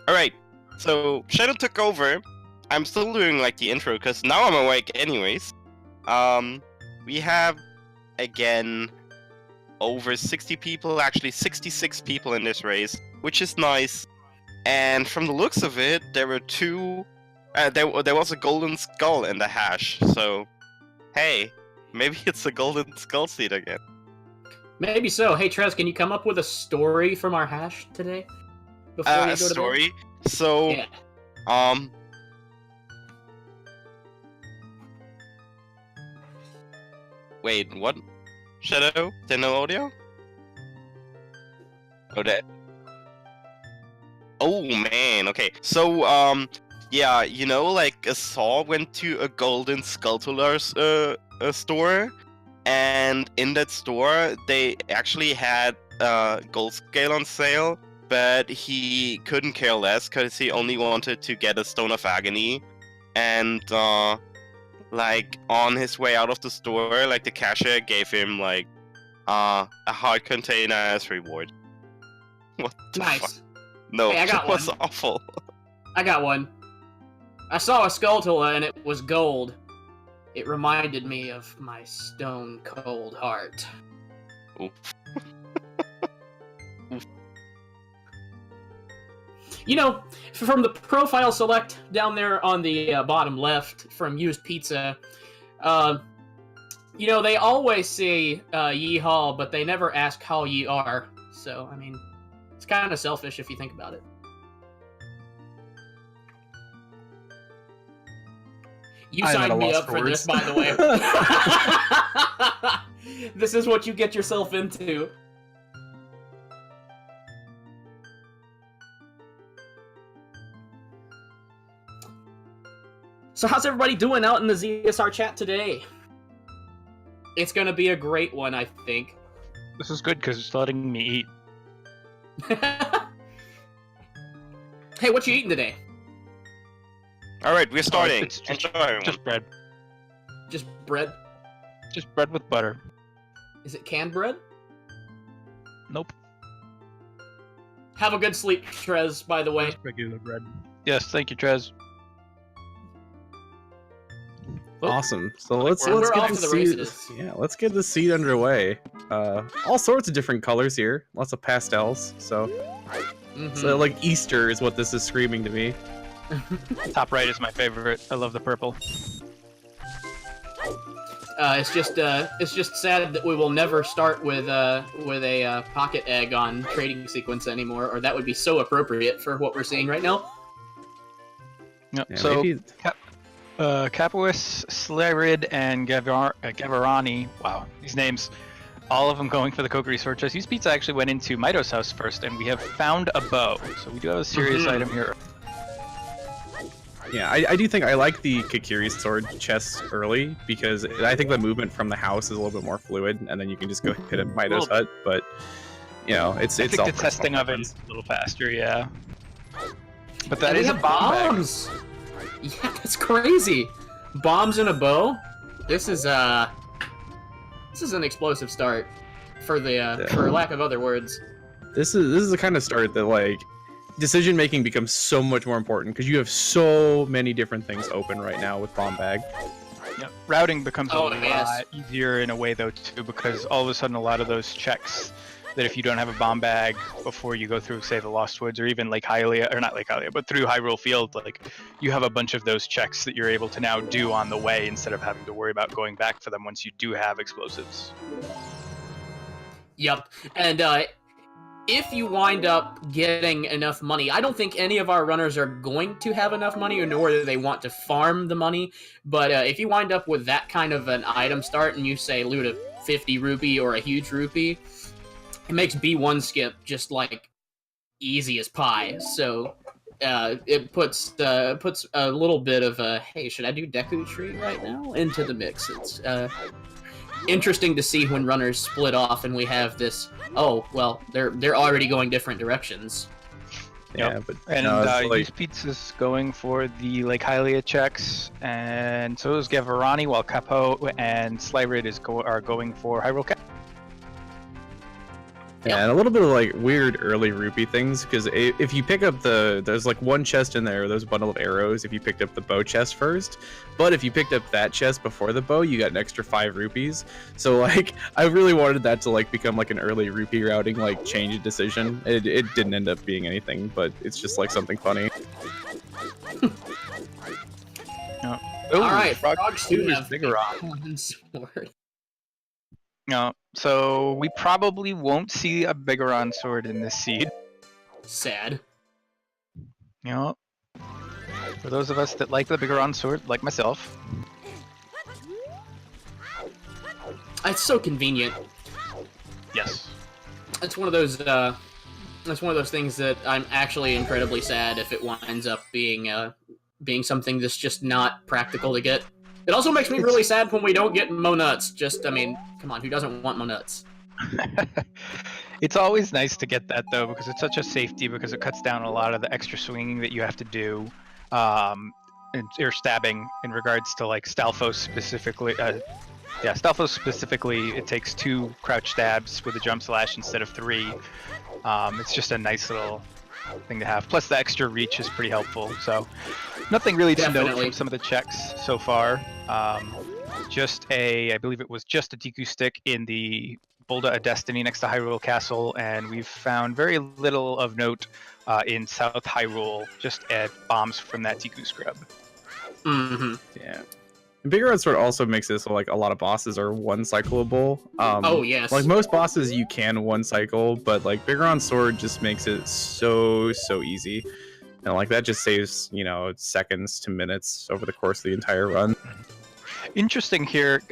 Alright, so Shadow took over. I'm still doing like the intro because now I'm awake anyways. We have again over 60 people, actually 66 people in this race, which is nice. And from the looks of it, there were there was a golden skull in the hash. So, hey, maybe it's a golden skull seed again. Maybe so. Hey, Trez, can you come up with a story from our hash today? Before you go A to story. So, bed? Wait, what? Shadow? There no audio? Oh, that. Oh man. Okay. So, yeah, you know, like a Saw went to a golden sculptor's store, and in that store they actually had gold scale on sale, but he couldn't care less because he only wanted to get a Stone of Agony, and like on his way out of the store, like the cashier gave him like a heart container as reward. What the fuck? Nice. No, Hey, I got that was one. awful. I got one. I saw a Skulltula and it was gold. It reminded me of my stone cold heart. Oof. You know, from the profile select down there on the bottom left from Used Pizza, you know, they always say yeehaw, but they never ask how ye are. So, I mean, it's kind of selfish if you think about it. You signed me up for this, by the way. This is what you get yourself into. So how's everybody doing out in the ZSR chat today? It's gonna be a great one, I think. This is good because it's letting me eat. Hey, what you eating today? Alright, we're starting. It's Enjoy, everyone. just bread. Just bread? Just bread with butter. Is it canned bread? Nope. Have a good sleep, Trez, by the way. Just regular bread. Yes, thank you, Trez. Awesome. So let's We're get off the to the seed. races. Yeah, let's get the seed underway. All sorts of different colors here. Lots of pastels. So, so like Easter is what this is screaming to me. Top right is my favorite. I love the purple. It's just sad that we will never start with a pocket egg on trading sequence anymore, or that would be so appropriate for what we're seeing right now. Yep. Yeah, So maybe... Capuis, Slarid, and Gavarani. Wow, these names. All of them going for the Coke Resource Chest. Used Pizza actually went into Mito's house first, and we have found a bow. So we do have a serious item here. Yeah, I do think I like the Kikiri's sword chest early because I think the movement from the house is a little bit more fluid, and then you can just go hit a Mito's hut. But you know, it's I think all the testing of it is a little faster, yeah. But that And is we a have bomb bag. bombs. Yeah, that's crazy. Bombs and a bow. This is an explosive start, for the for lack of other words. This is the kind of start that like decision making becomes so much more important because you have so many different things open right now with bomb bag. Yep. Routing becomes a lot yes. easier in a way though too, because all of a sudden a lot of those checks that if you don't have a bomb bag before you go through, say, the Lost Woods or even Lake Hylia, or not Lake Hylia, but through Hyrule Field, like you have a bunch of those checks that you're able to now do on the way instead of having to worry about going back for them once you do have explosives. Yep, and if you wind up getting enough money, I don't think any of our runners are going to have enough money, or nor do they want to farm the money, but if you wind up with that kind of an item start and you say loot a 50 rupee or a huge rupee, it makes B1 skip just like easy as pie. So it puts a little bit of a hey, should I do Deku Tree right now into the mix. It's interesting to see when runners split off and we have this. Oh well, they're already going different directions. Yeah, but and no, like... Used Pizza's going for the Lake Hylia checks, and so is Gavarani, while Capo and Slyrid are going for Hyrule Cap. Yeah, and a little bit of like weird early rupee things, because if you pick up there's like one chest in there, there's a bundle of arrows if you picked up the bow chest first, but if you picked up that chest before the bow, you got an extra 5 rupees. So like, I really wanted that to like become like an early rupee routing, like change of decision. It didn't end up being anything, but it's just like something funny. No. All right, frogs do is have bigger on. one sword. No, so we probably won't see a Bigoron sword in this seed. Sad. You know, for those of us that like the Bigoron sword, like myself. It's so convenient. Yes. It's one of those. It's one of those things that I'm actually incredibly sad if it winds up being something that's just not practical to get. It also makes me really sad when we don't get Mo Nuts. I mean, come on, who doesn't want Mo Nuts? It's always nice to get that though, because it's such a safety, because it cuts down a lot of the extra swinging that you have to do, or stabbing in regards to like Stalfos specifically. Stalfos specifically, it takes 2 crouch stabs with a jump slash instead of 3. It's just a nice little thing to have. Plus the extra reach is pretty helpful. So nothing really to note from some of the checks so far. I believe it was just a Deku stick in the Bolda of Destiny next to Hyrule Castle, and we've found very little of note in South Hyrule, just bombs from that Deku scrub. Mm-hmm. Yeah. Bigoron Sword also makes it so like a lot of bosses are one cyclable. Oh yes. Like most bosses you can one cycle, but like Bigoron Sword just makes it so easy. And like that just saves, seconds to minutes over the course of the entire run. Interesting here.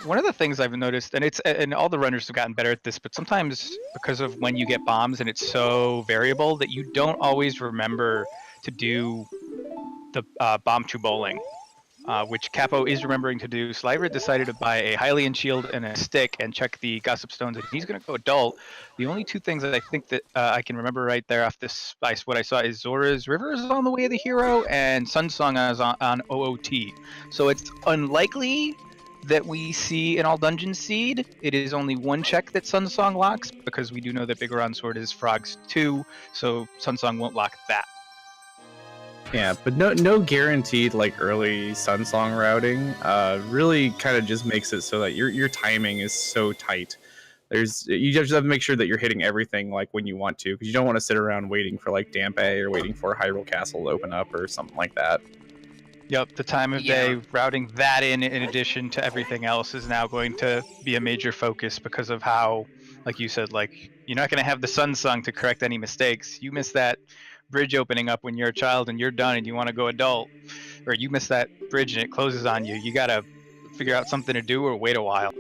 One of the things I've noticed, and all the runners have gotten better at this, but sometimes because of when you get bombs and it's so variable that you don't always remember to do the bomb to bowling. Which Capo is remembering to do. Sliver decided to buy a Hylian shield and a stick and check the Gossip Stones, and he's going to go adult. The only 2 things that I think that I can remember right there off this what I saw is Zora's River is on the way of the hero, and Sunsong is on OOT. So it's unlikely that we see an all dungeon seed. It is only 1 check that Sunsong locks, because we do know that Bigoron Sword is Frogs 2, so Sunsong won't lock that. Yeah, but no guaranteed like early Sunsong routing. Really kind of just makes it so that your timing is so tight. You just have to make sure that you're hitting everything like when you want to, because you don't want to sit around waiting for like Dampe or waiting for Hyrule Castle to open up or something like that. Yep, the time of day, routing that in addition to everything else is now going to be a major focus, because of how, like you said, like you're not going to have the Sunsong to correct any mistakes. You miss that bridge opening up when you're a child and you're done and you want to go adult, or you miss that bridge and it closes on you. You got to figure out something to do or wait a while.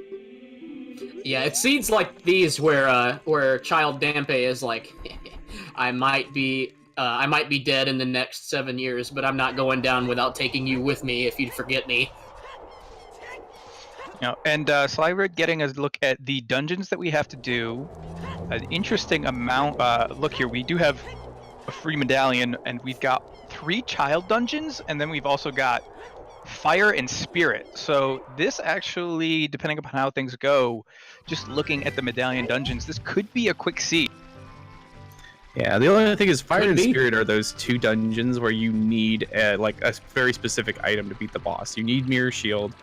Yeah, it seems like these where Child Dampe is like, I might be dead in the next 7 years, but I'm not going down without taking you with me if you forget me. And Sliver getting a look at the dungeons that we have to do. An interesting amount. Look here, we do have a free medallion, and we've got 3 child dungeons, and then we've also got fire and spirit. So this actually, depending upon how things go, just looking at the medallion dungeons, this could be a quick seed. Yeah, the only thing is fire and spirit are those 2 dungeons where you need like a very specific item to beat the boss. You need mirror shield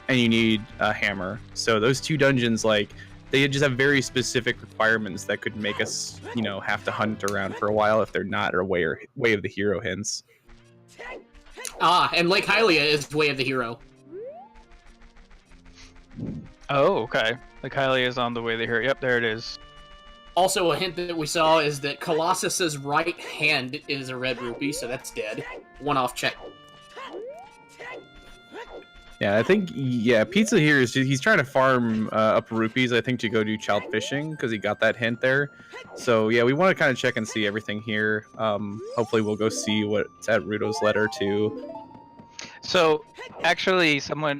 and you need a hammer. So those 2 dungeons, like, they just have very specific requirements that could make us, have to hunt around for a while if they're not, or way of the hero hints. And Lake Hylia is Way of the Hero. Oh, okay. Lake Hylia is on the way of the hero. Yep, there it is. Also, a hint that we saw is that Colossus's right hand is a red rupee, so that's dead. 1-off check. Yeah, I think, Pizza here is he's trying to farm up rupees, I think, to go do child fishing, because he got that hint there. So, yeah, we want to kind of check and see everything here. Hopefully we'll go see what's at Ruto's letter, too. So, actually, someone,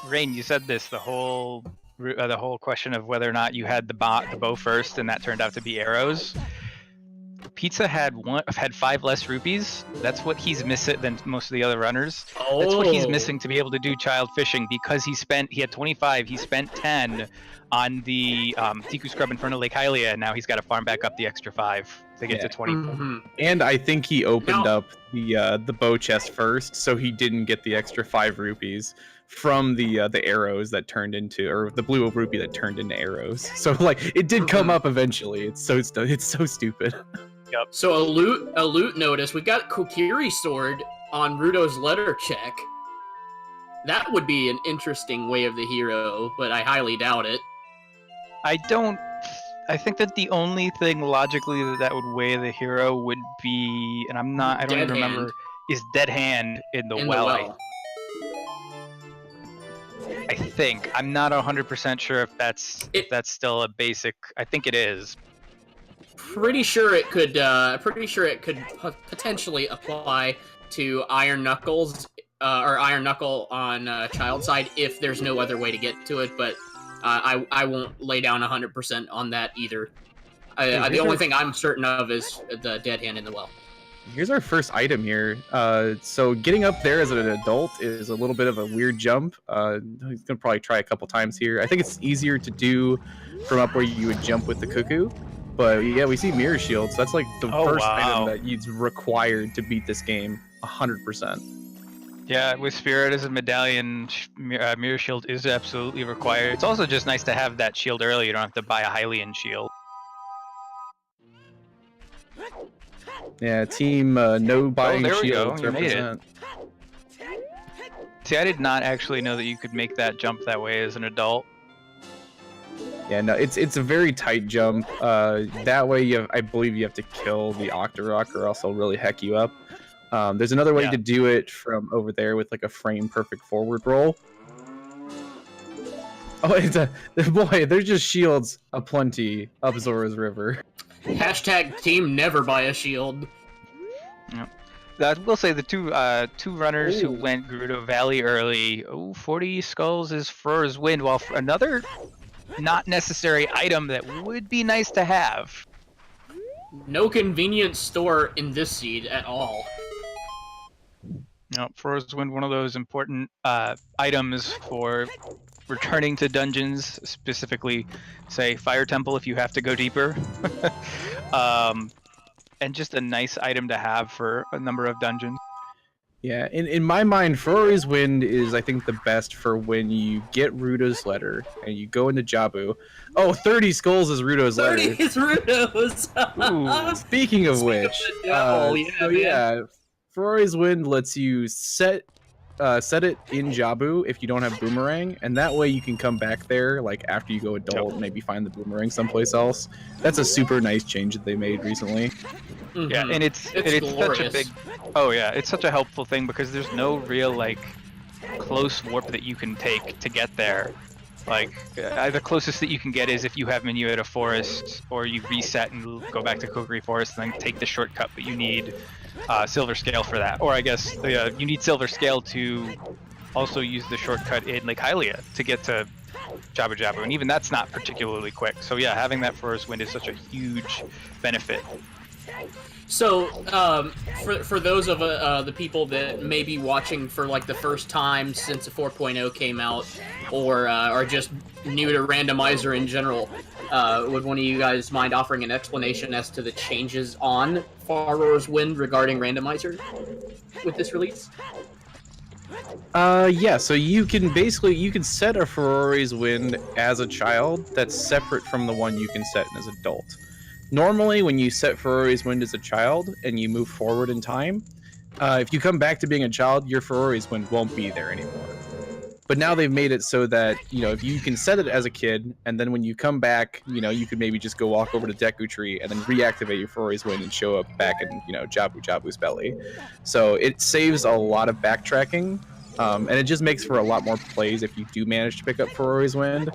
Rain, you said this, the whole question of whether or not you had the bow first, and that turned out to be arrows. Pizza had 5 less rupees. That's what he's missing than most of the other runners. Oh. That's what he's missing to be able to do child fishing, because he had 25. He spent 10 on the Tiku Scrub in front of Lake Hylia, and now he's got to farm back up the extra 5 to get to 20. Mhm. And I think he opened up the bow chest first, so he didn't get the extra 5 rupees from the arrows that turned into, or the blue rupee that turned into arrows. So like it did come up eventually. It's so stupid. So a loot notice. We got Kokiri sword on Rudo's letter check. That would be an interesting way of the hero, but I highly doubt it. I think that the only thing logically that would weigh the hero would be, and I don't even remember, is Dead Hand in the well. I think. I'm not 100% sure if that's still a basic. I think it is. Pretty sure it could potentially apply to Iron Knuckles or Iron Knuckle on Child side if there's no other way to get to it, but I won't lay down 100% on that either. The only thing I'm certain of is the Dead Hand in the well. Here's our first item here. So getting up there as an adult is a little bit of a weird jump. He's gonna probably try a couple times here. I think it's easier to do from up where you would jump with the cuckoo. But yeah, we see mirror shields. That's like the first item that is required to beat this game 100%. Yeah, with Spirit as a medallion, mirror shield is absolutely required. It's also just nice to have that shield early. You don't have to buy a Hylian shield. Yeah, team no buying there we shields go. You made represent. See, I did not actually know that you could make that jump that way as an adult. Yeah, no, it's a very tight jump. That way, I believe you have to kill the Octorok, or else they'll really heck you up. There's another way to do it from over there with like a frame perfect forward roll. Oh, boy, there's just shields aplenty up Zora's River. Hashtag team never buy a shield. Yep. I will say the two runners who went Gerudo Valley early. 40 skulls is Furor's Wind, while another not necessary item that would be nice to have. No convenience store in this seed at all. No, Furor's Wind, one of those important items for returning to dungeons, specifically, say, Fire Temple if you have to go deeper. And just a nice item to have for a number of dungeons. Yeah, in my mind, Furor's Wind is, I think, the best for when you get Rudo's letter and you go into Jabu. Oh, 30 skulls is Rudo's letter. 30 is Rudo's! Ooh, speaking of which, Furor's Wind lets you set it in Jabu if you don't have Boomerang, and that way you can come back there like after you go adult and maybe find the Boomerang someplace else. That's a super nice change that they made recently. Mm-hmm. Yeah, and it's such a big. Oh yeah, it's such a helpful thing because there's no real like close warp that you can take to get there. Like the closest that you can get is if you have Minueta Forest, or you reset and go back to Kokiri Forest and then take the shortcut, but you need Silver Scale for that. Or I guess you need Silver Scale to also use the shortcut in Lake Hylia to get to Jabu Jabu, and even that's not particularly quick. So yeah, having that Furor's Wind is such a huge benefit. So, for those of the people that may be watching for like the first time since 4.0 came out, or are just new to randomizer in general, would one of you guys mind offering an explanation as to the changes on Furor's Wind regarding randomizer with this release? Yeah, so you can set a Furor's Wind as a child that's separate from the one you can set as an adult. Normally, when you set Furor's Wind as a child and you move forward in time, if you come back to being a child, your Furor's Wind won't be there anymore. But now they've made it so that, if you can set it as a kid, and then when you come back, you could maybe just go walk over to Deku Tree and then reactivate your Furor's Wind and show up back in, Jabu Jabu's belly. So it saves a lot of backtracking, and it just makes for a lot more plays if you do manage to pick up Furor's Wind.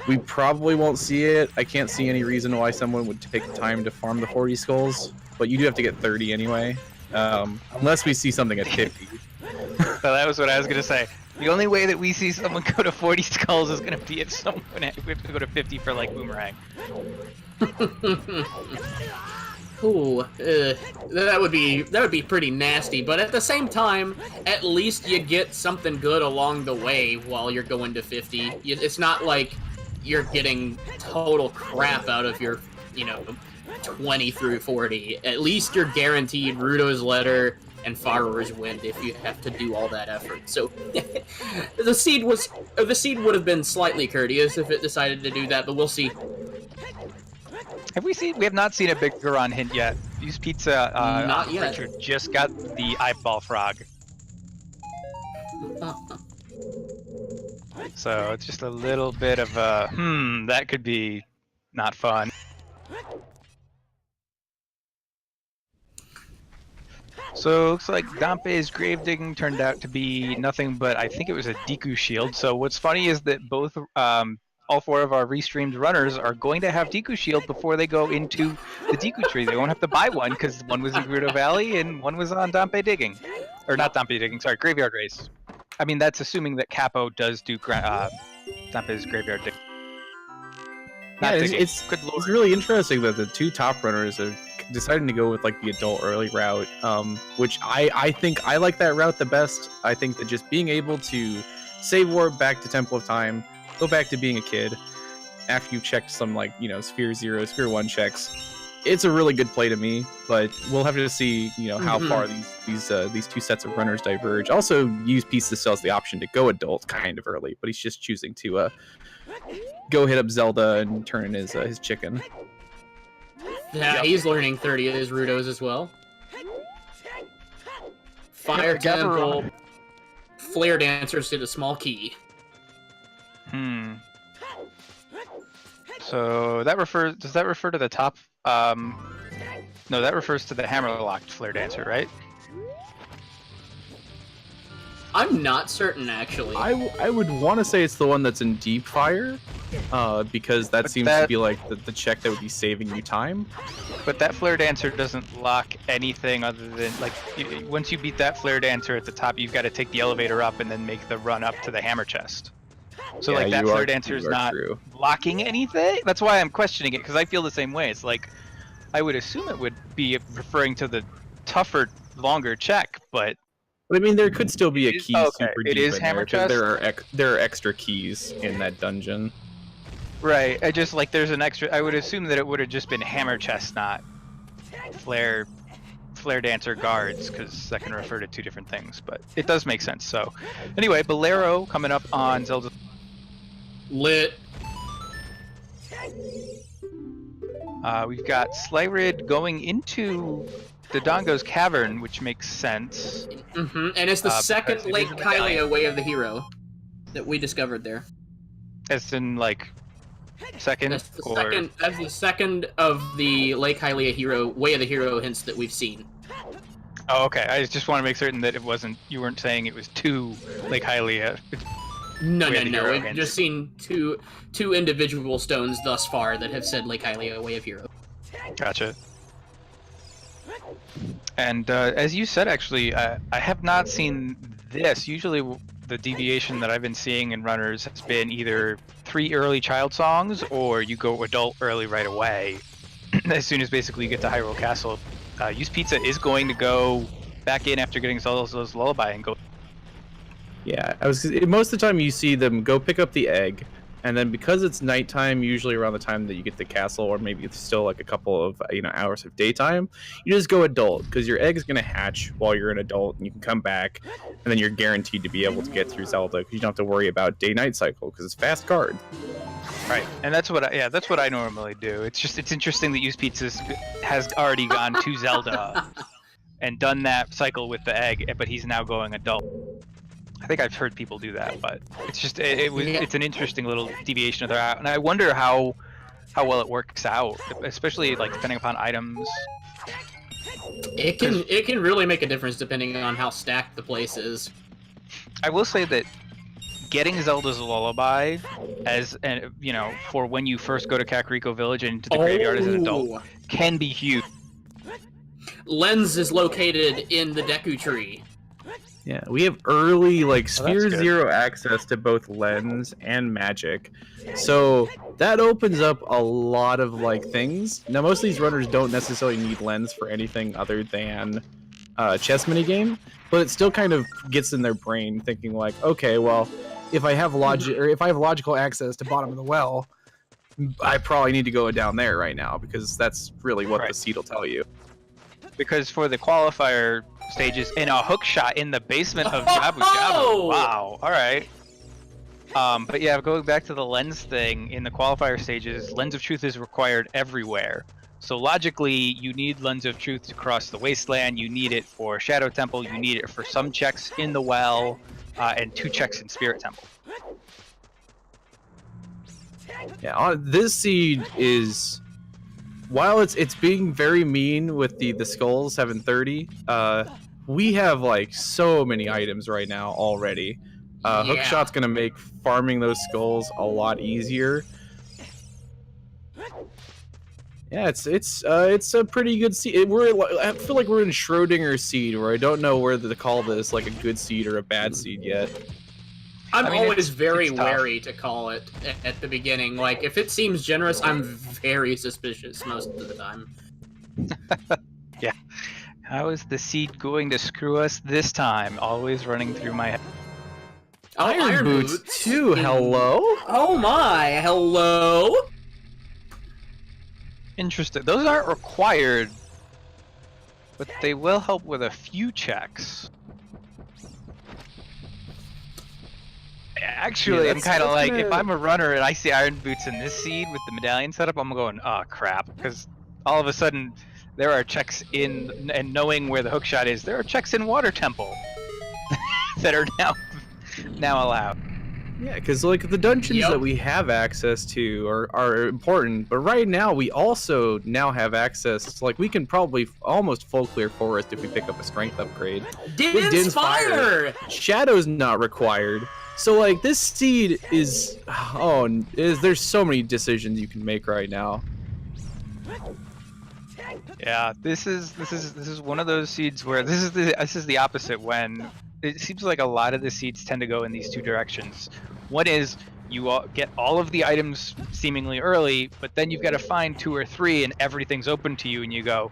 We probably won't see it. I can't see any reason why someone would take the time to farm the 40 skulls, but you do have to get 30 anyway, unless we see something at 50. So that was what I was going to say. The only way that we see someone go to 40 skulls is going to be if we have to go to 50 for like Boomerang. Ooh, that would be pretty nasty. But at the same time, at least you get something good along the way while you're going to 50. It's not like you're getting total crap out of your, 20 through 40. At least you're guaranteed Rudo's Letter and Farrer's Wind if you have to do all that effort. So the seed would have been slightly courteous if it decided to do that, but we'll see. We have not seen a big Goron hint yet. Use Pizza Not yet. Richard just got the eyeball frog. So it's just a little bit of a, that could be not fun. So it looks like Dampe's grave digging turned out to be nothing but, I think it was a Deku shield. So what's funny is that both, all 4 of our restreamed runners are going to have Deku shield before they go into the Deku tree. They won't have to buy one because one was in Gerudo Valley and one was on Dampe digging. Or not Dampe digging, sorry, Graveyard Race. I mean, that's assuming that Capo does do Dampe's Graveyard digging. Yeah, it's really interesting that the 2 top runners are deciding to go with like the adult early route, which I think I like that route the best. I think that just being able to save warp back to Temple of Time, go back to being a kid after you've checked some Sphere 0, Sphere 1 checks. It's a really good play to me, but we'll have to see how far these 2 sets of runners diverge. Also, use Pizza still has the option to go adult kind of early, but he's just choosing to go hit up Zelda and turn in his chicken. Yeah, he's learning 30 of his Rudos as well. Fire Temple, Flare Dancers did a small key. So does that refer to the top? No, that refers to the hammer-locked Flare Dancer, right? I'm not certain, actually. I would want to say it's the one that's in Deep Fire, because that seems to be like the check that would be saving you time. But that Flare Dancer doesn't lock anything other than, once you beat that Flare Dancer at the top, you've got to take the elevator up and then make the run up to the hammer chest. So yeah, that Flare Dancer is not blocking anything? That's why I'm questioning it, because I feel the same way. It's like, I would assume it would be referring to the tougher, longer check, but... I mean, there could still be a key super deep is in hammer there, chest? there are extra keys in that dungeon. Right, I just, there's an extra... I would assume that it would have just been hammer chest, not Flare Dancer guards, because that can refer to 2 different things, but it does make sense. So, anyway, Bolero coming up on Zelda... Lit. We've got Slyrid going into Dodongo's cavern, which makes sense. And it's the second Lake Hylia Way of the Hero that we discovered there. As in, second? That's the second of the Lake Hylia Way of the Hero hints that we've seen. Oh, okay. I just want to make certain that you weren't saying it was 2 Lake Hylia. No. We've just seen two individual stones thus far that have said Lake Hylia Way of Hero. Gotcha. And as you said, actually, I have not seen this. Usually the deviation that I've been seeing in runners has been either 3 early child songs or you go adult early right away. As soon as basically you get to Hyrule Castle. Use Pizza is going to go back in after getting Zelda's Lullaby and go... Yeah, most of the time you see them go pick up the egg, and then because it's nighttime, usually around the time that you get to the castle, or maybe it's still a couple of hours of daytime, you just go adult, because your egg is going to hatch while you're an adult, and you can come back, and then you're guaranteed to be able to get through Zelda, because you don't have to worry about day-night cycle, because it's fast guard. Right, and that's what I normally do. It's interesting that Use Pizza has already gone to Zelda and done that cycle with the egg, but he's now going adult. I think I've heard people do that, but it's just it's an interesting little deviation of their route, and I wonder how well it works out, especially depending upon items. It can really make a difference depending on how stacked the place is. I will say that getting Zelda's Lullaby for when you first go to Kakariko Village and into the graveyard as an adult can be huge. Lens is located in the Deku tree. Yeah, we have early like Oh, Sphere that's good. Zero access to both Lens and Magic, so that opens up a lot of like things. Now, most of these runners don't necessarily need Lens for anything other than chess minigame, but it still kind of gets in their brain thinking like, okay, well, if I have logical access to bottom of the well, I probably need to go down there right now because that's really what the Right. seed will tell you. Because for the qualifier stages, in a hook shot in the basement of Jabu Oh! Jabu. Wow. All right. But yeah, going back to the lens thing, in the qualifier stages, Lens of Truth is required everywhere. So logically, you need Lens of Truth to cross the wasteland. You need it for Shadow Temple. You need it for some checks in the well, and 2 checks in Spirit Temple. Yeah, this seed is, while it's being very mean with the skulls 730, we have like so many items right now already. Hookshot's gonna make farming those skulls a lot easier. Yeah, it's a pretty good seed. I feel like we're in Schrodinger's seed, where I don't know whether to call this like a good seed or a bad seed yet. I'm I mean, always very it's tough. wary to call it at the beginning. Like, if it seems generous, I'm very suspicious most of the time. Yeah. How is the seed going to screw us this time? Always running through my head. Oh, Iron Boots too. in- Hello. Oh my, hello. Interesting. Those aren't required, but they will help with a few checks. Actually, Yeah, I'm kind of that's like, if gonna- I'm a runner and I see Iron Boots in this seed with the medallion setup, I'm going, oh crap, because all of a sudden there are checks in, and knowing where the hookshot is, there are checks in Water Temple that are now allowed. Yeah, because like the dungeons Yep. that we have access to are important, but right now we also now have access to, like, we can probably almost full clear forest if we pick up a strength upgrade. With Din's Fire! Shadow's not required. So like this seed is there's so many decisions you can make right now. Yeah, this is one of those seeds where this is the opposite, when it seems like a lot of the seeds tend to go in these two directions. One is you get all of the items seemingly early, but then you've got to find 2 or 3 and everything's open to you and you go,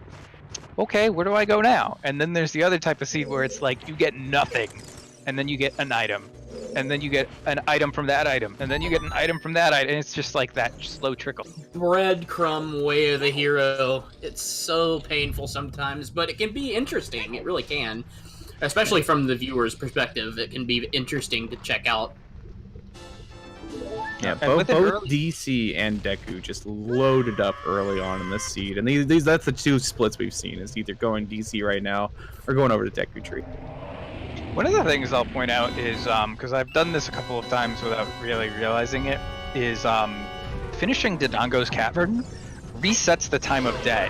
okay, where do I go now? And then there's the other type of seed where it's like you get nothing and then you get an item. And then you get an item from that item, and then you get an item from that item, and it's just like that slow trickle. Breadcrumb way of the hero. It's so painful sometimes, but it can be interesting. It really can. Especially from the viewer's perspective, it can be interesting to check out. Yeah, And with both it early- DC and Deku just loaded up early on in this seed, and these that's the 2 splits we've seen, is either going DC right now or going over to Deku Tree. One of the things I'll point out is, because I've done this a couple of times without really realizing it, is finishing Dodongo's Cavern resets the time of day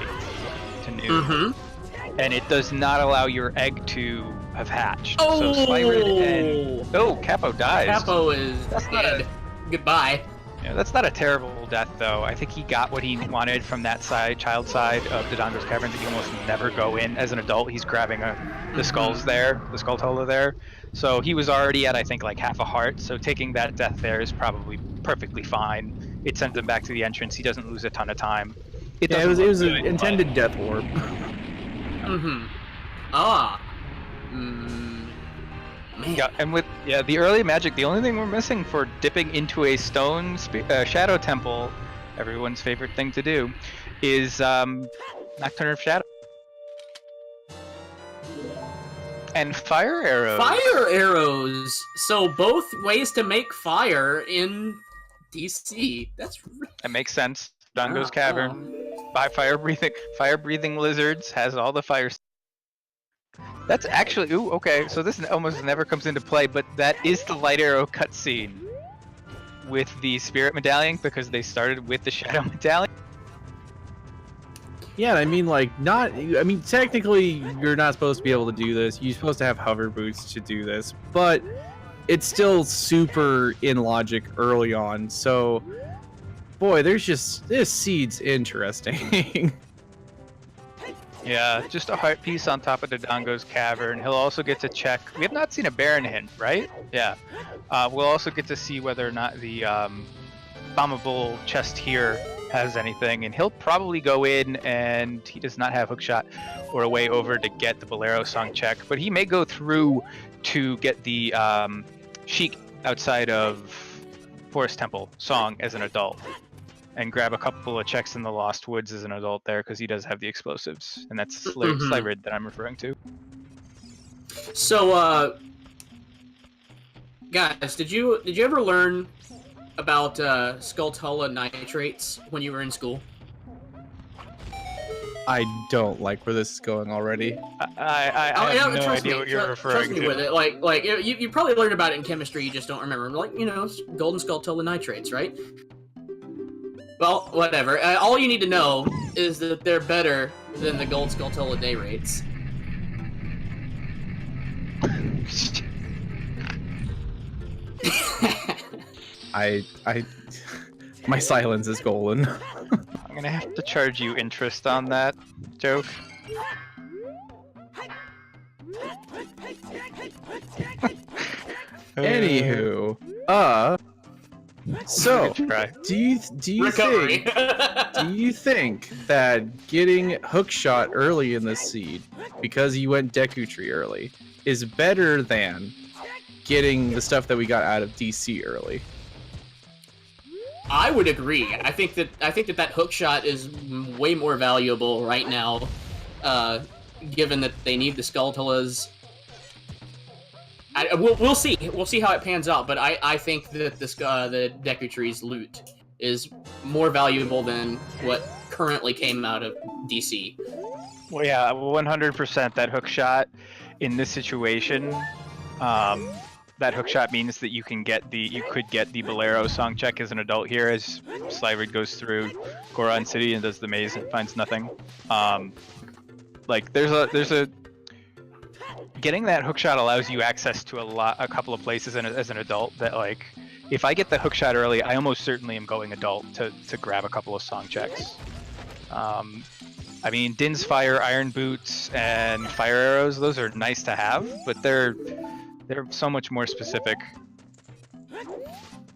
to noon, Mm-hmm. and it does not allow your egg to have hatched. Oh! So Slirid and Capo dies. Capo is That's not dead. Goodbye. Yeah, that's not a terrible death, though. I think he got what he wanted from that child side of Dodongo's Cavern that you almost never go in as an adult. He's grabbing the skulls there, the skull tola there. So he was already at, I think, like half a heart. So taking that death there is probably perfectly fine. It sends him back to the entrance. He doesn't lose a ton of time. Yeah, it was an intended death warp. Mm-hmm. Ah. Man. Yeah, and with the early magic, the only thing we're missing for dipping into a stone shadow temple, everyone's favorite thing to do, is Nocturne of Shadow. And fire arrows. Fire arrows! So both ways to make fire in DC. That's That makes sense. Dodongo's Cavern. By fire breathing lizards, has all the fire. That's actually okay. So this almost never comes into play, but that is the light arrow cutscene with the spirit medallion, because they started with the shadow medallion. Yeah, I mean, technically you're not supposed to be able to do this. You're supposed to have hover boots to do this, but it's still super in logic early on. So, boy, this seed's interesting. Yeah, just a heart piece on top of Dodongo's cavern. He'll also get to check. We have not seen a Baron hint, right? Yeah. We'll also get to see whether or not the bombable chest here has anything, and he'll probably go in, and he does not have hookshot or a way over to get the Bolero song check, but he may go through to get the Sheik outside of Forest Temple song as an adult, and grab a couple of checks in the Lost Woods as an adult there, because he does have the explosives, and that's Slirid that I'm referring to. So, guys, did you ever learn about Skulltula nitrates when you were in school? I don't like where this is going already. I have no idea what you're referring trust me to. with it. Like you probably learned about it in chemistry, you just don't remember. Like, you know, golden Skulltula nitrates, right? Well, whatever. All you need to know is that they're better than the gold Skulltula day rates. My silence is golden. I'm gonna have to charge you interest on that joke. Anywho, so do you think that getting hookshot early in the seed because you went Deku Tree early is better than getting the stuff that we got out of DC early? I would agree. I think that hookshot is way more valuable right now, given that they need the Skulltulas. We'll see. We'll see how it pans out. But I think that the Deku Tree's loot is more valuable than what currently came out of DC. Well, yeah, 100% that hookshot in this situation. That hookshot means that you could get the Bolero song check as an adult here as Slirid goes through Goron City and does the maze and finds nothing. Like there's a getting that hookshot allows you access to a couple of places as an adult that, like, if I get the hookshot early, I almost certainly am going adult to grab a couple of song checks. I mean, Din's Fire, Iron Boots, and Fire Arrows, those are nice to have, but they're so much more specific.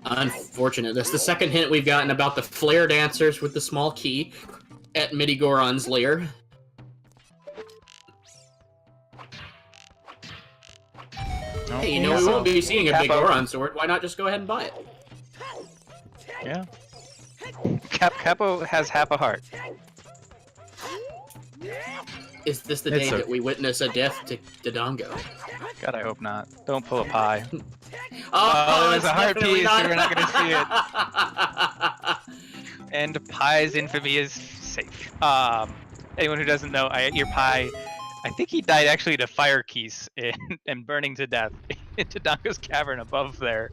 Unfortunate. That's the second hint we've gotten about the flare dancers with the small key at Midi-Goron's lair. Oh, hey, you know, we won't be seeing a big Goron sword. Why not just go ahead and buy it? Yeah. Capo has half a heart. Is this the day that we witness a death to Dodongo? God, I hope not. Don't pull a pie. Oh, there's a heart piece, not. so you're not going to see it. And Pie's infamy is safe. Anyone who doesn't know, your Pie, I think he died actually to fire keys and burning to death into Dodongo's cavern above there.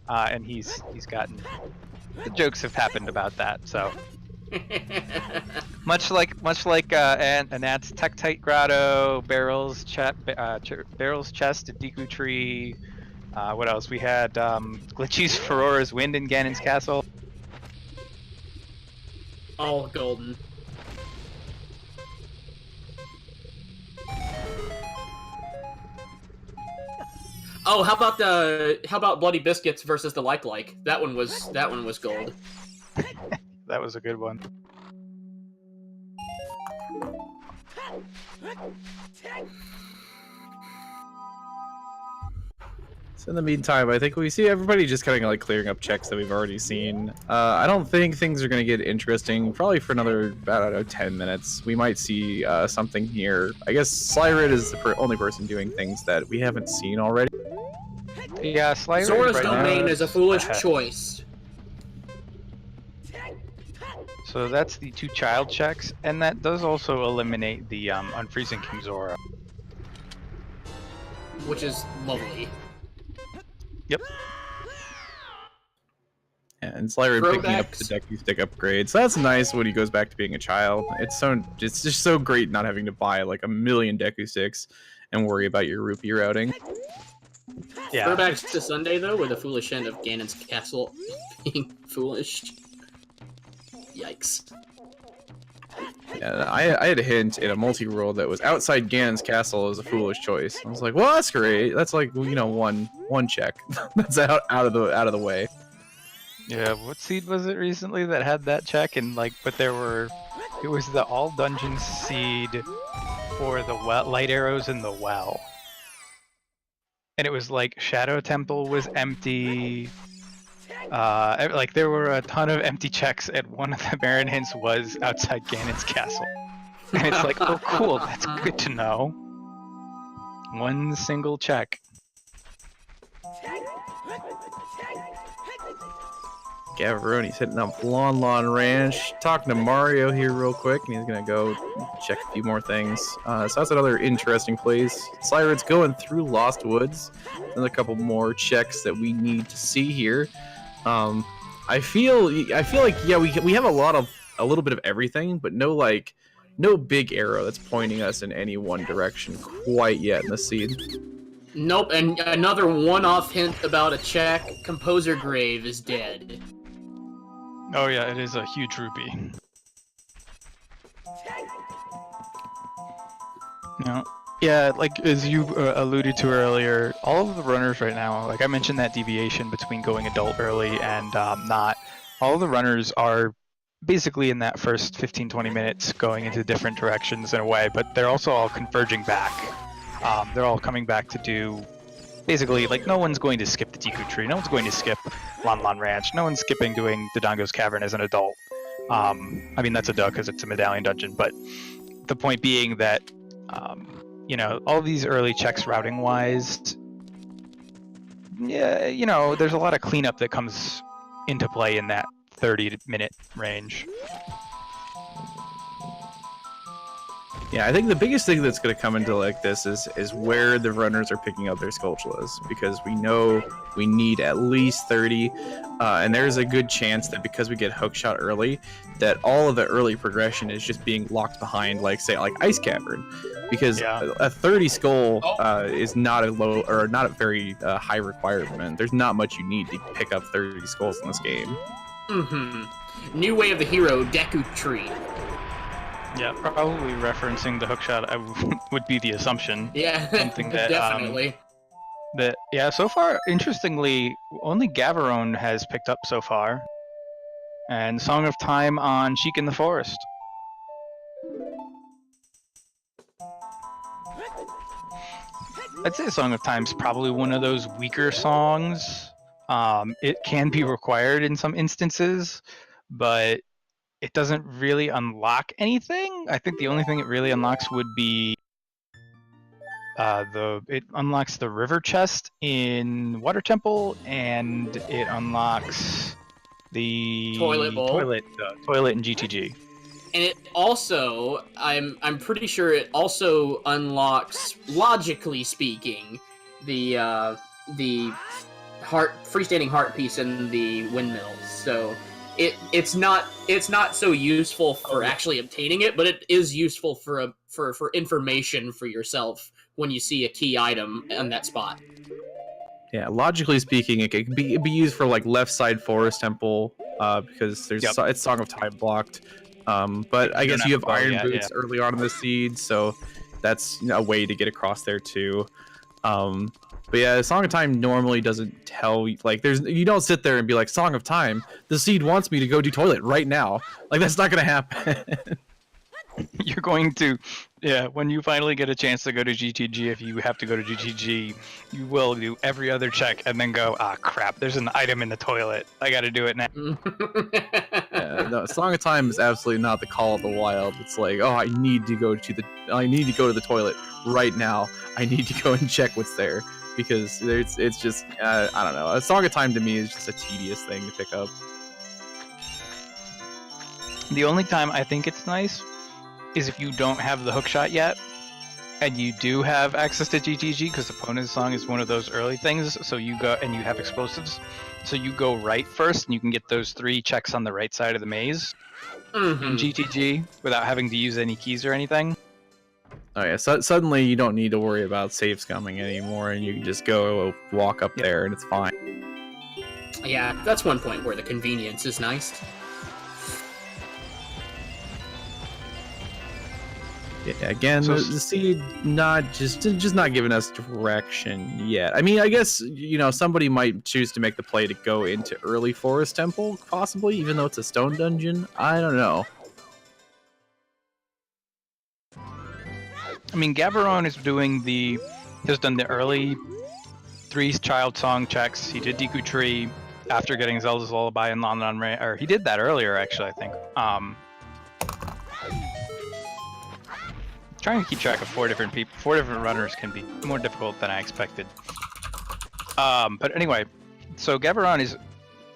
And he's gotten... The jokes have happened about that, so... much like Anat's Tektite Grotto, Barrel's chest at Deku Tree. What else? We had Glitchy's Ferora's Wind in Ganon's Castle. All golden. Oh, how about Bloody Biscuits versus the Like? That one was gold. That was a good one. So in the meantime, I think we see everybody just kind of like clearing up checks that we've already seen. I don't think things are going to get interesting probably for another, I don't know, 10 minutes. We might see something here. I guess Slirid is the only person doing things that we haven't seen already. Yeah, Slirid Zora's right domain now is a foolish choice. So that's the 2 child checks, and that does also eliminate the Unfreezing King Zora. Which is lovely. Yep. And Slirid picking up the Deku Stick upgrade. So that's nice when he goes back to being a child. It's just so great not having to buy like 1,000,000 Deku Sticks and worry about your rupee routing. Yeah. Throwbacks to Sunday though, with the foolish end of Ganon's castle being foolish. Yikes. Yeah, I had a hint in a multi-roll that was outside Ganon's castle is a foolish choice. I was like, well, that's great. That's like, you know, one check. That's out of the way. Yeah, what seed was it recently that had that check? And like, but it was the all dungeon seed for the light arrows in the well. And it was like Shadow Temple was empty. Like there were a ton of empty checks, and one of the Baron hints was outside Ganon's castle. And it's like, oh cool, that's good to know. One single check. Gavaroni's hitting up Lon Ranch, talking to Mario here real quick, and he's gonna go check a few more things. So that's another interesting place. Cyrod's going through Lost Woods. There's a couple more checks that we need to see here. I feel like yeah, we have a little bit of everything, but no big arrow that's pointing us in any one direction quite yet in the seed. Nope, and another one-off hint about a check. Composer Grave is dead. Oh yeah, it is a huge rupee. No. Yeah, like as you alluded to earlier, all of the runners right now, like I mentioned that deviation between going adult early and not, all of the runners are basically in that first 15-20 minutes going into different directions in a way, but they're also all converging back. They're all coming back to do, basically, like no one's going to skip the Deku Tree, no one's going to skip Lon Ranch, no one's skipping doing Dodongo's Cavern as an adult. I mean, that's a duh because it's a medallion dungeon, but the point being that you know, all these early checks routing wise, yeah, you know, there's a lot of cleanup that comes into play in that 30-minute range. Yeah, I think the biggest thing that's going to come into like this is where the runners are picking up their Skulltulas, because we know we need at least 30, and there's a good chance that because we get hookshot early, that all of the early progression is just being locked behind, like say like Ice Cavern, because a 30 skull is not a low or not a very high requirement. There's not much you need to pick up 30 skulls in this game. Mm-hmm. New Way of the Hero, Deku Tree. Yeah, probably referencing the hookshot would be the assumption. Yeah, something that definitely. Yeah, so far, interestingly, only Gavarone has picked up so far. And Song of Time on Sheik in the Forest. I'd say Song of Time's probably one of those weaker songs. It can be required in some instances, but it doesn't really unlock anything. I think the only thing it really unlocks would be it unlocks the river chest in Water Temple, and it unlocks the Toilet bowl. Toilet in GTG. And it also, I'm pretty sure it also unlocks, logically speaking, the freestanding heart piece in the windmills. So it's not so useful for actually obtaining it, but it is useful for information for yourself when you see a key item on that spot. Yeah, logically speaking, it could be used for like left side Forest Temple, because there's it's Song of Time blocked. But I guess you have Iron Boots early on in the seed, so that's a way to get across there too. But yeah, Song of Time normally doesn't tell, like, you don't sit there and be like, Song of Time, the seed wants me to go do toilet right now. Like, that's not gonna happen. You're going to, when you finally get a chance to go to GTG, if you have to go to GTG, you will do every other check and then go, ah, crap, there's an item in the toilet. I gotta do it now. No, Song of Time is absolutely not the call of the wild. It's like, oh, I need to go to the toilet right now. I need to go and check what's there, because it's just, I don't know. A Song of Time to me is just a tedious thing to pick up. The only time I think it's nice is if you don't have the hookshot yet, and you do have access to GTG, because Opponent's Song is one of those early things, so you go, and you have explosives, so you go right first, and you can get those 3 checks on the right side of the maze in GTG, without having to use any keys or anything. Oh yeah, so suddenly you don't need to worry about saves coming anymore, and you can just go walk up there, and it's fine. Yeah, that's one point where the convenience is nice. Yeah, again, So- the seed not just not giving us direction yet. I mean, I guess somebody might choose to make the play to go into early Forest Temple, possibly, even though it's a stone dungeon. I don't know. I mean, Gabaron has done the early 3 child song checks. He did Deku Tree after getting Zelda's Lullaby and Lon Lon Ray, or he did that earlier, actually, I think. Trying to keep track of 4 different people, 4 different runners can be more difficult than I expected. But anyway, so Gabaron is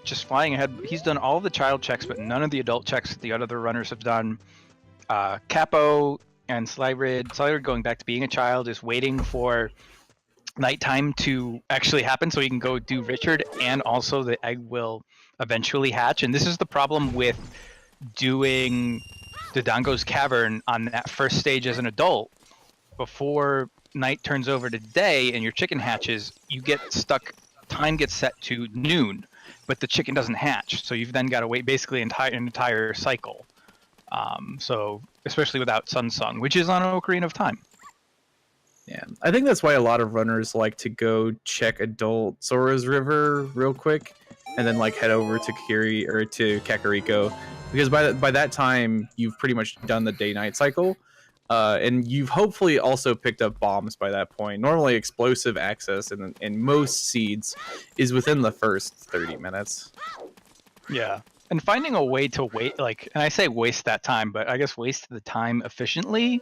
just flying ahead. He's done all the child checks, but none of the adult checks that the other runners have done. Capo and Slyrid going back to being a child, is waiting for nighttime to actually happen so he can go do Richard, and also the egg will eventually hatch. And this is the problem with doing Dodongo's Cavern on that first stage as an adult. Before night turns over to day and your chicken hatches, you get stuck. Time gets set to noon, but the chicken doesn't hatch, so you've then got to wait basically an entire cycle. So especially without Sunsong, which is on Ocarina of Time. Yeah, I think that's why a lot of runners like to go check adult Sora's River real quick, and then like head over to Kiri or to Kakariko, because by that time you've pretty much done the day-night cycle, and you've hopefully also picked up bombs by that point. Normally, explosive access in most seeds is within the first 30 minutes. Yeah. And finding a way to wait, and I say waste that time, but I guess waste the time efficiently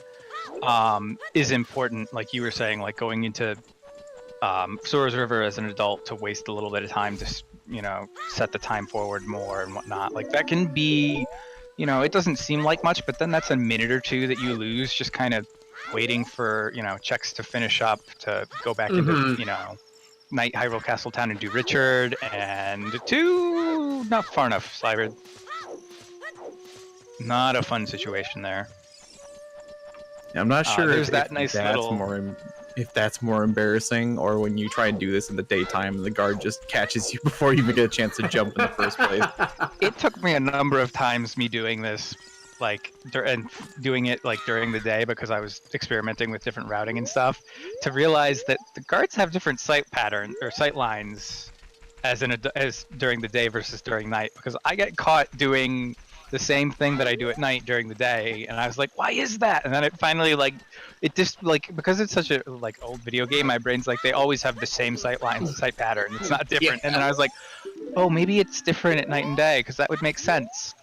is important. Like you were saying, like going into Sora's River as an adult to waste a little bit of time to, set the time forward more and whatnot. Like that can be, it doesn't seem like much, but then that's a minute or 2 that you lose just kind of waiting for, checks to finish up to go back into, Night Hyrule Castle Town and do Richard, and 2 not far enough, Slyrid. Not a fun situation there. Yeah, I'm not sure there's if that nice that's little... if that's more embarrassing, or when you try and do this in the daytime and the guard just catches you before you even get a chance to jump in the first place. It took me a number of times me doing this, and doing it during the day because I was experimenting with different routing and stuff, to realize that the guards have different sight pattern or sight lines as during the day versus during night, because I get caught doing the same thing that I do at night during the day, and I was like, why is that? And then it finally it just because it's such a old video game, my brain's they always have the same sight lines, sight pattern. It's not different. Yeah. And then I was like, oh, maybe it's different at night and day, because that would make sense.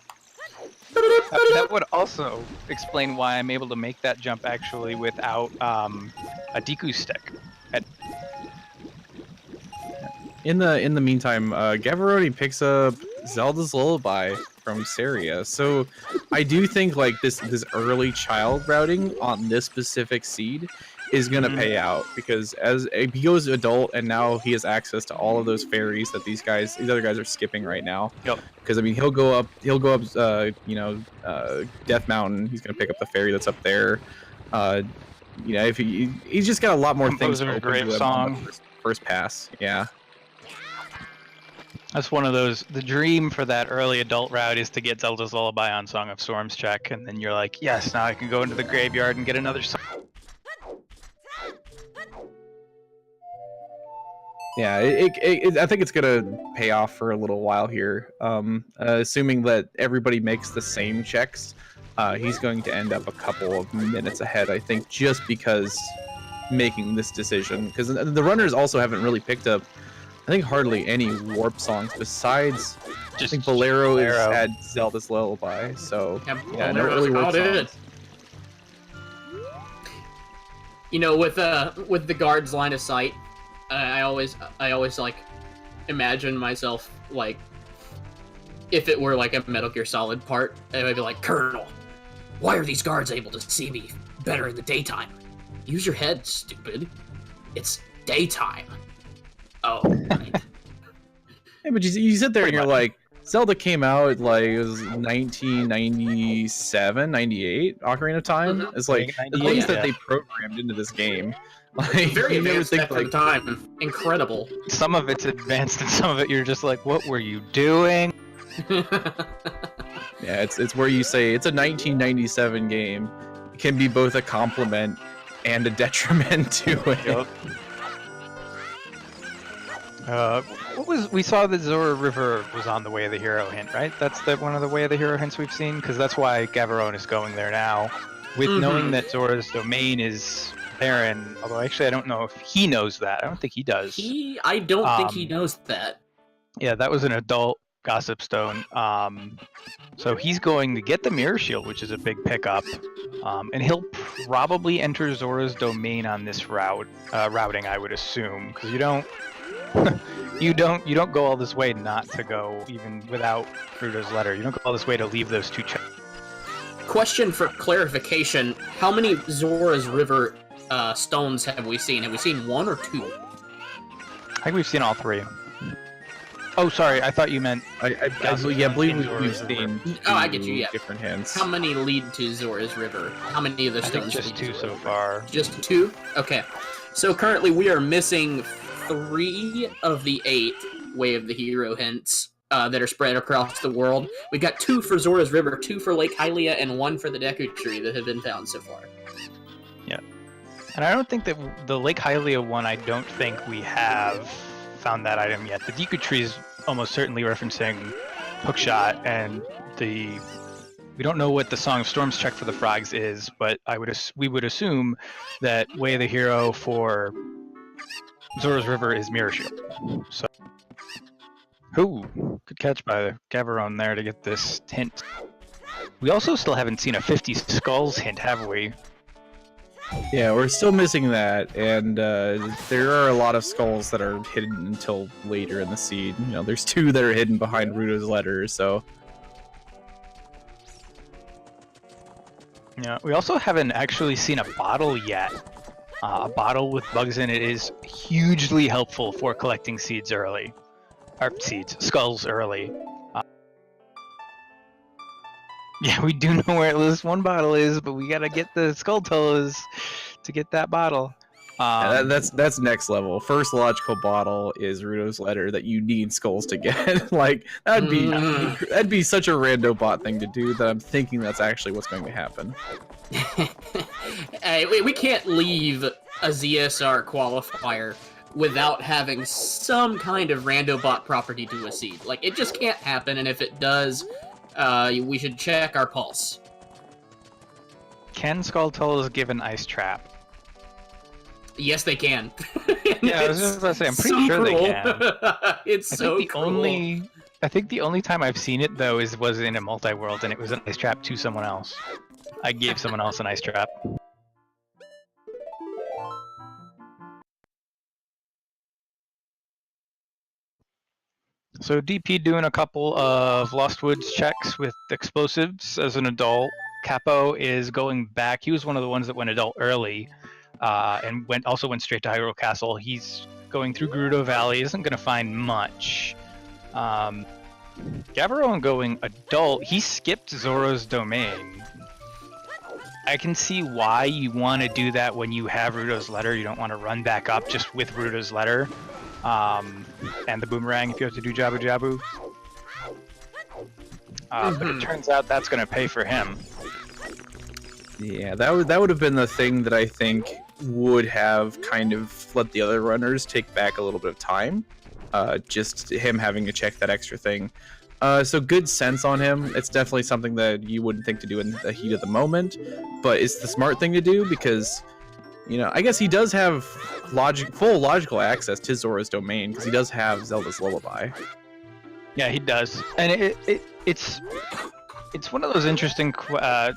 That would also explain why I'm able to make that jump actually without a Deku stick. In the meantime, Gavaroni picks up Zelda's Lullaby from Saria. So I do think this early child routing on this specific seed is gonna pay out, because as he goes adult and now he has access to all of those fairies that these other guys are skipping right now. Yep. Because I mean he'll go up Death Mountain. He's gonna pick up the fairy that's up there. If he's just got a lot more things to open to him on the first pass. Yeah. That's one of those. The dream for that early adult route is to get Zelda's Lullaby on Song of Storms check, and then you're like, yes, now I can go into the graveyard and get another song. Yeah, I think it's gonna pay off for a little while here. Assuming that everybody makes the same checks, he's going to end up a couple of minutes ahead, I think, just because making this decision. Because the runners also haven't really picked up, I think, hardly any warp songs besides. I think Bolero has had Zelda's Lullaby, so yeah, no early warp songs. With the guard's line of sight, I always imagine myself if it were a Metal Gear Solid part, I'd be like, Colonel, why are these guards able to see me better in the daytime? Use your head, stupid. It's daytime. Oh, right. Yeah, but you sit there and you're like, Zelda came out it was 1997, 98, Ocarina of Time. Mm-hmm. It's the things that they programmed into this game. Very advanced at the time. Incredible. Some of it's advanced, and some of it you're just like, what were you doing? Yeah, it's where you say it's a 1997 game. can be both a compliment and a detriment to it. Yep. We saw that Zora River was on the Way of the Hero hint, right? That's one of the Way of the Hero hints we've seen, because that's why Gavarone is going there now, with knowing that Zora's domain is barren. Although actually, I don't know if he knows that. I don't think he does. I don't think he knows that. Yeah, that was an adult Gossip Stone. So he's going to get the Mirror Shield, which is a big pickup, and he'll probably enter Zora's domain on this routing, I would assume, because you don't. you don't go all this way not to go even without Ruto's letter. You don't go all this way to leave those two chests. Question for clarification: how many Zora's River stones have we seen? Have we seen one or two? I think we've seen all three. Oh, sorry. I thought you meant. I believe we've seen. Oh, I get you. Yeah. Different hints. How many lead to Zora's River? How many of the I think stones? just lead two to so it? far. Just two. Okay. So currently we are missing 3 of the 8 Way of the Hero hints that are spread across the world. We've got 2 for Zora's River, 2 for Lake Hylia, and 1 for the Deku Tree that have been found so far. Yeah. And I don't think that the Lake Hylia one, I don't think we have found that item yet. The Deku Tree is almost certainly referencing Hookshot, and we don't know what the Song of Storms check for the frogs is, but we would assume that Way of the Hero for Zora's River is Mirror Shield. So, good catch by Gavarone there to get this hint. We also still haven't seen a 50 skulls hint, have we? Yeah, we're still missing that, and there are a lot of skulls that are hidden until later in the seed. You know, there's 2 that are hidden behind Ruto's letter, so. Yeah, we also haven't actually seen a bottle yet. A bottle with bugs in it is hugely helpful for collecting seeds early. Or skulls early. Yeah, we do know where at least one bottle is, but we gotta get the skull toes to get that bottle. Yeah, that's next level. First logical bottle is Ruto's letter that you need skulls to get. Like that'd be such a rando bot thing to do that I'm thinking that's actually what's going to happen. Hey, we can't leave a ZSR qualifier without having some kind of rando bot property to a seed. Like, it just can't happen, and if it does, we should check our pulse. Can Skull Toes give an ice trap? Yes, they can. Yeah, I was just about to say, I'm pretty sure cruel. they can. It's so cruel. I think the only time I've seen it, though, was in a multi-world, and it was an ice trap to someone else. I gave someone else an ice trap. So DP doing a couple of Lost Woods checks with explosives as an adult. Capo is going back. He was one of the ones that went adult early, and also went straight to Hyrule Castle. He's going through Gerudo Valley. Isn't going to find much. Gavarone going adult. He skipped Zora's domain. I can see why you want to do that when you have Ruto's letter. You don't want to run back up just with Ruto's letter. And the boomerang if you have to do Jabu Jabu. But it turns out that's going to pay for him. Yeah, that would have been the thing that I think would have kind of let the other runners take back a little bit of time. Just him having to check that extra thing. So good sense on him. It's definitely something that you wouldn't think to do in the heat of the moment, but it's the smart thing to do because, you know, I guess he does have full logical access to Zora's domain because he does have Zelda's Lullaby. Yeah, he does, and it's one of those interesting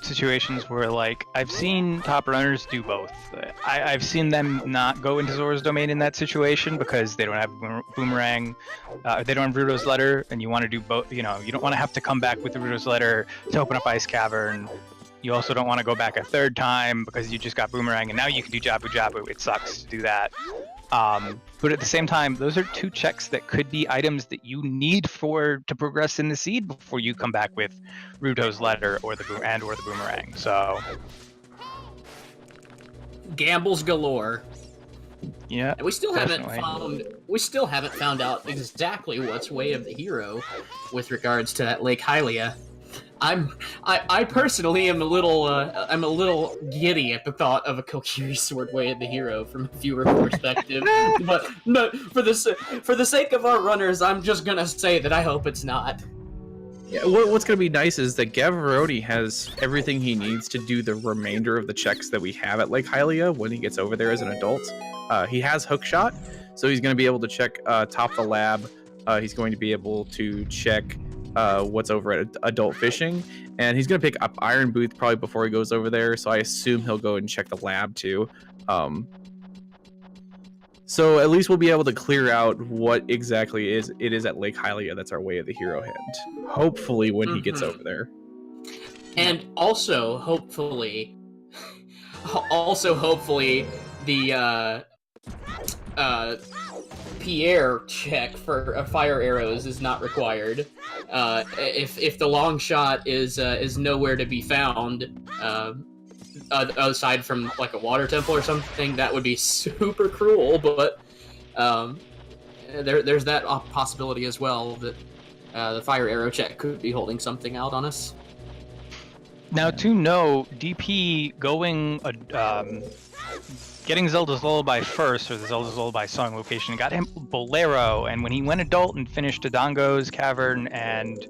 situations where, like, I've seen top runners do both. I've seen them not go into Zora's domain in that situation because they don't have boomerang, they don't have Ruto's letter, and you want to do both. You know, you don't want to have to come back with the Ruto's letter to open up Ice Cavern. You also don't want to go back a third time because you just got boomerang, and now you can do Jabu Jabu. It sucks to do that. But at the same time, those are 2 checks that could be items that you need to progress in the seed before you come back with Ruto's letter or the boomerang. So gambles galore. Yeah, and we still definitely. haven't found out exactly what's Way of the Hero with regards to that Lake Hylia. I personally am a little giddy at the thought of a Kokiri sword way of the hero from a viewer perspective. But no, for the sake of our runners, I'm just gonna say that I hope it's not. Yeah, what's going to be nice is that Gavaroni has everything he needs to do the remainder of the checks that we have at Lake Hylia when he gets over there as an adult. He has Hookshot, so he's going to be able to check Top the Lab. He's going to be able to check what's over at Adult Fishing, and he's going to pick up Iron Booth probably before he goes over there, so I assume he'll go and check the lab too. So at least we'll be able to clear out what exactly it is at Lake Hylia that's our way of the hero hint. Hopefully when he gets over there. And also hopefully the Pierre check for fire arrows is not required. If the long shot is nowhere to be found, aside from like a water temple or something, that would be super cruel. But there's that possibility as well that the fire arrow check could be holding something out on us. Now to know, DP going getting Zelda's Lullaby first, or the Zelda's Lullaby song location, got him Bolero, and when he went adult and finished Dodongo's Cavern and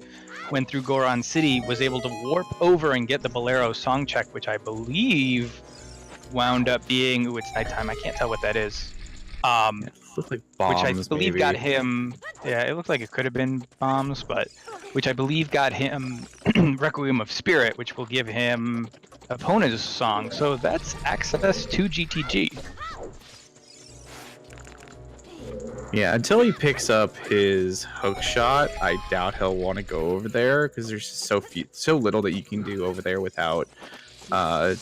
went through Goron City, was able to warp over and get the Bolero song check, which I believe wound up being, ooh, it's nighttime, I can't tell what that is. Like bombs, which I believe maybe. got him, yeah, it looked like it could have been bombs, but which I believe got him Requiem of Spirit, which will give him Epona's song. So that's access to GTG. Yeah, until he picks up his hook shot, I doubt he'll want to go over there because there's so little that you can do over there without, a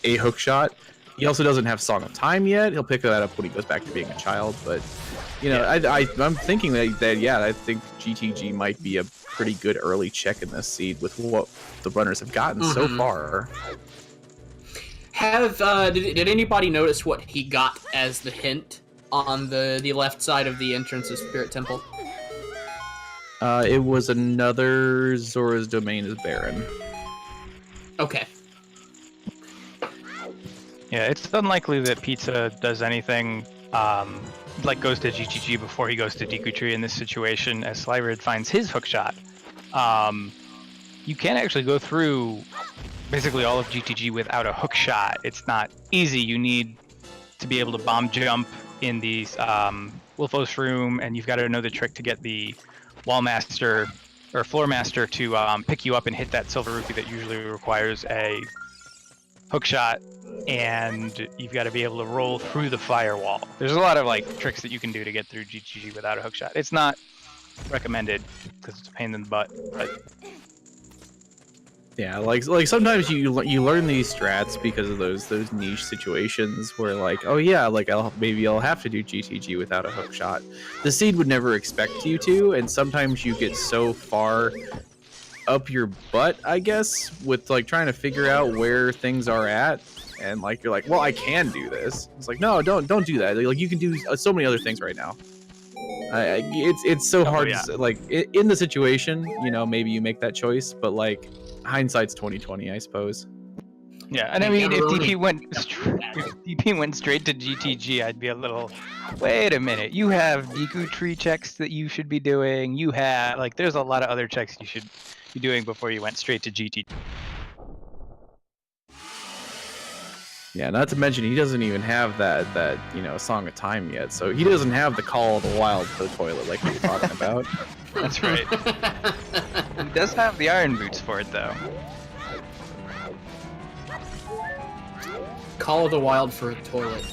hook shot. He also doesn't have Song of Time yet. He'll pick that up when he goes back to being a child. But, I'm thinking that I think GTG might be a pretty good early check in this seed with what the runners have gotten so far. Did anybody notice what he got as the hint on the left side of the entrance of Spirit Temple? It was another Zora's Domain is barren. Okay. Yeah, it's unlikely that Pizza does anything like goes to GTG before he goes to Deku Tree in this situation, as Slyrid finds his hookshot. You can actually go through basically all of GTG without a hookshot. It's not easy. You need to be able to bomb jump in the Wolfos room, and you've got to know the trick to get the Wall Master or Floor Master to pick you up and hit that Silver Rupee that usually requires a hookshot, and you've got to be able to roll through the firewall. There's a lot of like tricks that you can do to get through GTG without a hookshot. It's not recommended because it's a pain in the butt, but yeah, like sometimes you learn these strats because of those niche situations where like, oh yeah, like I'll have to do GTG without a hookshot. The seed would never expect you to, and sometimes you get so far up your butt, I guess, with like trying to figure out where things are at, and like you're like, well, I can do this. It's like, no, don't do that. Like you can do so many other things right now. It's so hard. Yeah. To, like in the situation, maybe you make that choice, but like hindsight's 20/20, I suppose. Yeah, and I mean, if DP went straight to GTG, I'd be a little, wait a minute, you have Deku Tree checks that you should be doing. You have, like, there's a lot of other checks you should be doing before you went straight to GTG. Yeah, not to mention he doesn't even have that Song of Time yet, so he doesn't have the Call of the Wild for the toilet like we were talking about. That's right. He does have the Iron Boots for it, though. Call of the Wild for a toilet.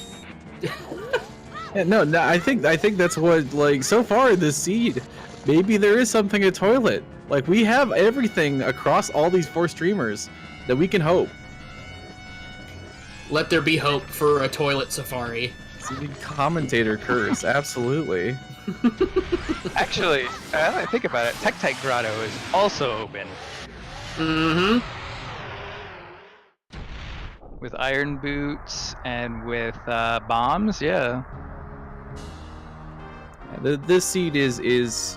Yeah, no, I think that's what, like, so far in this seed, maybe there is something a toilet. Like, we have everything across all these 4 streamers that we can hope. Let there be hope for a toilet safari. Commentator curse, absolutely. Actually, now that I think about it, Tektite Grotto is also open. Mm-hmm. With Iron Boots and with bombs, yeah. This seed is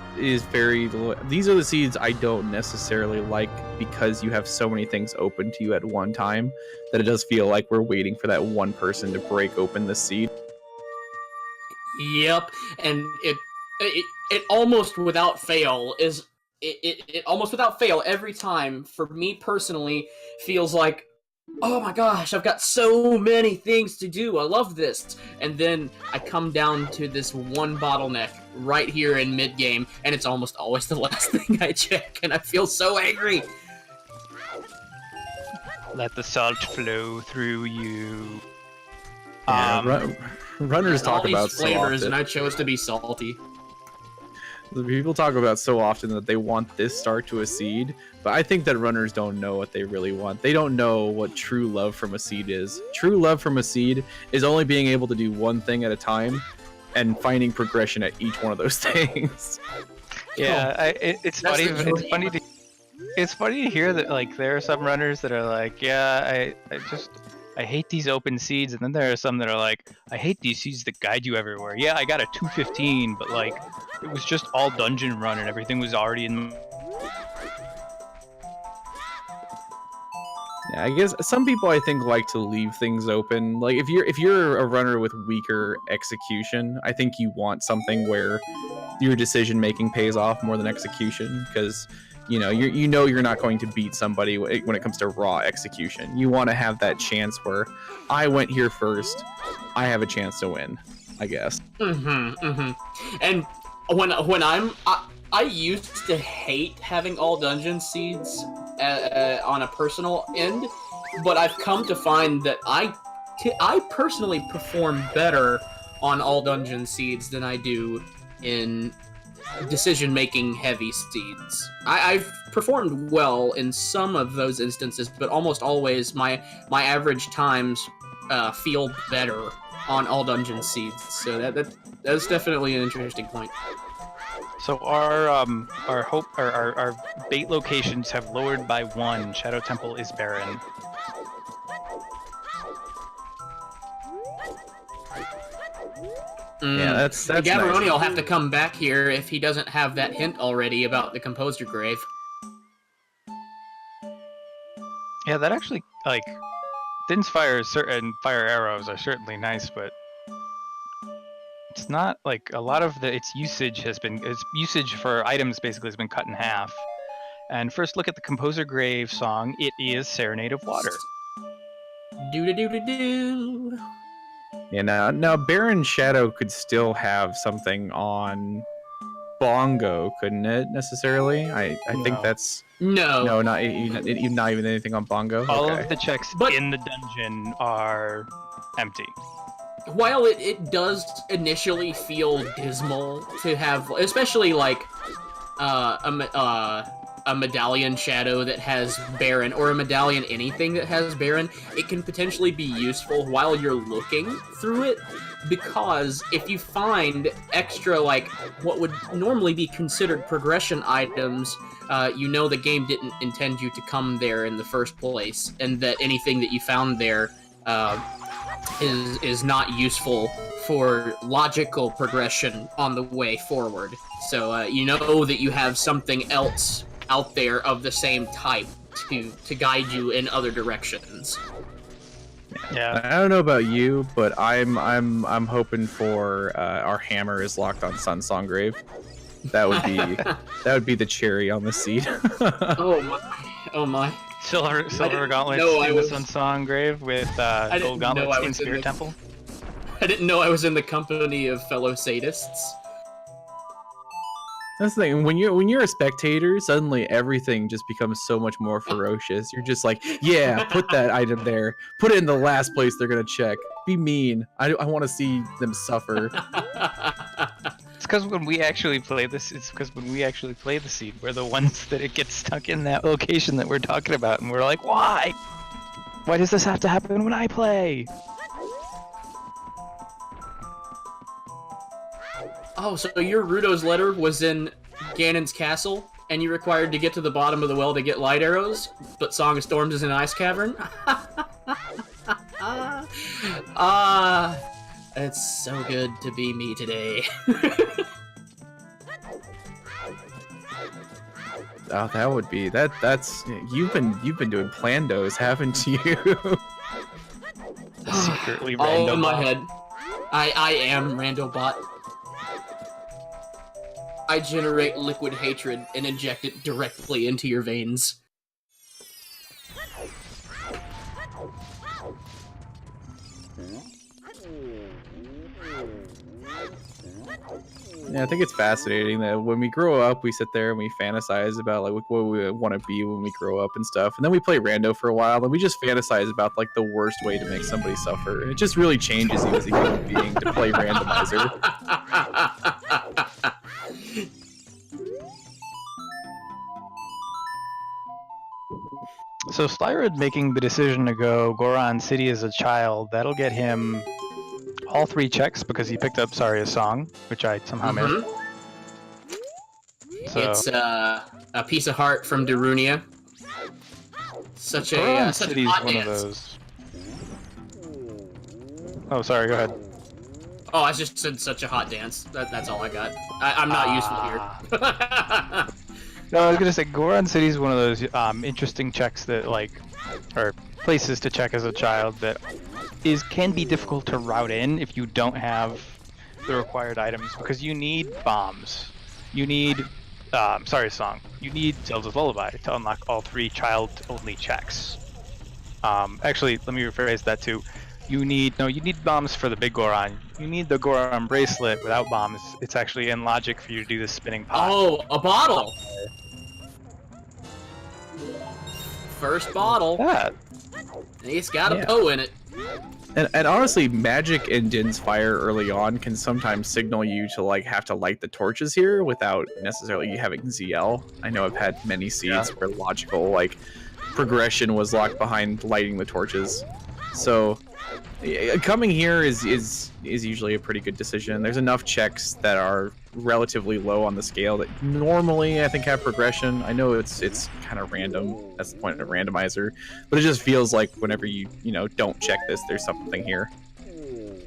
very. These are the seeds I don't necessarily like because you have so many things open to you at one time that it does feel like we're waiting for that one person to break open the seed. Yep, and it almost without fail is it almost without fail every time for me personally feels like, oh my gosh, I've got so many things to do. I love this. And then I come down to this one bottleneck right here in mid-game, and it's almost always the last thing I check, and I feel so angry. Let the salt flow through you. Runners talk all about these flavors, so often. and I chose to be salty. People talk about so often that they want this start to a seed, but I think that runners don't know what they really want. They don't know what true love from a seed is. True love from a seed is only being able to do one thing at a time and finding progression at each one of those things. Yeah, it's That's funny. the dream. It's funny to hear that like there are some runners that are like, yeah, I hate these open seeds, and then there are some that are like, I hate these seeds that guide you everywhere. Yeah, I got a 215, but like it was just all dungeon run and everything was already in. Yeah, I guess some people I think like to leave things open. Like if you're a runner with weaker execution, I think you want something where your decision making pays off more than execution, because you know you're not going to beat somebody when it comes to raw execution. You want to have that chance where I went here first, I have a chance to win, I guess. And when I used to hate having all dungeon seeds on a personal end, but I've come to find that I personally perform better on all dungeon seeds than I do in decision-making heavy seeds. I've performed well in some of those instances, but almost always my average times feel better on all dungeon seeds. So that's definitely an interesting point. So our bait locations have lowered by 1. Shadow Temple is barren. Yeah, that's Gavaroni nice. will have to come back here if he doesn't have that hint already about the Composer Grave. Yeah, that actually like Thin's fire and fire arrows are certainly nice, but it's not like a lot of its usage for items basically has been cut in half. And first look at the Composer Grave song. It is Serenade of Water. Do-do-do-do-do. Yeah, now Baron Shadow could still have something on Bongo, couldn't it? Necessarily, I think No. that's No. not even anything on Bongo. All Okay. of the checks But- in the dungeon are empty. While it does initially feel dismal to have, especially like a medallion shadow that has Baron, or a medallion anything that has Baron, it can potentially be useful while you're looking through it, because if you find extra, like, what would normally be considered progression items, you know the game didn't intend you to come there in the first place, and that anything that you found there is not useful for logical progression on the way forward. So you know that you have something else out there of the same type to guide you in other directions. Yeah. I don't know about you, but I'm hoping for our hammer is locked on Sun Songgrave. That would be the cherry on the seed. Oh my. Silver gauntlets know I in the was- Sunsong Grave with didn't gold know I gauntlets was in in Spirit the- Temple. I didn't know I was in the company of fellow sadists. That's the thing. When you're a spectator, suddenly everything just becomes so much more ferocious. You're just like, yeah, put that item there. Put it in the last place they're gonna check. Be mean. I want to see them suffer. It's because when we actually play this, the seed, we're the ones that it gets stuck in that location that we're talking about, and we're like, why? Why does this have to happen when I play? Oh, so your Rudo's letter was in Ganon's castle, and you required to get to the bottom of the well to get light arrows, but Song of Storms is an ice cavern? It's so good to be me today. Oh, that would be that's you've been doing plandos, haven't you? Secretly All random. in my head. I am Randobot. I generate liquid hatred and inject it directly into your veins. Yeah, I think it's fascinating that when we grow up, we sit there and we fantasize about like what we want to be when we grow up and stuff, and then we play rando for a while, and we just fantasize about like the worst way to make somebody suffer. And it just really changes you as a human being to play randomizer. So Slyrod making the decision to go Goron City as a child, that'll get him all 3 checks because he picked up Saria's song, which I somehow missed. So, It's a piece of heart from Darunia. Such Goron a such a City's hot one dance. of those. Oh, sorry, go ahead. Oh, I just said such a hot dance. That's all I got. I'm not useful here. No, I was gonna say Goron City is one of those interesting checks that or places to check as a child that can be difficult to route in if you don't have the required items because you need bombs, you need you need Zelda's Lullaby to unlock all 3 child-only checks. Actually, let me rephrase that too. You need bombs for the big Goron. You need the Goron bracelet. Without bombs, it's actually in logic for you to do the spinning pot. Oh, a bottle! First bottle. That. It's got a Yeah. Poe in it. And honestly, magic and Din's fire early on can sometimes signal you to like have to light the torches here without necessarily having ZL. I know I've had many seeds where logical like progression was locked behind lighting the torches. So coming here is usually a pretty good decision. There's enough checks that are relatively low on the scale that normally I think have progression. I know it's kind of random. That's the point of randomizer, but it just feels like whenever you don't check this, there's something here.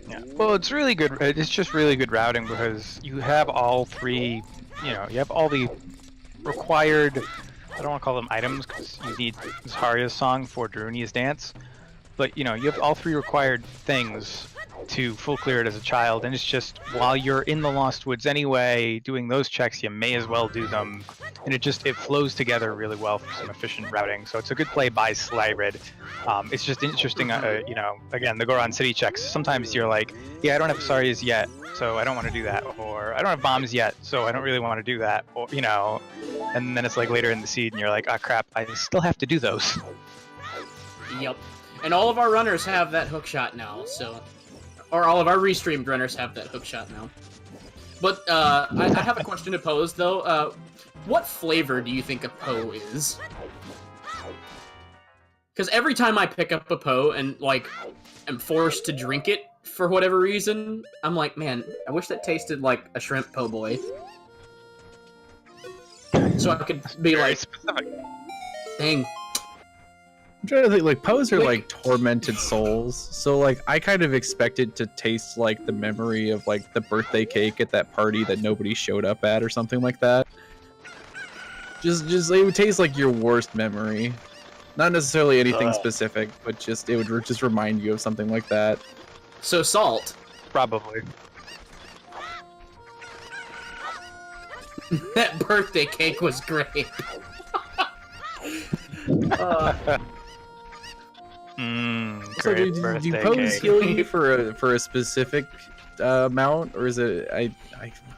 Yeah. Well, it's really good. It's just really good routing because you have all 3. You have all the required. I don't want to call them items because you need Zarya's song for Darunia's dance. But you have all 3 required things to full clear it as a child, and it's just while you're in the Lost Woods anyway, doing those checks, you may as well do them, and it flows together really well for some efficient routing. So it's a good play by Slyrod. It's just interesting, again, the Goron City checks. Sometimes you're like, yeah, I don't have Sarias yet, so I don't want to do that, or I don't have bombs yet, so I don't really want to do that, or and then it's like later in the seed, and you're like, ah, crap, I still have to do those. Yep. And all of our runners have that hookshot now, or all of our restreamed runners have that hookshot now. But I have a question to pose though. What flavor do you think a Poe is? Because every time I pick up a Poe and am forced to drink it for whatever reason, I'm like, man, I wish that tasted like a shrimp po' boy. So I could be Very like, specific. dang. I'm trying to think, like, Poes are like tormented souls, so like I kind of expected to taste like the memory of like the birthday cake at that party that nobody showed up at or something like that. Just it would taste like your worst memory. Not necessarily anything specific, but it would just remind you of something like that. So salt. Probably. That birthday cake was great. So Great do birthday Poes cake. heal you for a specific amount, or is it? I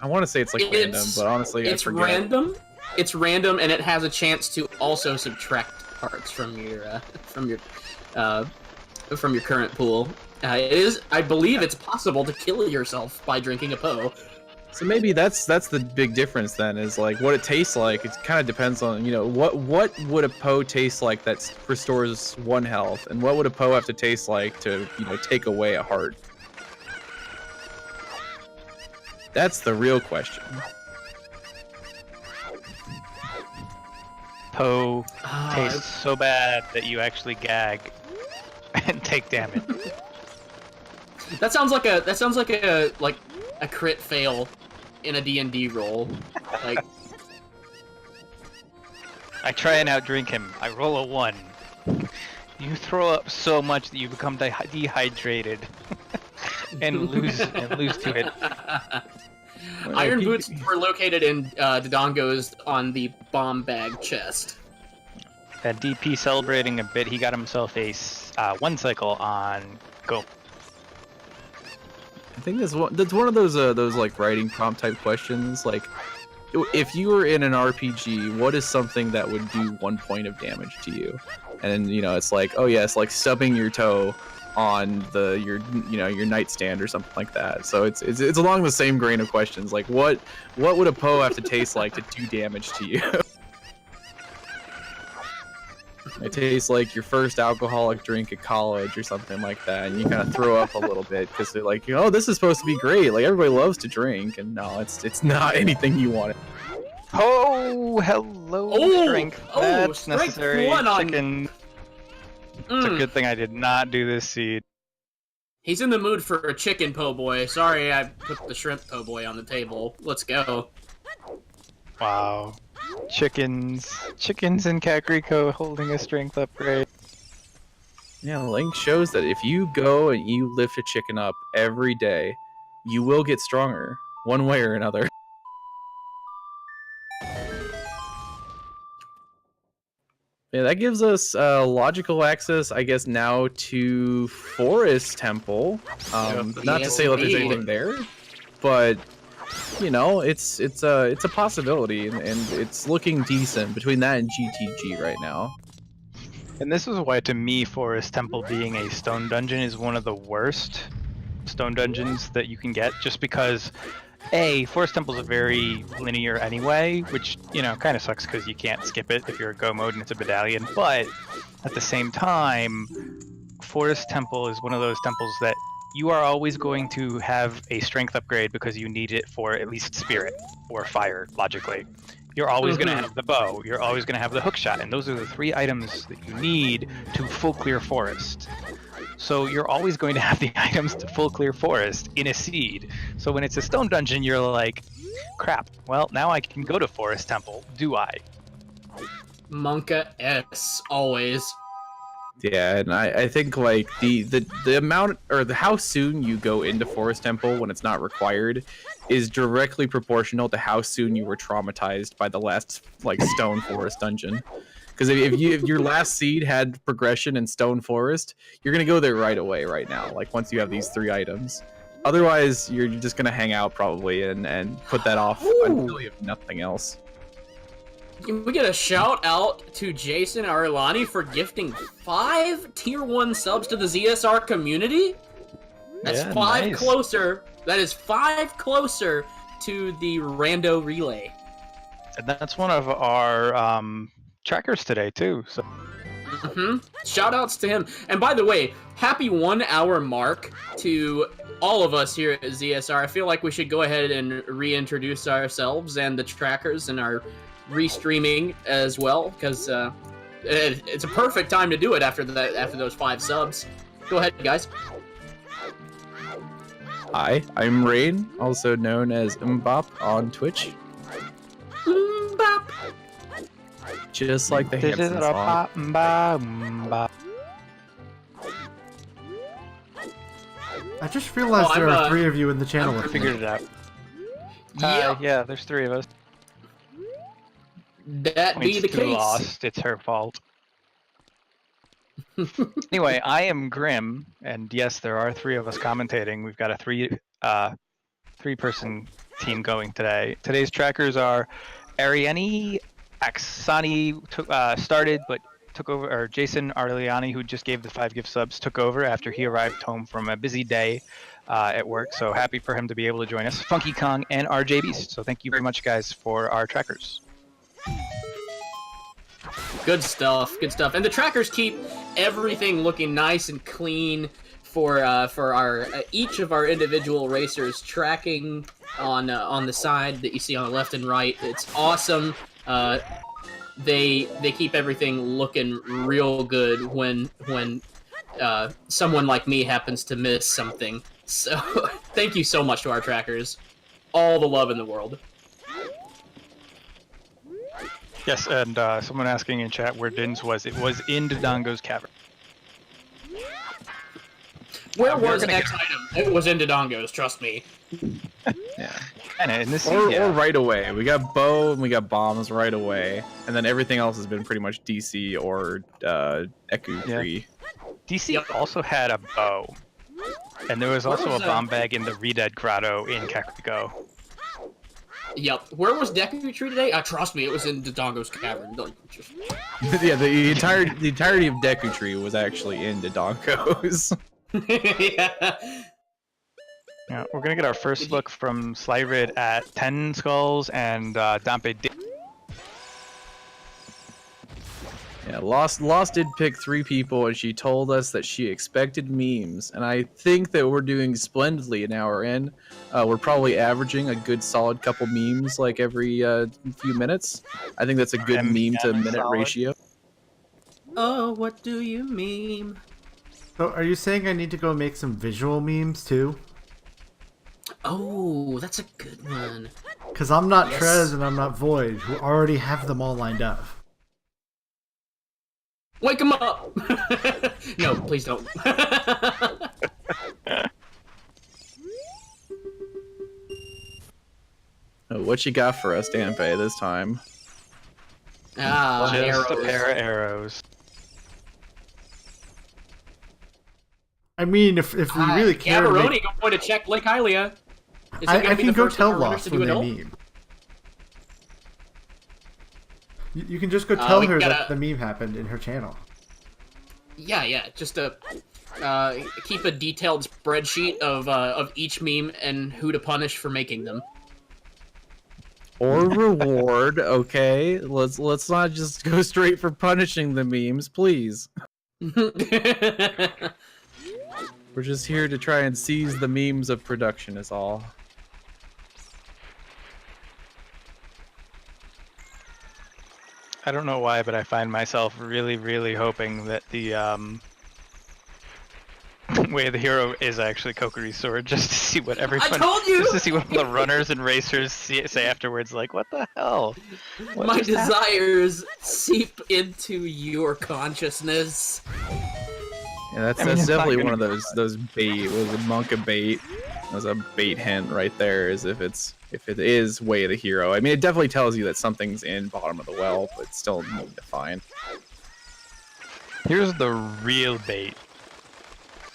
want to say it's like random, but honestly, I it's forget. random. It's random, and it has a chance to also subtract parts from your current pool. I believe it's possible to kill yourself by drinking a Poe. So maybe that's the big difference then, is like what it tastes like. It kind of depends on what would a Poe taste like that restores 1 health, and what would a Poe have to taste like to take away a heart. That's the real question. Poe tastes so bad that you actually gag and take damage. That sounds like a crit fail in a D&D roll. Like I try and outdrink him. I roll a 1. You throw up so much that you become dehydrated and lose to it. Iron boots were located in Dodongo's on the bomb bag chest. And DP celebrating a bit. He got himself a 1 cycle on Go. I think that's one of those like writing prompt type questions. Like, if you were in an RPG, what is something that would do 1 point of damage to you? And it's like, oh yeah, it's like stubbing your toe on your nightstand or something like that. So it's along the same grain of questions. Like, what would a Poe have to taste like to do damage to you? It tastes like your first alcoholic drink at college or something like that, and you kind of throw up a little bit because they're like, oh, this is supposed to be great. Like, everybody loves to drink, and no, it's not anything you want. Oh, hello, strength. That's strength necessary. 1 on... Chicken. It's a good thing I did not do this seed. He's in the mood for a chicken po' boy. Sorry, I put the shrimp po' boy on the table. Let's go. Wow. Chickens in Kakariko holding a strength upgrade. Yeah, Link shows that if you go and you lift a chicken up every day, you will get stronger, one way or another. Yeah, that gives us logical access, I guess, now to Forest Temple. Not to say that there's anything there, but it's a possibility, and it's looking decent between that and GTG right now. And this is why, to me, Forest Temple being a stone dungeon is one of the worst stone dungeons that you can get, just because Forest Temple's a very linear anyway, which, kind of sucks because you can't skip it if you're a go mode and it's a medallion, but at the same time, Forest Temple is one of those temples that you are always going to have a strength upgrade because you need it for at least spirit or fire, logically. You're always going to have the bow, you're always going to have the hookshot, and those are the 3 items that you need to full clear forest. So you're always going to have the items to full clear forest in a seed. So when it's a stone dungeon, you're like, crap, well, now I can go to Forest Temple, do I? Monka S, always. Yeah, and I think like the amount or how soon you go into Forest Temple when it's not required is directly proportional to how soon you were traumatized by the last like Stone Forest dungeon. Because if your last seed had progression in Stone Forest, you're gonna go there right away right now. Like once you have these 3 items. Otherwise, you're just gonna hang out probably and put that off until you have nothing else. Can we get a shout out to Jason Arlani for gifting 5 tier 1 subs to the ZSR community? That's 5 nice. closer. That is 5 closer to the rando relay. And that's one of our trackers today too. So. Shout outs to him. And by the way, happy 1 hour mark to all of us here at ZSR. I feel like we should go ahead and reintroduce ourselves and the trackers and our restreaming as well, because it's a perfect time to do it after those 5 subs. Go ahead, guys. Hi, I'm Rain, also known as Mbop on Twitch. Mbop. Just like the Hanson song. I just realized there are 3 of you in the channel. I figured it out. Yeah, there's 3 of us. That be the case. Lost. It's her fault. Anyway, I am Grim, and yes, there are 3 of us commentating. We've got a 3-person team going today. Today's trackers are Ariani, Aksani started but took over, or Jason Arliani, who just gave the 5 gift subs, took over after he arrived home from a busy day at work. So happy for him to be able to join us. Funky Kong and RJ Beast. So thank you very much, guys, for our trackers. Good stuff, good stuff. And the trackers keep everything looking nice and clean for our each of our individual racers tracking on the side that you see on the left and right. It's awesome. They keep everything looking real good when someone like me happens to miss something. So thank you so much to our trackers. All the love in the world. Yes, and someone asking in chat where Din's was. It was in Dodongo's cavern. Where we are was gonna X item? It was in Dodongo's, trust me. Yeah. And in this Or yeah. right away. We got bow and we got bombs right away, and then everything else has been pretty much DC or Eku tree. DC also had a bow, and there was also a bomb bag in the Redead Grotto in Kakariko. Yep. Where was Deku Tree today? Trust me, it was in Dodongo's cavern. Yeah, the entirety of Deku Tree was actually in Dodongo's. Yeah. Yeah, we're gonna get our first look from Slyrid at 10 skulls and Dampe. Yeah, Lost did pick 3 people, and she told us that she expected memes, and I think that we're doing splendidly an hour in. We're probably averaging a good solid couple memes like every few minutes. I think that's a good meme to minute ratio. Oh, what do you meme? So, are you saying I need to go make some visual memes too? Oh, that's a good one. Because I'm not Trez and I'm not Void, who already have them all lined up. Wake him up! No, please don't. What you got for us, Dampe, this time? Just arrows. a pair of arrows. I mean, if we really care to Gavaroni make... going to check Lake Hylia. I can go tell Lost when they meme. You can just go tell her that the meme happened in her channel. Yeah, just keep a detailed spreadsheet of each meme and who to punish for making them. Or reward, okay? Let's not just go straight for punishing the memes, please. We're just here to try and seize the memes of production is all. I don't know why, but I find myself really, really hoping that the Way of the Hero is actually Kokiri's sword, just to see what everyone. I told you! Just to see what the runners and racers say afterwards, like, what the hell? What My just happened? desires seep into your consciousness. Yeah, that's I mean, it's definitely not one of gonna- those bait. Was a monka bait? There's a bait hint right there, as if it is Way of the Hero. I mean, it definitely tells you that something's in bottom of the well, but still need to find. Here's the real bait.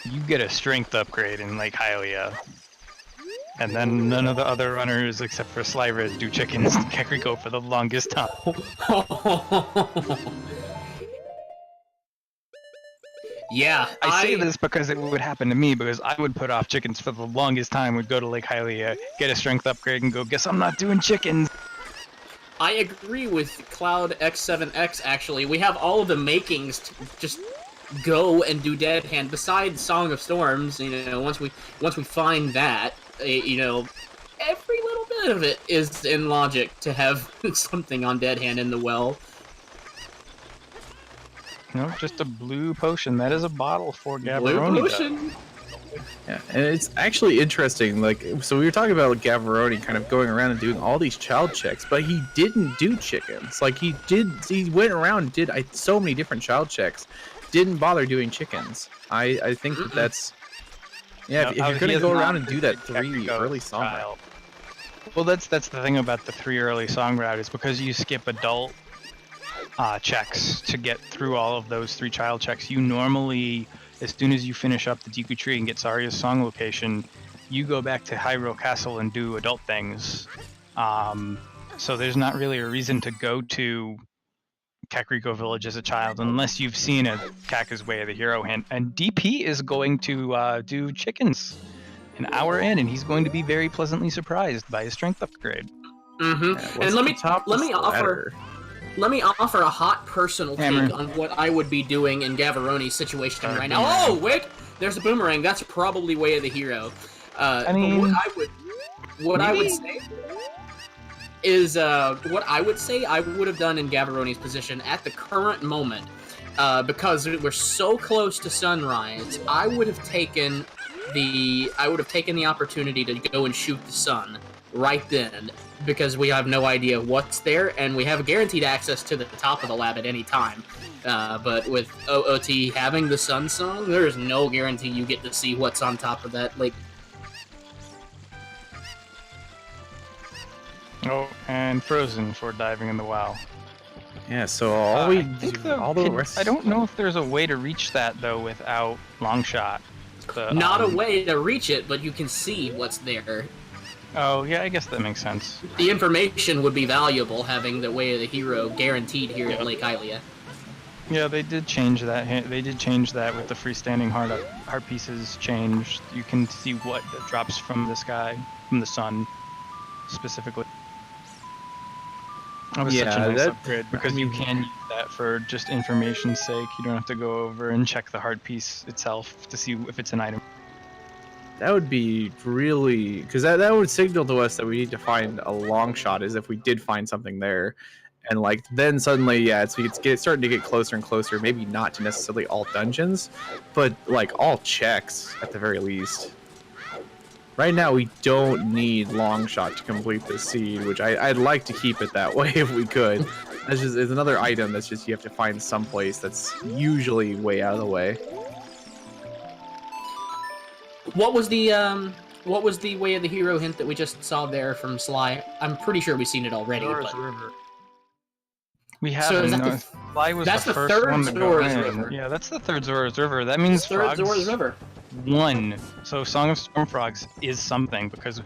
You get a strength upgrade in Lake Hylia. And then none of the other runners, except for Slyrid, do chickens in Kakariko for the longest time. Yeah, I say this because it would happen to me, because I would put off chickens for the longest time, would go to Lake Hylia, get a strength upgrade, and go, guess I'm not doing chickens. I agree with Cloud X7X, actually. We have all of the makings to just go and do Dead Hand. Besides Song of Storms, once we find that, every little bit of it is in logic to have something on Dead Hand in the well. No, just a blue potion. That is a bottle for Blue Gavaroni. potion. Yeah, and it's actually interesting. Like, so we were talking about Gavaroni kind of going around and doing all these child checks, but he didn't do chickens. Like he went around and did so many different child checks, didn't bother doing chickens. I think that's if you're gonna go around and do that 3 early song route. Well, that's the thing about the 3 early song route, is because you skip adult checks to get through all of those 3 child checks. You normally, as soon as you finish up the Deku Tree and get Zarya's song location, you go back to Hyrule Castle and do adult things. So there's not really a reason to go to Kakariko Village as a child unless you've seen a Kaka's Way of the Hero hint. And DP is going to do chickens an hour in, and he's going to be very pleasantly surprised by his strength upgrade. Mm-hmm. And let me offer a hot personal take on what I would be doing in Gavaroni's situation right now. Oh, wait! There's a boomerang. That's probably Way of the Hero. I mean, what I would say is what I would say I would have done in Gavaroni's position at the current moment, because we're so close to sunrise. I would have taken the opportunity to go and shoot the sun right then, because we have no idea what's there, and we have guaranteed access to the top of the lab at any time. But with OOT having the Sun Song, there is no guarantee you get to see what's on top of that lake. Oh, and Frozen for diving in the WoW. Yeah, so all we I think all the rest. I don't know if there's a way to reach that though without long shot. Not a way to reach it, but you can see what's there. Oh yeah, I guess that makes sense. The information would be valuable having the Way of the Hero guaranteed here at Lake Hylia. Yeah, they did change that. They did change that with the freestanding heart pieces changed. You can see what drops from the sky, from the sun, specifically. That was such a nice upgrade because you can use that for just information's sake. You don't have to go over and check the heart piece itself to see if it's an item. That would be really, because that would signal to us that we need to find a long shot, as if we did find something there. And like then suddenly, yeah, it's starting to get closer and closer. Maybe not to necessarily all dungeons, but like all checks at the very least. Right now, we don't need long shot to complete this seed, which I'd like to keep it that way if we could. That's just it's another item that's just you have to find someplace that's usually way out of the way. What was the Way of the Hero hint that we just saw there from Sly? I'm pretty sure we've seen it already. But... We have. So Sly was that's the first third one to go Zora's in. River. Yeah, that's the third Zora's River. That means third frogs Zora's River. won. So Song of Storm Frogs is something because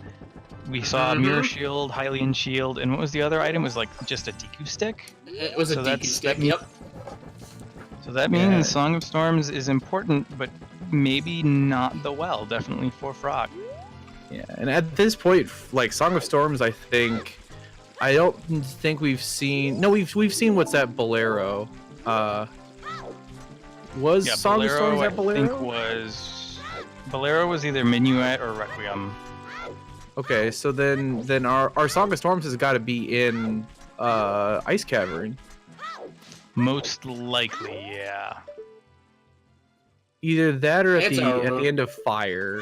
we saw Mirror Shield, Hylian Shield, and what was the other item? It was like just a Deku stick. It was a Deku stick. Yep. So that means Song of Storms is important, but maybe not the well. Definitely for Frog. Yeah, and at this point, like Song of Storms, I don't think we've seen. No, we've seen what's that Bolero. Was Song Bolero, of Storms that Bolero? I think Bolero was either Minuet or Requiem. Okay, so then our Song of Storms has got to be in Ice Cavern. Most likely, yeah. Either that or at the end of Fire.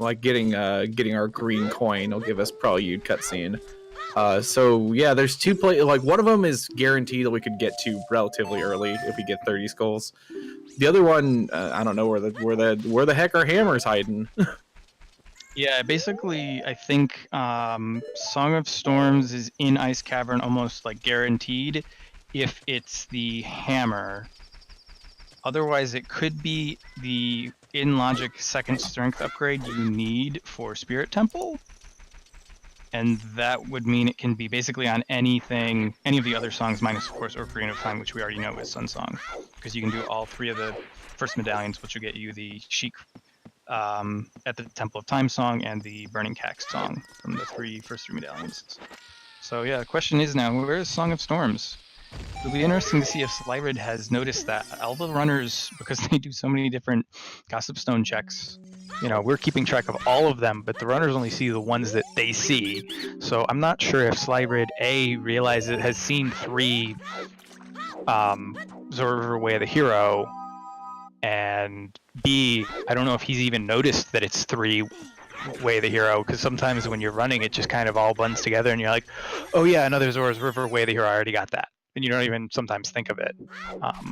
Like getting our green coin will give us Prelude cutscene. So yeah, there's two like one of them is guaranteed that we could get to relatively early if we get 30 skulls. The other one, I don't know where the heck our hammer's hiding. Yeah, basically, I think Song of Storms is in Ice Cavern almost like guaranteed if it's the hammer. Otherwise, it could be the in logic second strength upgrade you need for Spirit Temple. And that would mean it can be basically on anything, any of the other songs, minus, of course, Ocarina of Time, which we already know is Sun Song. Because you can do all three of the first medallions, which will get you the Sheik at the Temple of Time song and the Burning Cax song from the first three medallions. So yeah, the question is now, where is Song of Storms? It'll be interesting to see if Slyrid has noticed that all the runners, because they do so many different Gossip Stone checks, you know, we're keeping track of all of them, but the runners only see the ones that they see. So I'm not sure if Slyrid has seen 3 Zora River Way of the Hero, and B, I don't know if he's even noticed that it's 3 Way of the Hero, because sometimes when you're running, it just kind of all blends together, and you're like, oh yeah, another Zora's River Way of the Hero, I already got that. And you don't even sometimes think of it.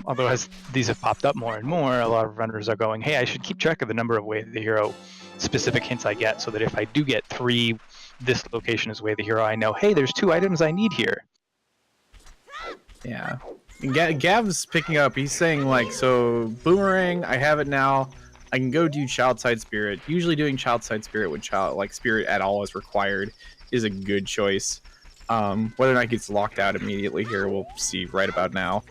Although as these have popped up more and more, a lot of runners are going, hey, I should keep track of the number of Way of the Hero specific hints I get, so that if I do get 3, this location is Way of the Hero, I know, hey, there's 2 items I need here. Yeah. Gav's picking up, he's saying like, so Boomerang, I have it now. I can go do Child Side Spirit. Usually doing Child Side Spirit when Spirit at all is required is a good choice. Whether or not it gets locked out immediately here, we'll see right about now.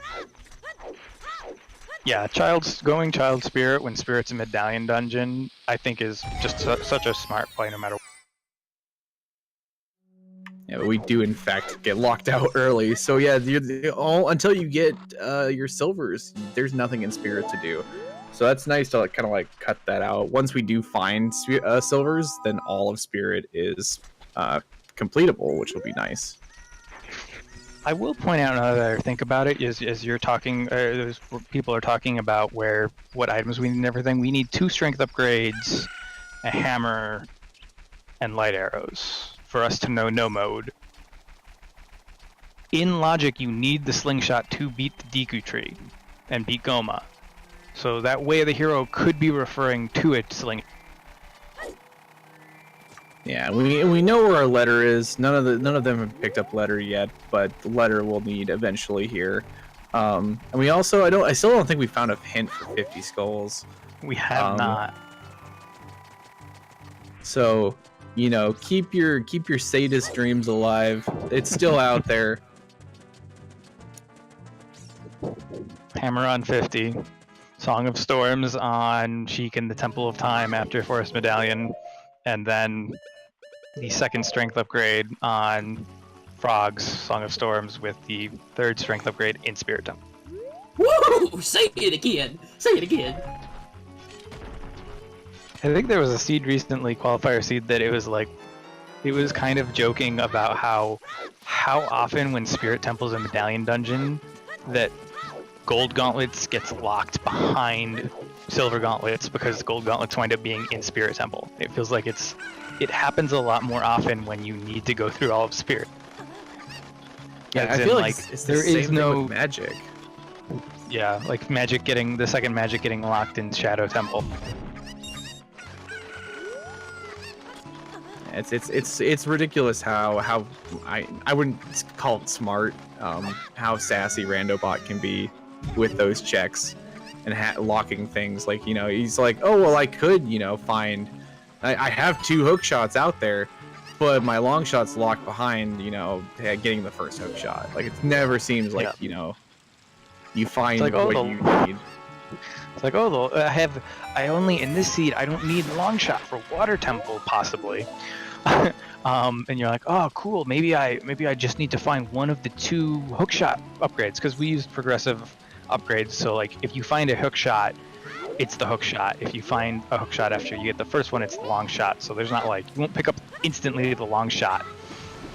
Yeah, Child Spirit when Spirit's a medallion dungeon, I think is just such a smart play no matter what. Yeah, but we do in fact get locked out early. So yeah, until you get your silvers, there's nothing in Spirit to do. So that's nice to kind of like cut that out. Once we do find silvers, then all of Spirit is completable, which will be nice. I will point out another think about it is as you're talking, those people are talking about what items we need and everything. We need 2 strength upgrades, a hammer, and light arrows for us to know no mode. In logic, you need the slingshot to beat the Deku tree and beat Goma. So that way the hero could be referring to a sling. Yeah, we know where our letter is. None of them have picked up letter yet, but the letter we'll need eventually here. And we also I still don't think we found a hint for 50 skulls. We have not. So, you know, keep your sadist dreams alive. It's still out there. Hammer on 50. Song of Storms on Sheik in the Temple of Time after Forest Medallion. And then the second strength upgrade on Frog's Song of Storms with the third strength upgrade in Spirit Temple. Woo! Say it again! Say it again! I think there was a seed recently, Qualifier seed, that it was kind of joking about how often when Spirit Temple's a Medallion dungeon that Gold Gauntlets gets locked behind Silver Gauntlets because Gold Gauntlets wind up being in Spirit Temple. It feels like it happens a lot more often when you need to go through all of Spirit. Yeah, I feel like it's there is no with magic. Yeah, like the second magic getting locked in Shadow Temple. It's ridiculous how I wouldn't call it smart how sassy Randobot can be with those checks and locking things. Like, you know, he's like, oh well, I could, you know, find I have 2 hook shots out there, but my long shot's locked behind, you know, getting the first hook shot. Like, it never seems like, you know, you find like, what you need. It's like, oh, I only in this seed I don't need long shot for Water Temple possibly. And you're like, oh, cool. Maybe I just need to find one of the 2 hookshot upgrades because we used progressive upgrades. So like, if you find a hookshot, it's the hookshot. If you find a hookshot after you get the first one, it's the long shot. So there's not like you won't pick up instantly the long shot.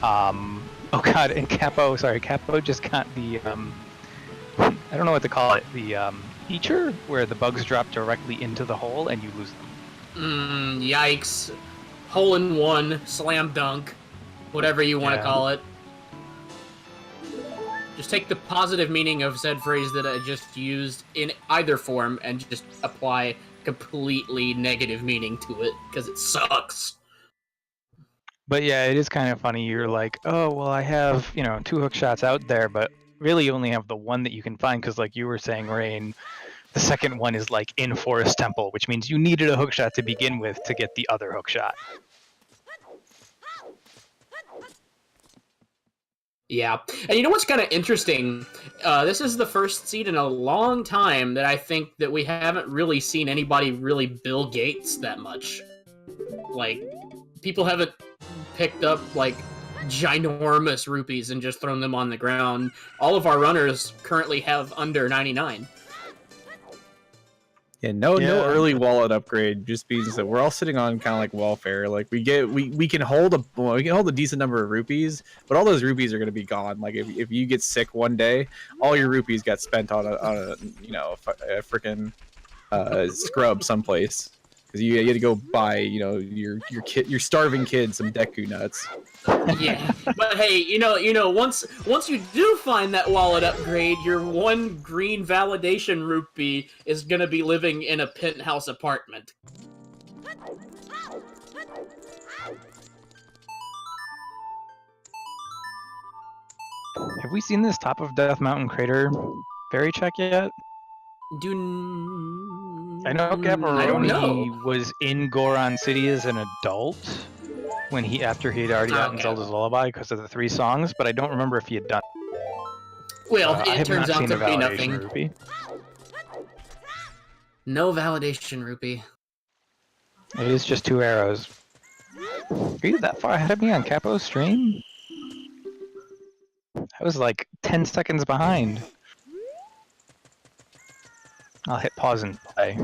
Oh god, and Capo just got the I don't know what to call it. The feature where the bugs drop directly into the hole and you lose them. Yikes. Hole in one, slam dunk, whatever you want to call it. Just take the positive meaning of said phrase that I just used in either form and just apply completely negative meaning to it, because it sucks. But yeah, it is kind of funny. You're like, oh, well, I have, you know, 2 hook shots out there, but really you only have the one that you can find, because like you were saying, Rain, the second one is like in Forest Temple, which means you needed a hook shot to begin with to get the other hook shot. Yeah, and you know what's kind of interesting? This is the first seed in a long time that I think that we haven't really seen anybody really Bill Gates that much. Like, people haven't picked up, like, ginormous rupees and just thrown them on the ground. All of our runners currently have under 99. Yeah, no early wallet upgrade just means that we're all sitting on kind of like welfare. Like we can hold a decent number of rupees, but all those rupees are going to be gone. Like if you get sick one day, all your rupees got spent on a you know, a freaking scrub someplace because you had to go buy, you know, your starving kid some Deku nuts. Yeah, but hey, you know, once you do find that wallet upgrade, your 1 green validation rupee is gonna be living in a penthouse apartment. Have we seen this top of Death Mountain crater fairy check yet? I know Gaborone was in Goron City as an adult after he had already gotten Zelda's Lullaby because of the 3 songs, but I don't remember if he had done. Well, it turns out to be nothing. Rupee. No validation rupee. It is just 2 arrows. Are you that far ahead of me on Capo's stream? I was like 10 seconds behind. I'll hit pause and play.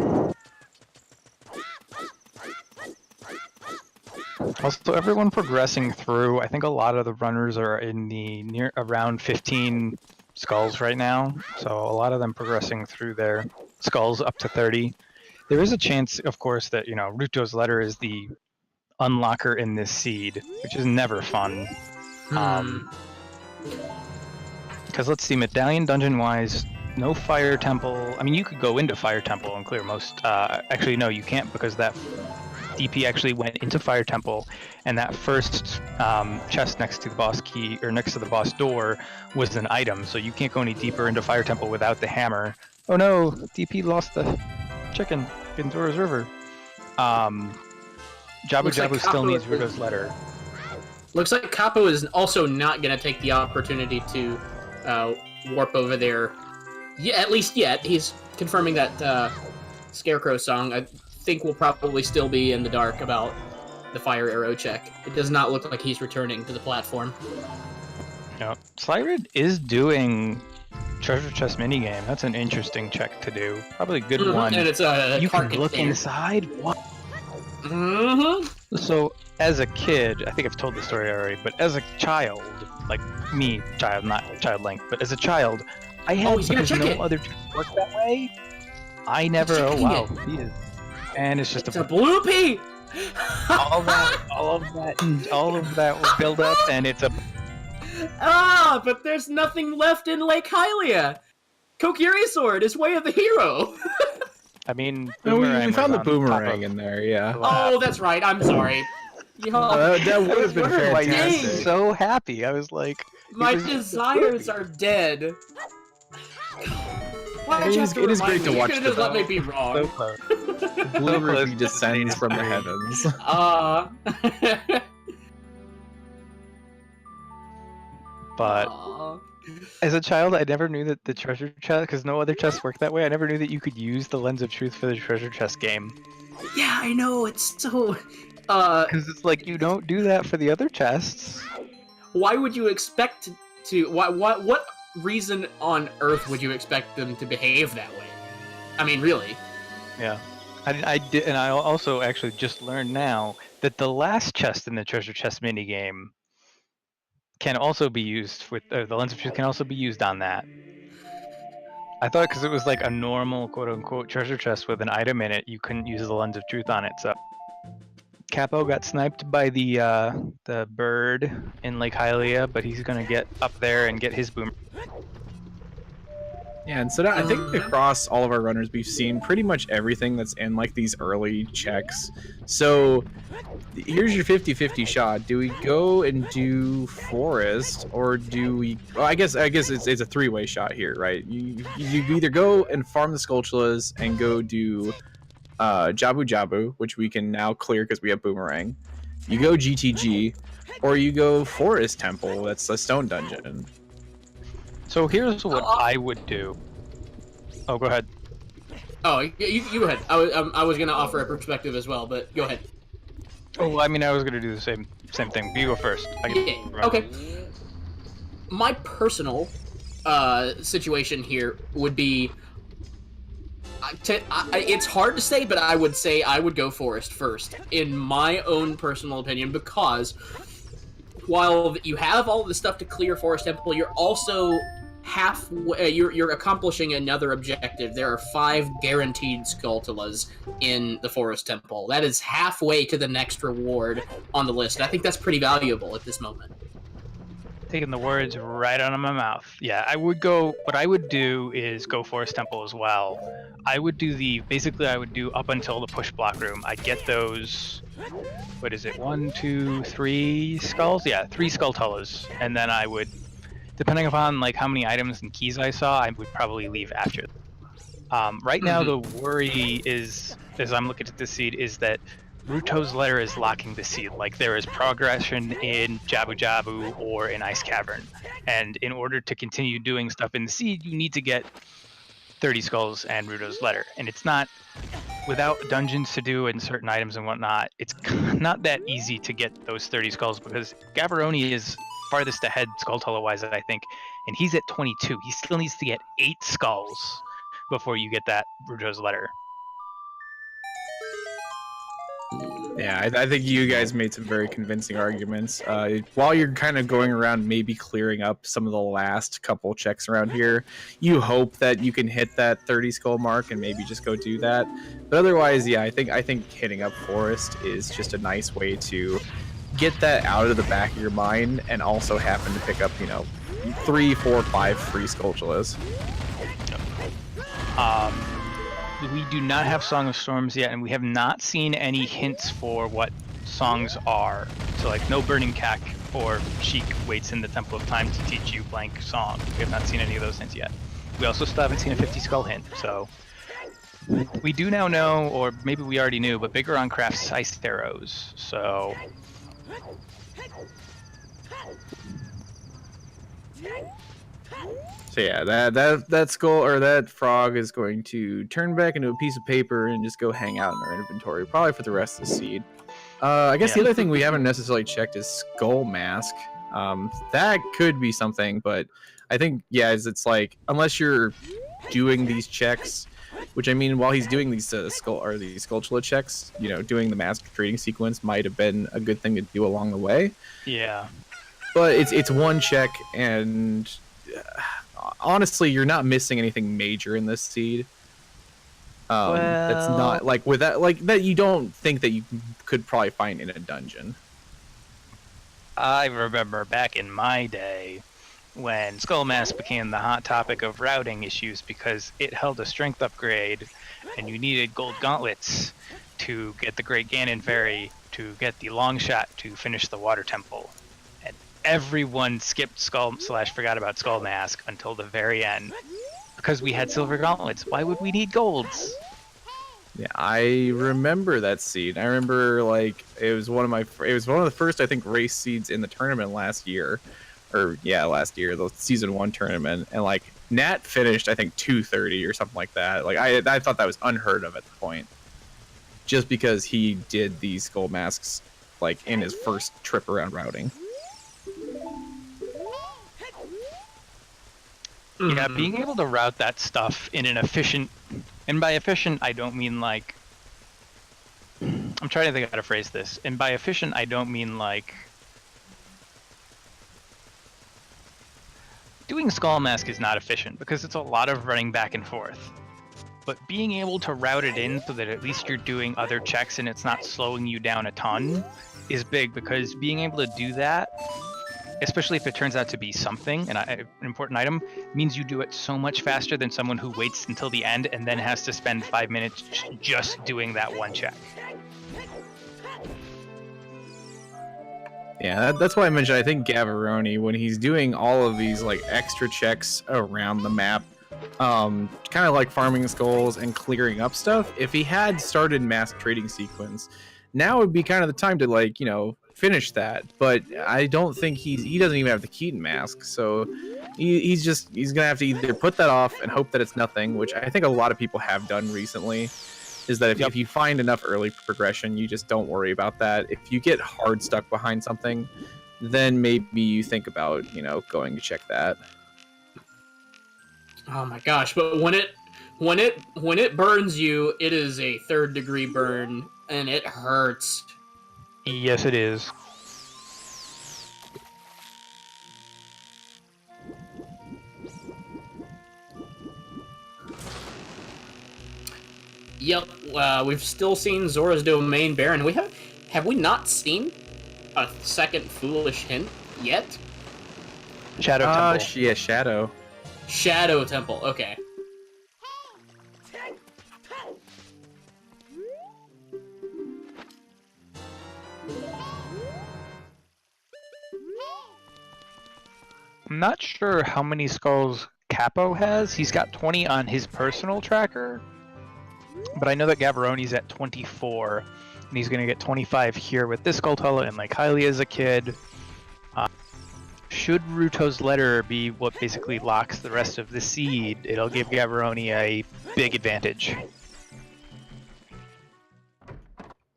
Also, everyone progressing through, I think a lot of the runners are in the around 15 skulls right now. So a lot of them progressing through their skulls up to 30. There is a chance, of course, that, you know, Ruto's letter is the unlocker in this seed, which is never fun. Because let's see, medallion dungeon wise, no fire temple. I mean, you could go into fire temple and clear most. Actually, no, you can't because that DP actually went into fire temple, and that first chest next to the boss key or next to the boss door was an item, so you can't go any deeper into fire temple without the hammer. Oh no, DP lost the chicken in Zora's River. Jabu Jabu still needs Rudo's letter. Looks like Capo is also not going to take the opportunity to warp over there. Yeah, at least yet. He's confirming that Scarecrow song, I think, will probably still be in the dark about the fire arrow check. It does not look like he's returning to the platform. No, Slyrid is doing treasure chest minigame. That's an interesting check to do. Probably a good one. And it's a you cart can look container. inside. What? Mm-hmm. So, as a kid, I think I've told the story already, but as a child, like me, child, not child length, but as a child, I had he's gonna because check no it. other chests work that way. I never. Oh checking wow, it. he is, and it's just It's a bloopy! all of that will build up, and it's a. Ah, but there's nothing left in Lake Hylia. Kokiri Sword is way of the hero. I mean, No, we Boomerang found the was on top boomerang of in there, yeah. the lab. Oh, that's right. I'm sorry. That would have been Wondering why you were fantastic. so happy. I was like, My was- desires are dead. Why did you have to It is remind great to me? watch You could've just the- let me be so wrong. close. Blue close Ruby to descends from the history. heavens. But Aw. as a child, I never knew that the treasure chest, because no other chests work that way. I never knew that you could use the Lens of Truth for the treasure chest game. Yeah, I know. It's so. Because it's like you don't do that for the other chests. Why would you expect to? What reason on earth would you expect them to behave that way? I mean, really. Yeah, I did, and I also actually just learned now that the last chest in the treasure chest minigame can also be used with the Lens of Truth can also be used on that. I thought because it was like a normal quote unquote treasure chest with an item in it, you couldn't use the Lens of Truth on it. So Capo got sniped by the bird in Lake Hylia, but he's gonna get up there and get his boomer. Yeah, and so now I think across all of our runners, we've seen pretty much everything that's in like these early checks. So here's your 50-50 shot. Do we go and do forest, or do we? Well, I guess it's a three-way shot here, right? You either go and farm the Skulltulas and go do Jabu Jabu, which we can now clear because we have Boomerang. You go GTG, or you go Forest Temple. That's a stone dungeon. So here's what I would do. Oh, go ahead. Oh, you go ahead. I was gonna offer a perspective as well, but go ahead. Oh, well, I mean, I was gonna do the same thing. You go first. I can Yeah. remember. Okay. My personal situation here would be. It's hard to say, but I would say I would go forest first, in my own personal opinion, because while you have all the stuff to clear Forest Temple, you're also halfway. You're accomplishing another objective. There are 5 guaranteed Skulltulas in the Forest Temple. That is halfway to the next reward on the list. And I think that's pretty valuable at this moment. Taking the words right out of my mouth. Yeah, I would go. What I would do is go Forest Temple as well. I would do basically I would do up until the push block room. I'd get those. What is it? 1, 2, 3 skulls? Yeah, 3 Skulltulas, and then I would, depending upon like how many items and keys I saw, I would probably leave after. Right now, the worry is, as I'm looking at this seed, is that Ruto's letter is locking the seed. Like there is progression in Jabu Jabu or in Ice Cavern, and in order to continue doing stuff in the seed, you need to get 30 skulls and Ruto's letter. And it's not, without dungeons to do and certain items and whatnot, it's not that easy to get those 30 skulls because Gavaroni is farthest ahead Skulltula wise, I think, and he's at 22. He still needs to get 8 skulls before you get that Ruto's letter. Yeah, I think you guys made some very convincing arguments. While you're kind of going around, maybe clearing up some of the last couple checks around here, you hope that you can hit that 30 skull mark and maybe just go do that. But otherwise, yeah, I think hitting up Forest is just a nice way to get that out of the back of your mind, and also happen to pick up 3, 4, 5 free Skulltulas. We do not have Song of Storms yet, and we have not seen any hints for what songs are. So, like, no Burning Cack or Sheik waits in the Temple of Time to teach you blank song. We have not seen any of those hints yet. We also still haven't seen a 50 skull hint, so we do now know, or maybe we already knew, but Bigoron crafts ice arrows, so So yeah, that skull or that frog is going to turn back into a piece of paper and just go hang out in our inventory, probably for the rest of the seed. I guess the other thing we haven't necessarily checked is Skull Mask. That could be something, but I think it's like, unless you're doing these checks, which I mean, while he's doing these Skulltula checks, doing the mask trading sequence might have been a good thing to do along the way. yeah. But it's one check, and honestly, you're not missing anything major in this seed. That's not like with that, like that you don't think that you could probably find in a dungeon. I remember back in my day when Skull Mask became the hot topic of routing issues because it held a strength upgrade and you needed gold gauntlets to get the Great Ganon Fairy to get the long shot to finish the Water Temple. And everyone skipped forgot about Skull Mask until the very end because we had silver gauntlets. Why would we need golds? Yeah, I remember that seed. I remember it was one of the first, I think, race seeds in the tournament last year. Last year, the season 1 tournament, and Nat finished, I think, 230 or something like that. I thought that was unheard of at the point, just because he did these skull masks in his first trip around routing. Yeah, being able to route that stuff in an efficient, and by efficient I don't mean I'm trying to think how to phrase this, and by efficient I don't mean doing Skull Mask is not efficient because it's a lot of running back and forth. But being able to route it in so that at least you're doing other checks and it's not slowing you down a ton is big, because being able to do that, especially if it turns out to be something, an important item, means you do it so much faster than someone who waits until the end and then has to spend 5 minutes just doing that one check. Yeah, that's why I mentioned, I think Gavaroni, when he's doing all of these extra checks around the map, kind of like farming skulls and clearing up stuff, if he had started mask trading sequence, now would be kind of the time to finish that. But I don't think he doesn't even have the Keaton mask, so he's gonna have to either put that off and hope that it's nothing, which I think a lot of people have done recently. Is that if you find enough early progression, you just don't worry about that. If you get hard stuck behind something, then maybe you think about going to check that. Oh my gosh! But when it burns you, it is a 3rd degree burn, and it hurts. Yes, it is. Yep, we've still seen Zora's Domain Baron. Have we not seen a second foolish hint yet? Shadow Temple. Yeah, Shadow. Shadow Temple, okay. I'm not sure how many skulls Capo has. He's got 20 on his personal tracker, but I know that Gavaroni's at 24, and he's going to get 25 here with this Skulltula and Hylia as a kid. Should Ruto's letter be what basically locks the rest of the seed, it'll give Gavaroni a big advantage.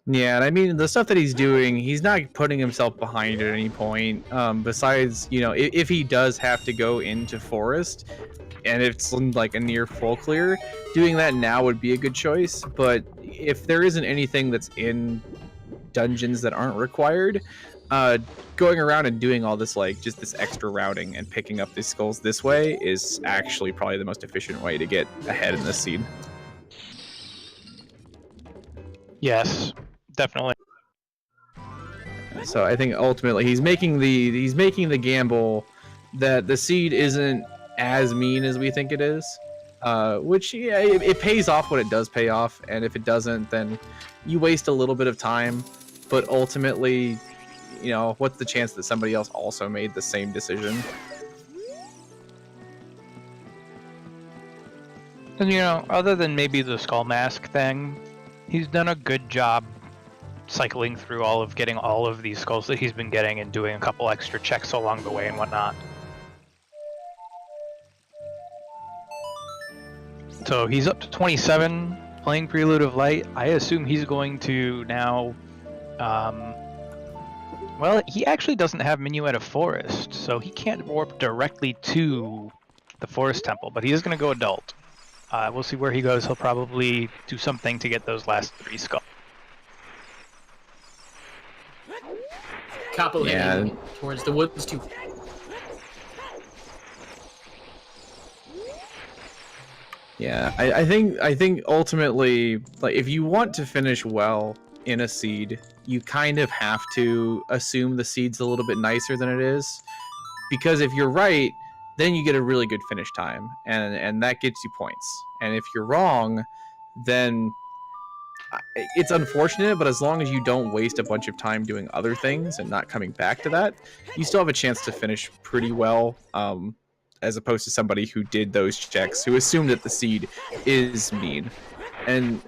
Yeah, and I mean, the stuff that he's doing, he's not putting himself behind at any point. Besides, if he does have to go into Forest, and it's a near full clear, doing that now would be a good choice. But if there isn't anything that's in dungeons that aren't required, going around and doing all this like just this extra routing and picking up these skulls this way is actually probably the most efficient way to get ahead in this seed. Yes, definitely. So I think ultimately he's making the gamble that the seed isn't as mean as we think it is, which yeah, it pays off when it does pay off, and if it doesn't, then you waste a little bit of time. But ultimately, you know, what's the chance that somebody else also made the same decision? And you know, other than maybe the skull mask thing, he's done a good job cycling through getting all of these skulls that he's been getting and doing a couple extra checks along the way and whatnot. So he's up to 27 playing Prelude of Light. I assume he's going to now well, he actually doesn't have Minuet of Forest, so he can't warp directly to the Forest Temple, but he is going to go adult. We'll see where he goes. He'll probably do something to get those last 3 skulls. Capo heading towards the woods too. Yeah, I think ultimately, like, if you want to finish well in a seed, you kind of have to assume the seed's a little bit nicer than it is, because if you're right, then you get a really good finish time, and that gets you points. And if you're wrong, then it's unfortunate, but as long as you don't waste a bunch of time doing other things and not coming back to that, you still have a chance to finish pretty well, as opposed to somebody who did those checks, who assumed that the seed is mean. And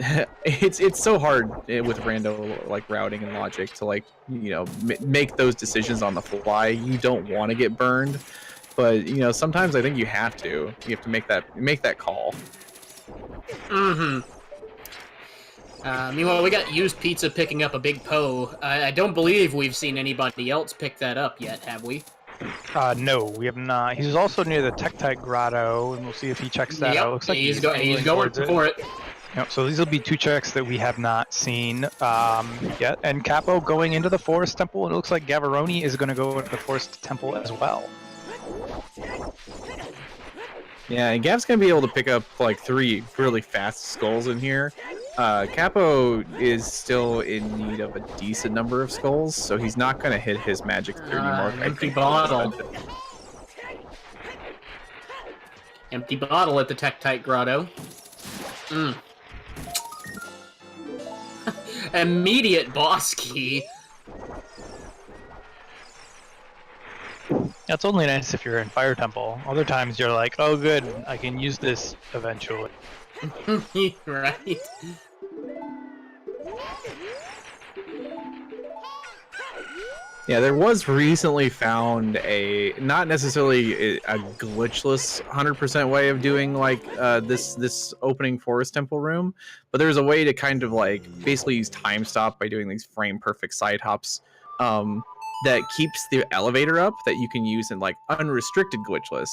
it's so hard with rando like routing and logic to, like, you know, make those decisions on the fly. You don't want to get burned, but you know, sometimes I think you have to. You have to make that call. Mm-hmm. Meanwhile, we got Used Pizza picking up a big Poe. I don't believe we've seen anybody else pick that up yet, have we? No, we have not. He's also near the Tektite Grotto, and we'll see if he checks that out. Looks like he's going for it. Yep, so these will be 2 checks that we have not seen yet. And Capo going into the Forest Temple, and it looks like Gavaroni is going to go into the Forest Temple as well. Yeah, and Gav's going to be able to pick up like 3 really fast skulls in here. Capo is still in need of a decent number of skulls, so he's not going to hit his magic 30 mark. Empty bottle. Empty bottle at the Tektite Grotto. Immediate boss key. That's only nice if you're in Fire Temple. Other times you're like, oh good, I can use this eventually. Right. Yeah, there was recently found a, not necessarily a glitchless 100% way of doing like this opening Forest Temple room, but there's a way to kind of like basically use time stop by doing these frame perfect side hops that keeps the elevator up that you can use in like unrestricted glitchless.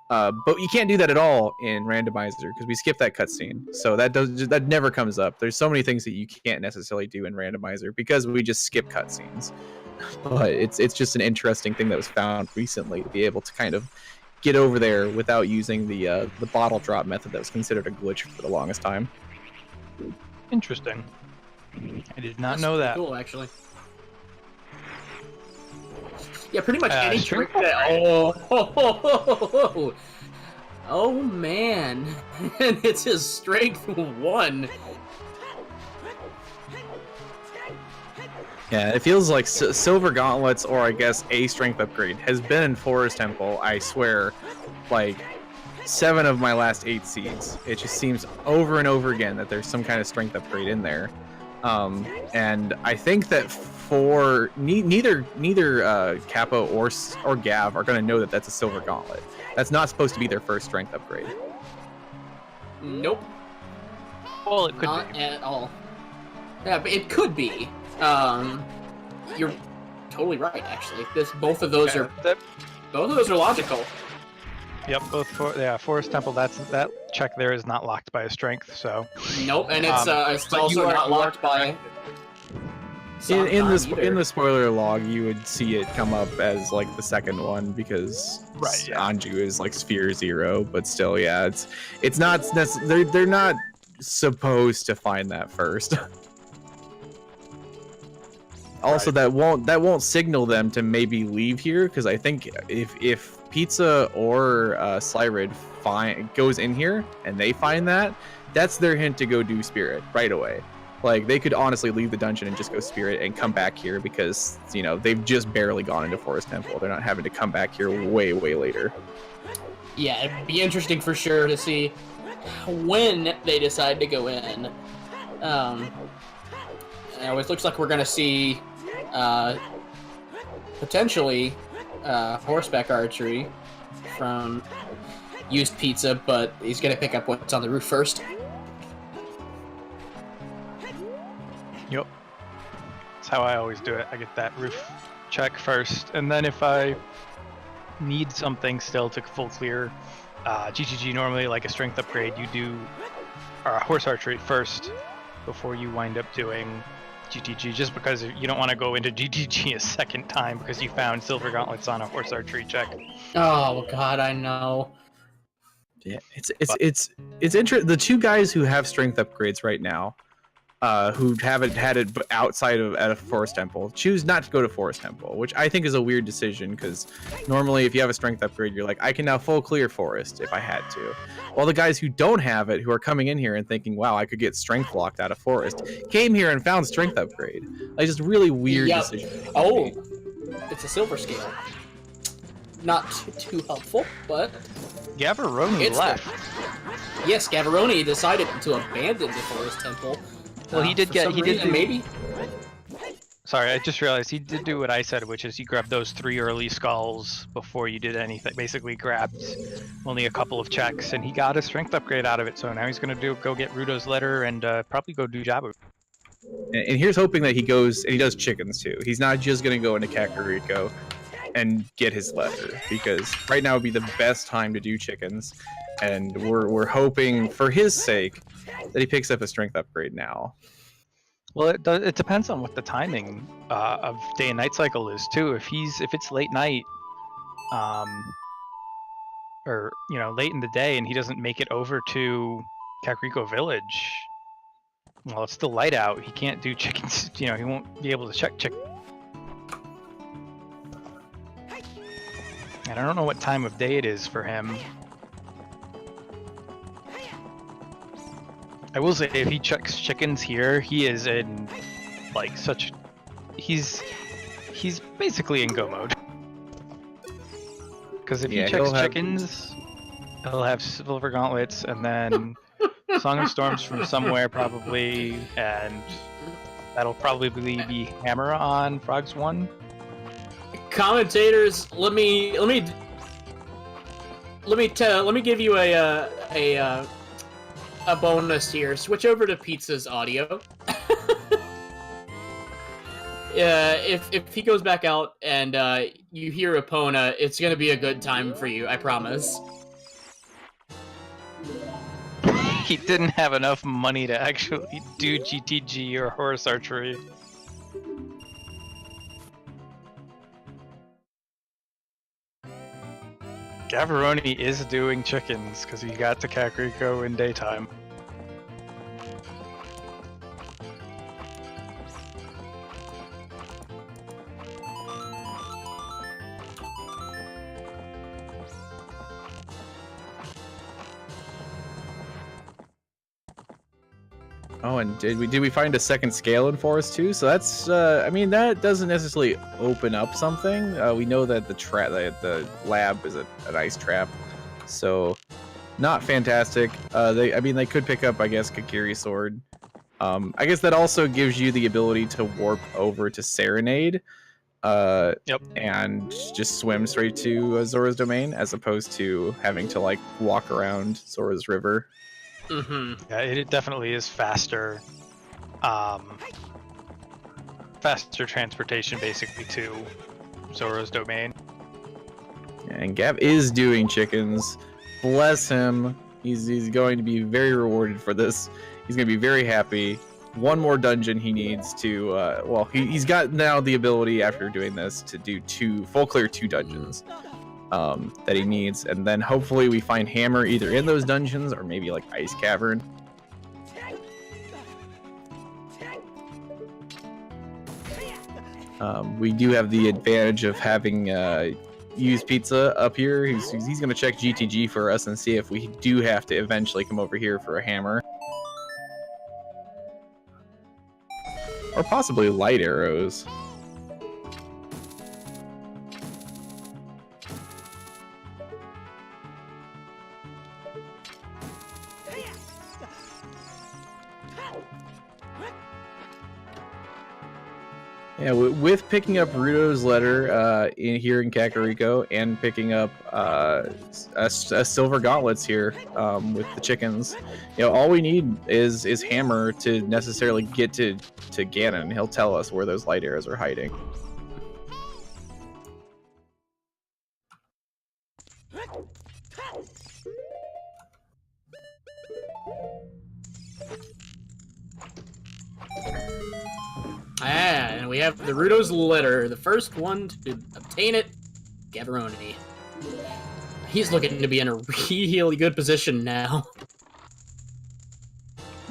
But you can't do that at all in randomizer because we skip that cutscene, so that never comes up. There's so many things that you can't necessarily do in randomizer because we just skip cutscenes. But it's just an interesting thing that was found recently to be able to kind of get over there without using the bottle drop method that was considered a glitch for the longest time. Interesting. I did not know that. Cool, actually. Yeah, pretty much any trick Strength that. Oh man, and it's his strength 1. Yeah, it feels like Silver Gauntlets, or I guess a strength upgrade, has been in Forest Temple, I swear, like 7 of my last 8 seeds. It just seems over and over again that there's some kind of strength upgrade in there. And I think that for neither Capo or Gav are going to know that that's a Silver Gauntlet. That's not supposed to be their first strength upgrade. Nope. Well, it could Not be. at all. Yeah, but it could be. You're totally right, actually. Both of those are logical. Yep, Forest Temple. That check there is not locked by a strength, so. Nope, and it's also not locked by. In the spoiler log, you would see it come up as like the second one because Anju is like Sphere 0, but still, yeah, it's not they're not supposed to find that first. Also, that won't signal them to maybe leave here, because I think if Pizza or Slyrid goes in here and they find that, that's their hint to go do Spirit right away. Like, they could honestly leave the dungeon and just go Spirit and come back here because, you know, they've just barely gone into Forest Temple. They're not having to come back here way later. Yeah, it'd be interesting for sure to see when they decide to go in. It looks like we're going to see potentially horseback archery from Used Pizza, but he's going to pick up what's on the roof first. Yep. That's how I always do it. I get that roof check first, and then if I need something still to full clear GTG, normally like a strength upgrade, you do horse archery first before you wind up doing GTG, just because you don't want to go into GTG a second time because you found silver gauntlets on a horse archery check. Oh god, I know. Yeah, it's interesting. The two guys who have strength upgrades right now, who haven't had it outside of at a Forest Temple, choose not to go to Forest Temple, which I think is a weird decision, because normally if you have a strength upgrade, you're like, I can now full clear Forest if I had to. While the guys who don't have it, who are coming in here and thinking, wow, I could get strength locked out of Forest, came here and found strength upgrade. Like, just really weird decision. Oh, it's a silver scale. Not too helpful, but Gavaroni left. Yes, Gavaroni decided to abandon the Forest Temple. Well, he did maybe. Sorry, I just realized he did do what I said, which is he grabbed those 3 early skulls before you did anything. Basically, grabbed only a couple of checks, and he got a strength upgrade out of it. So now he's gonna go get Rudo's letter and probably go do Jabu. And here's hoping that he goes and he does chickens too. He's not just gonna go into Kakariko and get his letter, because right now would be the best time to do chickens, and we're hoping for his sake that he picks up a strength upgrade now. Well, it depends on what the timing of day and night cycle is too. If it's late night, or late in the day, and he doesn't make it over to Kakariko Village, well, it's still light out. He can't do chickens. He won't be able to check chicken. And I don't know what time of day it is for him. I will say, if he checks chickens here, he is in like he's basically in go mode. Because if he checks chickens, he'll have silver gauntlets, and then Song of Storms from somewhere probably, and that'll probably be Hammer on Frogs 1. Commentators, let me give you a bonus here. Switch over to Pizza's audio. If he goes back out and you hear Epona, it's gonna be a good time for you, I promise. He didn't have enough money to actually do GTG or horse archery. Gavaroni is doing chickens because he got to Kakariko in daytime. Oh, and did we find a second scale in Forest too? So that's I mean, that doesn't necessarily open up something. We know that the lab is an ice trap, so not fantastic. They could pick up, I guess, Kakiri sword. I guess that also gives you the ability to warp over to Serenade. Yep. And just swim straight to Zora's domain, as opposed to having to like walk around Zora's river. Mm-hmm. Yeah, it definitely is faster. Faster transportation, basically, to Zora's domain. And Gav is doing chickens. Bless him. He's going to be very rewarded for this. He's going to be very happy. one more dungeon he needs to. Well, he's got now the ability after doing this to do full clear 2 dungeons that he needs, and then hopefully we find Hammer either in those dungeons or maybe like Ice Cavern. We do have the advantage of having Use Pizza up here. He's going to check GTG for us and see if we do have to eventually come over here for a hammer. Or possibly light arrows. Yeah, with picking up Rudo's letter in here in Kakariko and picking up a silver gauntlets here with the chickens, all we need is Hammer to necessarily get to Ganon. He'll tell us where those light arrows are hiding. And we have the Rudo's letter. The first one to obtain it, Gavaroni. He's looking to be in a really good position now.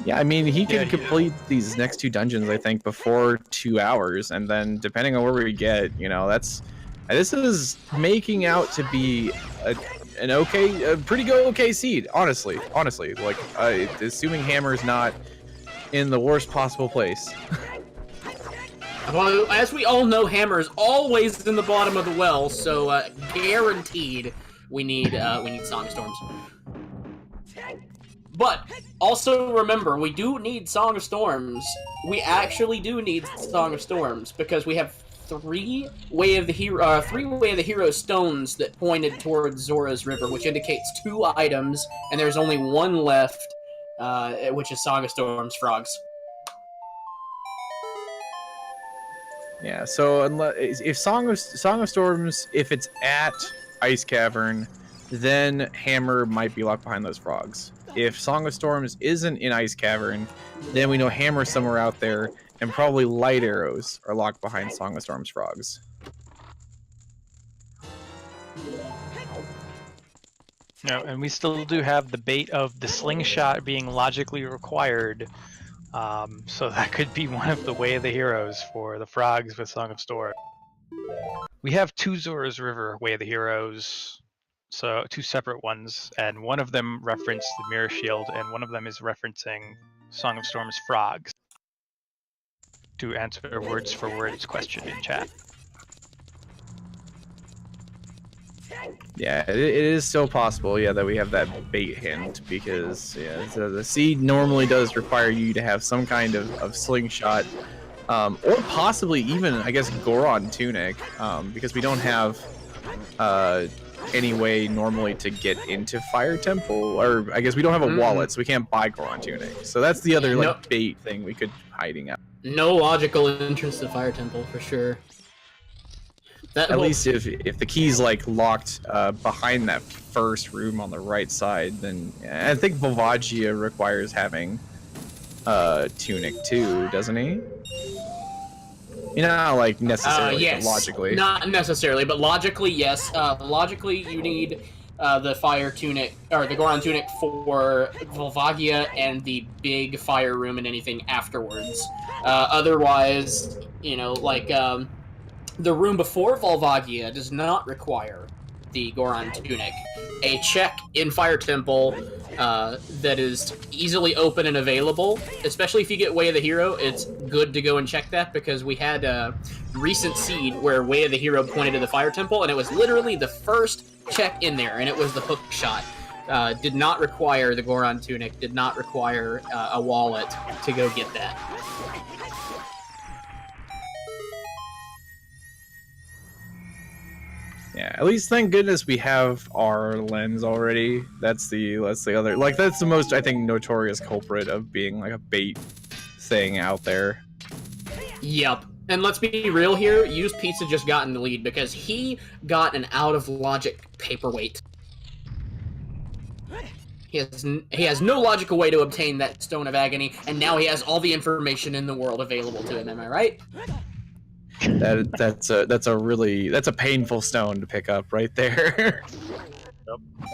Yeah, I mean, he can complete these next 2 dungeons, I think, before 2 hours, and then depending on where we get, this is making out to be a pretty good okay seed, honestly. Like, assuming Hammer's not in the worst possible place. Well, as we all know, Hammer is always in the bottom of the well, so guaranteed we need Song of Storms. But also remember, we do need Song of Storms. We actually do need Song of Storms because we have 3 Way of the Hero stones that pointed towards Zora's River, which indicates 2 items, and there's only 1 left, which is Song of Storms frogs. Yeah, so if Song of Storms, if it's at Ice Cavern, then Hammer might be locked behind those frogs. If Song of Storms isn't in Ice Cavern, then we know Hammer's somewhere out there, and probably light arrows are locked behind Song of Storms frogs. No, and we still do have the bait of the slingshot being logically required. So that could be one of the Way of the Heroes for the frogs with Song of Storm. We have 2 Zora's River Way of the Heroes, so 2 separate ones, and one of them referenced the Mirror Shield, and one of them is referencing Song of Storm's frogs. To answer words for words question in chat. Yeah, it is still possible, that we have that bait hint, because the seed normally does require you to have some kind of slingshot, or possibly even, I guess, Goron tunic, because we don't have any way normally to get into Fire Temple, or I guess we don't have a wallet, so we can't buy Goron tunic. So that's the other bait thing we could hiding out. No logical entrance to Fire Temple for sure. At least if the key's locked behind that first room on the right side, then I think Volvagia requires having tunic too, doesn't he? Not necessarily, yes. but logically. Not necessarily, but logically, yes. Logically, you need the fire tunic or the Goron tunic for Volvagia and the big fire room and anything afterwards. Otherwise, the room before Volvagia does not require the Goron tunic. A check in Fire Temple that is easily open and available, especially if you get Way of the Hero, it's good to go and check that, because we had a recent seed where Way of the Hero pointed to the Fire Temple, and it was literally the first check in there, and it was the hook shot. Did not require the Goron tunic, did not require a wallet to go get that. Yeah, at least thank goodness we have our lens already. That's the other, that's the most, I think, notorious culprit of being a bait thing out there. Yep. And let's be real here, Use Pizza just got in the lead because he got an out of logic paperweight. He has no logical way to obtain that Stone of Agony, and now he has all the information in the world available to him. Am I right? That's a painful stone to pick up right there.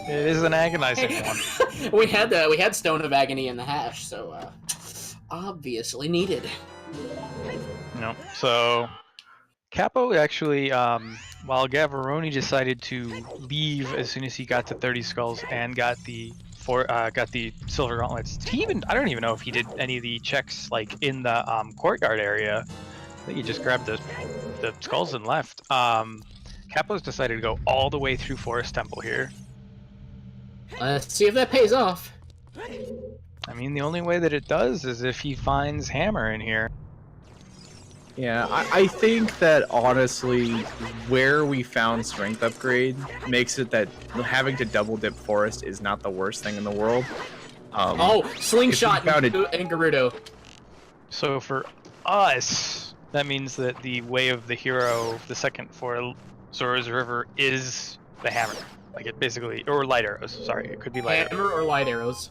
It is an agonizing one. we had Stone of Agony in the hash, so obviously needed. No. So Capo actually, while Gavaroni decided to leave as soon as he got to 30 skulls and got the silver gauntlets, I don't even know if he did any of the checks like in the courtyard area. I think he just grabbed the skulls and left. Capo's decided to go all the way through Forest Temple here. Let's see if that pays off. I mean, the only way that it does is if he finds Hammer in here. Yeah, I think that honestly, where we found strength upgrade makes it that having to double dip Forest is not the worst thing in the world. Slingshot and Gerudo. So for us, that means that the way of the hero, the second for Zora's River, is the hammer. Like it basically, or light arrows. Sorry, it could be light hammer or light arrows.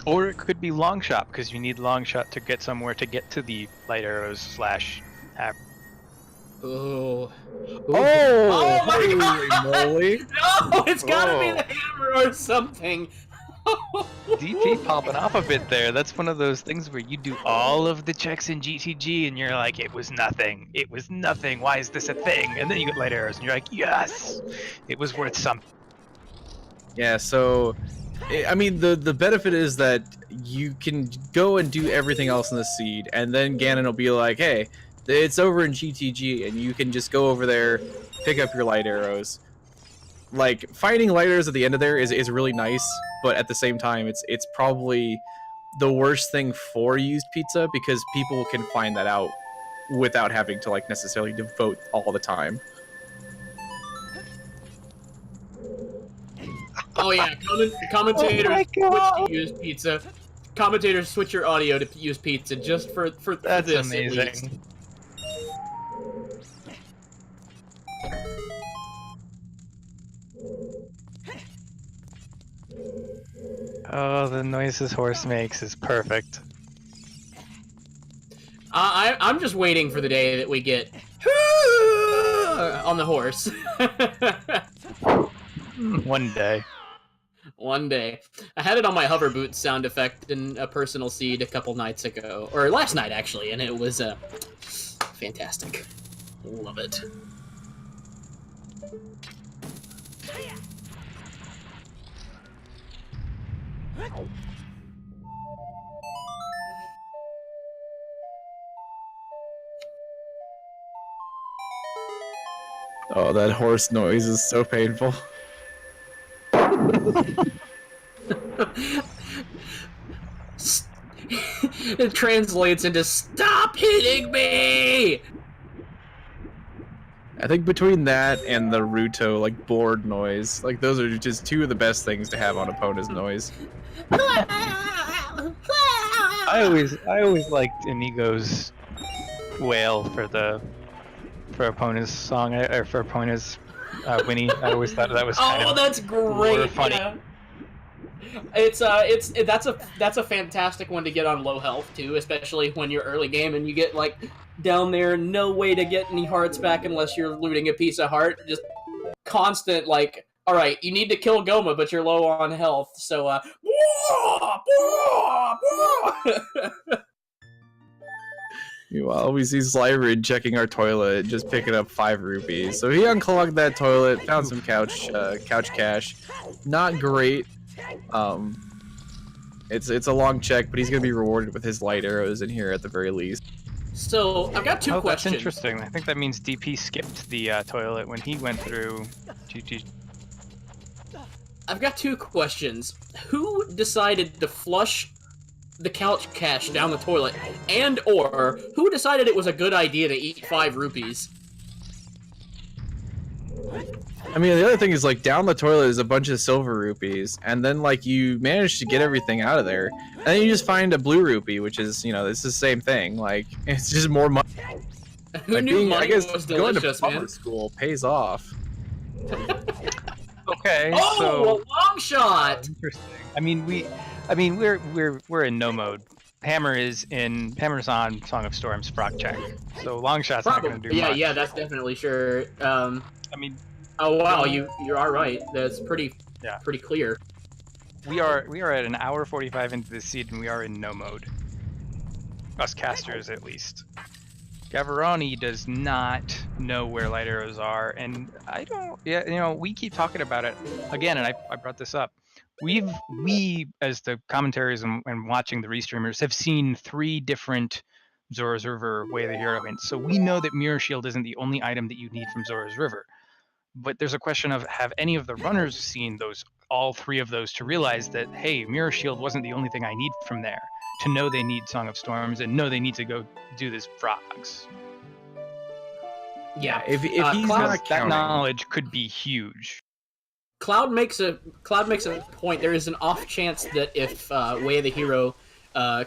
Or it could be long shot because you need long shot to get somewhere to get to the light arrows / hammer. Oh my god! Moly. No, it's gotta be the hammer or something. DP popping off a bit there. That's one of those things where you do all of the checks in GTG and you're like, it was nothing. It was nothing. Why is this a thing? And then you get light arrows and you're like, yes, it was worth something. Yeah, so I mean the benefit is that you can go and do everything else in the seed, and then Ganon will be like, hey, it's over in GTG, and you can just go over there, pick up your light arrows. Like finding light arrows at the end of there is really nice, but at the same time it's probably the worst thing for used pizza because people can find that out without having to like necessarily devote all the time. Oh yeah, commentators switch to use pizza. Commentators switch your audio to use pizza just for That's this amazing. at least. Oh, the noise his horse makes is perfect. I'm just waiting for the day that we get on the horse. One day. One day. I had it on my hover boot sound effect in a personal seed a couple nights ago, or last night actually, and it was fantastic. Love it. Oh, that horse noise is so painful. It translates into "Stop hitting me!" I think between that and the Ruto like board noise, like those are just two of the best things to have on Epona's noise. I always liked Inigo's wail for Epona's song or for Epona's Winnie. I always thought that was kind of that's great. more funny. Yeah. That's a fantastic one to get on low health too, especially when you're early game and you get like down there, no way to get any hearts back unless you're looting a piece of heart. Just constant like, all right, you need to kill Goma, but you're low on health, so Meanwhile, we see Slyrid checking our toilet, just picking up 5 rupees. So he unclogged that toilet, found some couch cash. Not great. It's a long check, but he's gonna be rewarded with his light arrows in here at the very least. So I've got two questions. That's interesting. I think that means DP skipped the toilet when he went through GT. I've got two questions. Who decided to flush the couch cash down the toilet, and or who decided it was a good idea to eat 5 rupees? I mean, the other thing is, like, down the toilet is a bunch of silver rupees, and then, like, you manage to get everything out of there, and then you just find a blue rupee, which is, you know, it's the same thing. Like, it's just more money. Who knew money was going delicious, to man? school pays off. Okay, Oh, so a long shot. interesting. I mean, we're in no mode. Hammer's on Song of Storms frog check. So long shot's not going to do Yeah, much. yeah, that's definitely sure. I mean, Oh wow, you are right. That's pretty Yeah. pretty clear. we are at an hour 45 into the seed, and we are in no mode. Us casters, at least. Gavaroni does not know where light arrows are, and I don't. Yeah, you know, we keep talking about it again, and I brought this up. We as the commentaries and watching the restreamers have seen 3 different Zora's River Way of the Hero hints, so we know that Mirror Shield isn't the only item that you need from Zora's River. But there's a question of, have any of the runners seen all 3 of those to realize that, hey, Mirror Shield wasn't the only thing I need from there, to know they need Song of Storms and know they need to go do this frogs. Yeah. If he's Cloud, not That counting, knowledge could be huge. Cloud makes a point. There is an off chance that if Way of the Hero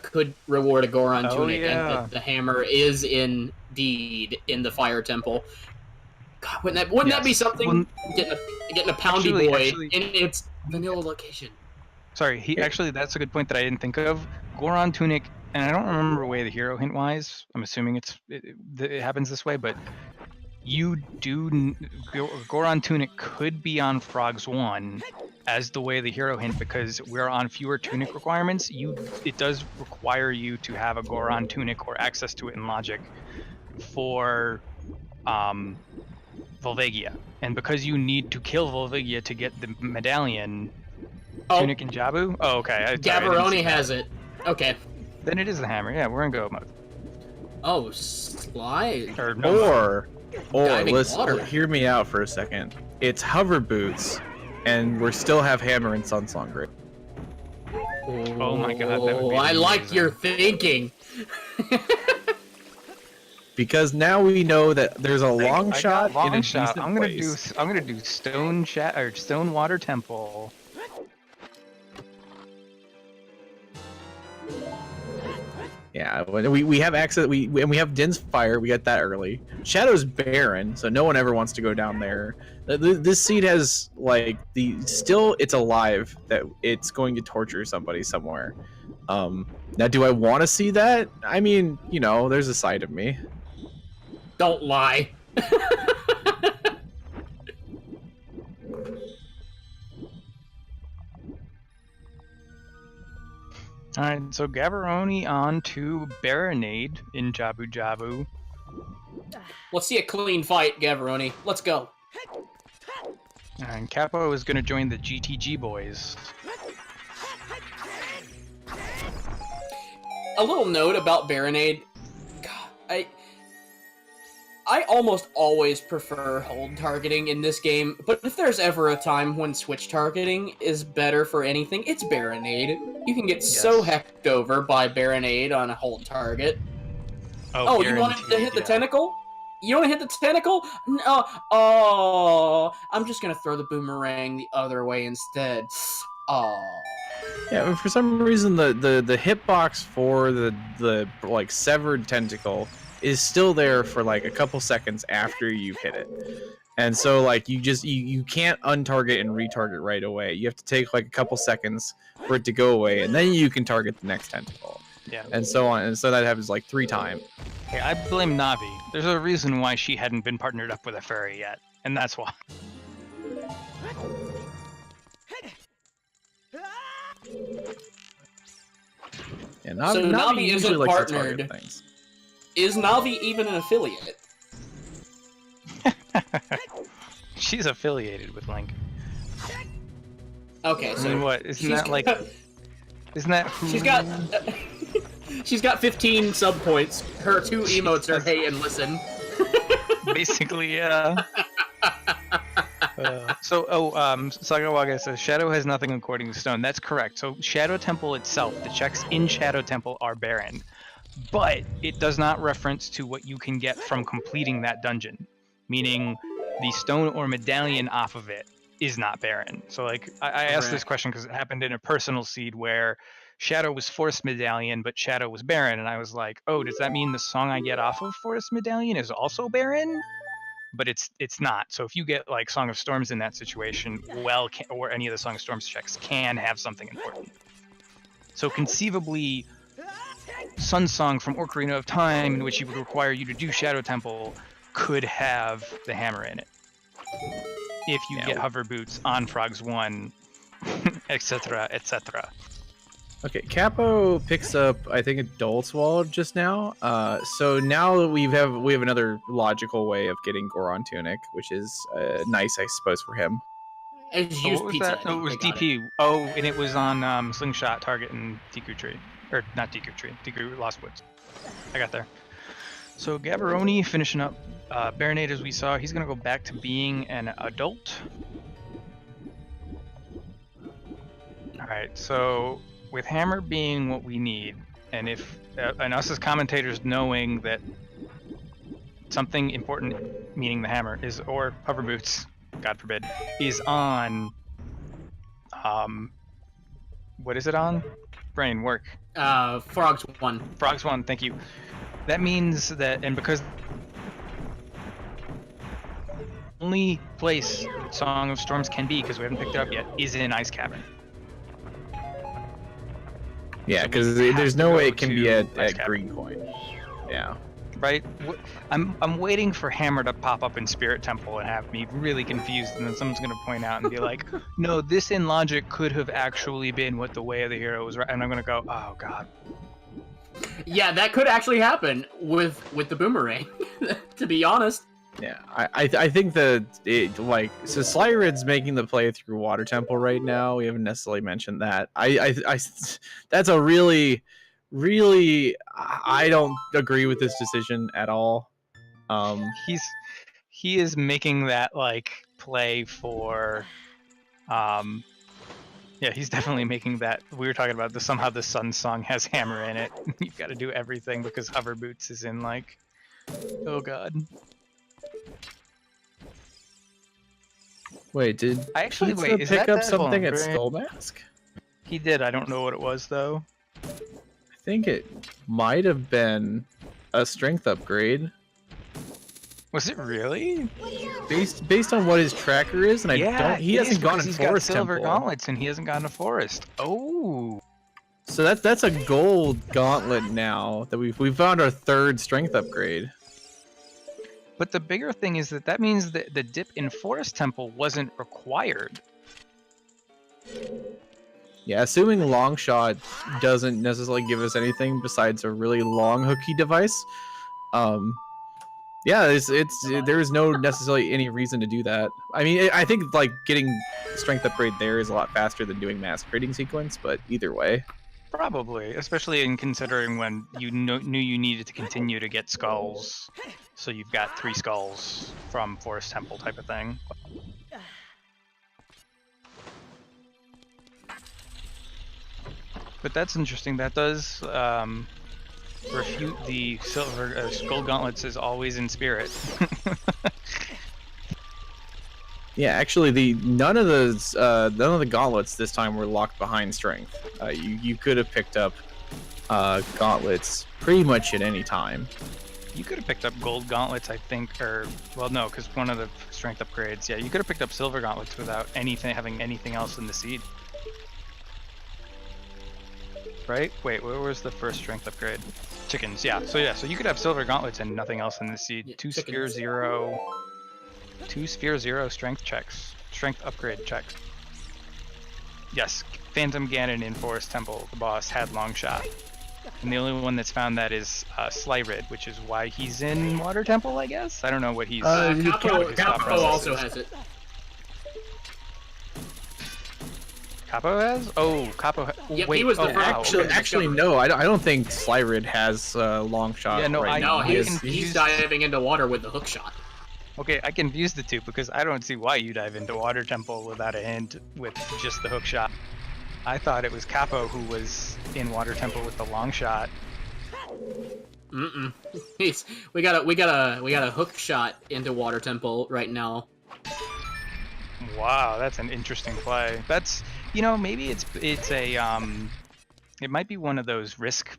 could reward a Goron tunic, and that the hammer is indeed in the Fire Temple. God, wouldn't that be something? Getting a Poundy Boy in its vanilla location. Sorry, that's a good point that I didn't think of. Goron tunic, and I don't remember Way of the Hero hint wise. I'm assuming it happens this way, but Goron tunic could be on Frogs 1 as the Way of the Hero hint, because we're on fewer tunic requirements. It does require you to have a Goron tunic or access to it in Logic for Volvagia, and because you need to kill Volvagia to get the medallion. Tunic and Jabu? Oh, okay. Gavaroni has it. Okay. Then it is the hammer. Yeah, we're in go mode. Oh, slide. or let's water. hear me out for a second. It's hover boots, and we still have hammer and Sunsong Grip. Oh my god, that would be I amazing. like your thinking. Because now we know that there's a long shot long in a shot. decent I'm gonna place. do Stone Water Temple. Yeah, we have access. We have Din's Fire. We got that early. Shadow's barren, so no one ever wants to go down there. This seed has it's alive that it's going to torture somebody somewhere. Now, do I want to see that? I mean, you know, there's a side of me. Don't lie. Alright, so Gavaroni on to Baronade in Jabu Jabu. Let's see a clean fight, Gavaroni. Let's go. And Capo is going to join the GTG boys. A little note about Baronade. God, I almost always prefer hold targeting in this game, but if there's ever a time when switch targeting is better for anything, it's Baronade. You can get so hecked over by Baronade on a hold target. Oh, you wanted to hit the tentacle? You want to hit the tentacle? No. Oh, I'm just gonna throw the boomerang the other way instead. Oh. Yeah, for some reason the hitbox for the like severed tentacle is still there for like a couple seconds after you've hit it. And so like you can't untarget and retarget right away. You have to take like a couple seconds for it to go away, and then you can target the next tentacle. Yeah. And so on. And so that happens like 3 times. Hey, I blame Navi. There's a reason why she hadn't been partnered up with a fairy yet, and that's why. Yeah, So Navi usually isn't likes to target partnered. things. Is Navi even an affiliate? She's affiliated with Link. Okay, so And what? Isn't that like? Isn't that who? she's got she's got 15 sub points. Her 2 emotes are hey and listen. Basically, yeah. Sagawaga says Shadow has nothing according to Stone. That's correct. So Shadow Temple itself, the checks in Shadow Temple are barren, but it does not reference to what you can get from completing that dungeon, meaning the stone or medallion off of it is not barren. So like I asked this question because it happened in a personal seed where Shadow was Forest Medallion, but Shadow was barren, and I was like, oh, does that mean the song I get off of Forest Medallion is also barren? but it's not. So if you get like Song of Storms in that situation, or any of the Song of Storms checks can have something important. So conceivably, Sun Song from Ocarina of Time, in which he would require you to do Shadow Temple, could have the hammer in it. If you get hover boots on Frogs 1, etc., etc. Okay, Capo picks up, I think, a Dull Swallow just now. So now we have another logical way of getting Goron Tunic, which is nice, I suppose, for him. It's Oh, used what was pizza. that? Oh, it was DP. Oh, and it was on Slingshot, Target, and Deku Tree. Or not Deku Tree, Deku Lost Woods. I got there. So Gaborone finishing up Baronade, as we saw. He's going to go back to being an adult. Alright, so with Hammer being what we need, and if and us as commentators knowing that something important, meaning the hammer, is, or hover boots, God forbid, is on what is it on? Brain work. Frogs 1. Frogs 1, thank you. That means that, and because the only place Song of Storms can be, because we haven't picked it up yet, is in Ice Cavern. Yeah, So because we have there's to no go way it can be to at Ice Cavern. Green Coin. Yeah. Right? I'm waiting for Hammer to pop up in Spirit Temple and have me really confused, and then someone's going to point out and be like, no, this in logic could have actually been what the Way of the Hero was, right? And I'm going to go, oh god. Yeah, that could actually happen with the boomerang. To be honest. Yeah, I think that so Slyrid's making the play through Water Temple right now. We haven't necessarily mentioned that. I that's a really I don't agree with this decision at all. He is making that like play for yeah, he's definitely making that. We were talking about somehow the Sun Song has Hammer in it. You've got to do everything because Hover Boots is in like, oh god. Wait, did I actually Pizza wait, is pick that up the- something hold at on, Skull Mask? He did. I don't know what it was though. I think it might have been a strength upgrade. Was it really? Based on what his tracker is, and he hasn't gone in he's Forest got Silver Temple. Gauntlets and he hasn't gone to Forest. Oh. So that's a gold gauntlet now that we found our third strength upgrade. But the bigger thing is that means that the dip in Forest Temple wasn't required. Yeah, assuming Longshot doesn't necessarily give us anything besides a really long hooky device. Yeah, there's no necessarily any reason to do that. I mean, I think like getting strength upgrade there is a lot faster than doing mass creating sequence, but either way. Probably, especially in considering when you knew you needed to continue to get skulls, so you've got 3 skulls from Forest Temple type of thing. But that's interesting. That does refute the silver skull gauntlets is always in spirit. Yeah, actually, none of the gauntlets this time were locked behind strength. You could have picked up gauntlets pretty much at any time. You could have picked up gold gauntlets, I think, or well, no, because one of the strength upgrades. Yeah, you could have picked up silver gauntlets without having anything else in the seed. Right? Wait, where was the first strength upgrade? Chickens, yeah. So you could have silver gauntlets and nothing else in the seed. Yeah, 2 chickens. sphere 0 strength checks. Strength upgrade checks. Yes, Phantom Ganon in Forest Temple, the boss, had long shot. And the only one that's found that is Slyrid, which is why he's in Water Temple, I guess? I don't know what he's... Capo also has it. Capo has? Oh, Capo... Yep, wait, he was the oh, first- wow. Actually, no. I don't think Slyrid has long shot. Yeah, no, right No, now. he's diving into water with the hook shot. Okay, I confused the two because I don't see why you dive into Water Temple without a hint with just the hook shot. I thought it was Capo who was in Water Temple with the long shot. Mm-mm. We got a hook shot into Water Temple right now. Wow, that's an interesting play. That's, you know, maybe it's a it might be one of those risk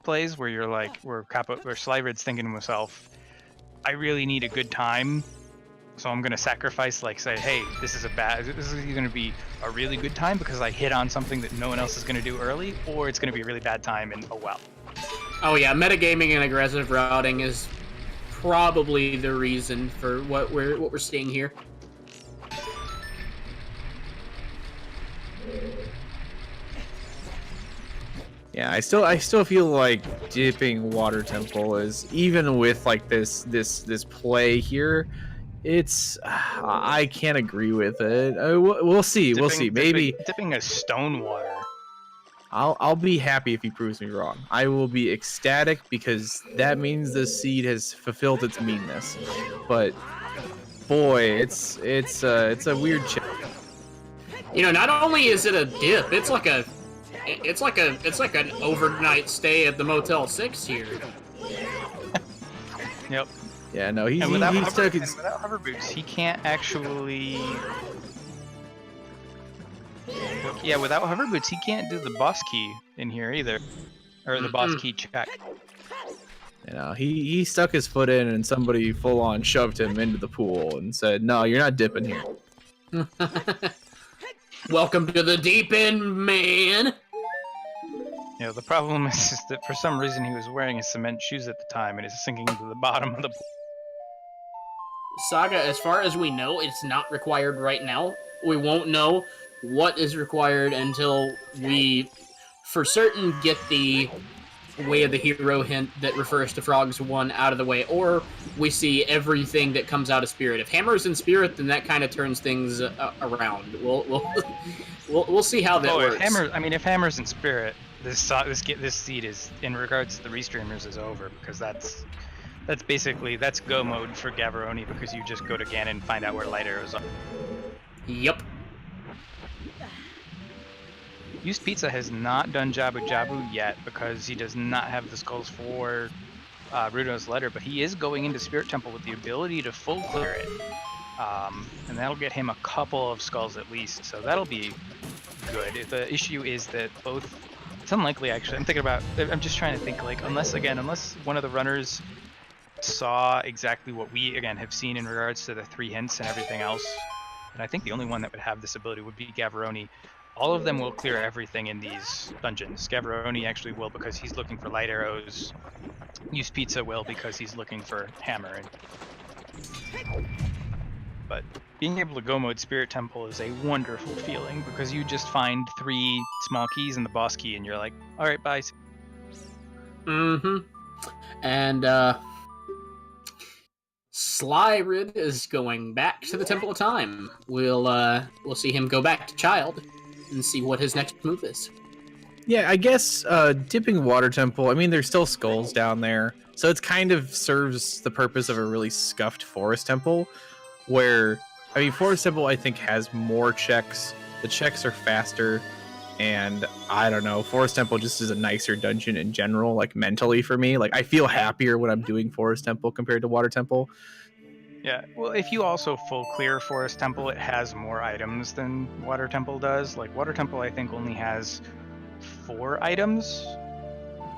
plays where you're like, where Slyrid's thinking to himself, I really need a good time So I'm gonna sacrifice, like, say, hey, this is gonna be a really good time because I hit on something that no one else is gonna do early, or it's gonna be a really bad time and oh well. Oh yeah, metagaming and aggressive routing is probably the reason for what we're seeing here. Yeah, I still feel like dipping Water Temple is, even with like this play here, it's I can't agree with it. We'll see. We'll see. Maybe dipping a stone water. I'll be happy if he proves me wrong. I will be ecstatic because that means the seed has fulfilled its meanness. But boy, it's a weird check. You know, not only is it a dip, it's like an overnight stay at the Motel 6 here. Yep. Yeah, no, he's without stuck his... without hover boots, he can't actually. Yeah, without hover boots, he can't do the boss key in here either, or the boss key check. You know, he stuck his foot in, and somebody full on shoved him into the pool and said, "No, you're not dipping here." Welcome to the deep end, man. You know, the problem is that for some reason he was wearing his cement shoes at the time, and it's sinking to the bottom of the pool. Saga, as far as we know, it's not required right now. We won't know what is required until we, for certain, get the Way of the Hero hint that refers to Frogs 1 out of the way, or we see everything that comes out of Spirit. If Hammer's in Spirit, then that kind of turns things around. We'll see how that works. If Hammer's in Spirit, this seed is, in regards to the restreamers, is over, because that's basically go mode for Gavroni, because you just go to Ganon and find out where light arrows are. Yep. Used Pizza has not done Jabu Jabu yet because he does not have the skulls for Rudo's letter, but he is going into Spirit Temple with the ability to full clear it. And that'll get him a couple of skulls at least, so that'll be good. The issue is that it's unlikely actually. I'm just trying to think, like, unless one of the runners saw exactly what we, again, have seen in regards to the 3 hints and everything else, and I think the only one that would have this ability would be Gavroni. All of them will clear everything in these dungeons. Gavroni actually will because he's looking for light arrows. Used Pizza will because he's looking for hammer. But being able to go mode Spirit Temple is a wonderful feeling because you just find 3 small keys and the boss key and you're like, alright, bye. Mm-hmm. And Slyrid is going back to the Temple of Time. We'll see him go back to Child and see what his next move is. Yeah, I guess dipping Water Temple, I mean, there's still skulls down there, so it kind of serves the purpose of a really scuffed Forest Temple, where, I mean, Forest Temple, I think, has more checks. The checks are faster, and I don't know, Forest Temple just is a nicer dungeon in general, like, mentally for me. Like, I feel happier when I'm doing Forest Temple compared to Water Temple. Yeah, well, if you also full clear Forest Temple, it has more items than Water Temple does. Like, Water Temple, I think, only has 4 items,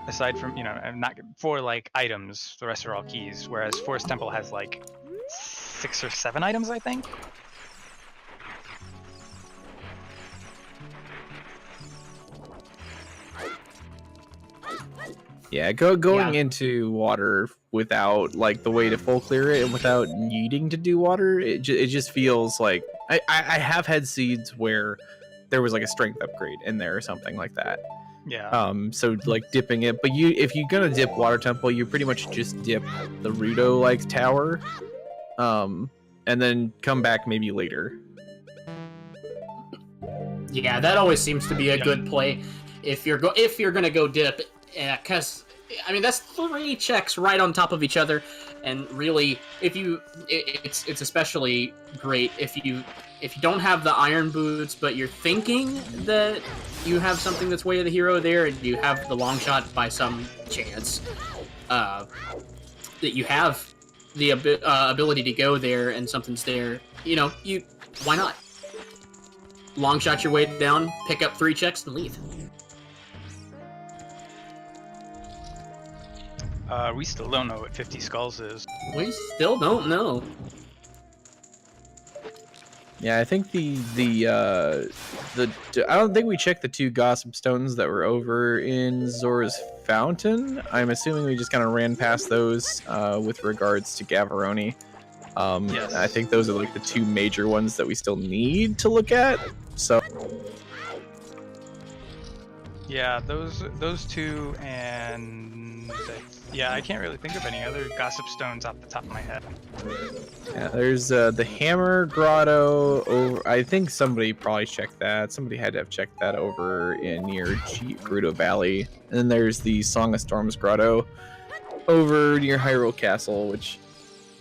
aside from, not 4, like, items. The rest are all keys, whereas Forest Temple has, like, 6 or 7 items, I think. Yeah, going into water without, like, the way to full clear it and without needing to do water, it just feels like... I have had seeds where there was, like, a strength upgrade in there or something like that. Yeah. So, like, dipping it. But if you're gonna dip Water Temple, you pretty much just dip the Rudo, like, tower. And then come back maybe later. Yeah, that always seems to be a good play if you're gonna go dip. Yeah, because, I mean, that's 3 checks right on top of each other, and really, it's especially great if you don't have the iron boots, but you're thinking that you have something that's Way of the Hero there, and you have the long shot by some chance, that you have the ability to go there and something's there, why not? Long shot your way down, pick up 3 checks, and leave. We still don't know what 50 skulls is. We still don't know. Yeah, I think I don't think we checked the 2 gossip stones that were over in Zora's Fountain. I'm assuming we just kind of ran past those with regards to Gavaroni. Yes. I think those are like the 2 major ones that we still need to look at. So Yeah, those 2, and yeah, I can't really think of any other gossip stones off the top of my head. yeah, there's the Hammer Grotto over. I think somebody probably checked that. Somebody had to have checked that over in near Gerudo Valley. And then there's the Song of Storms Grotto over near Hyrule Castle, which,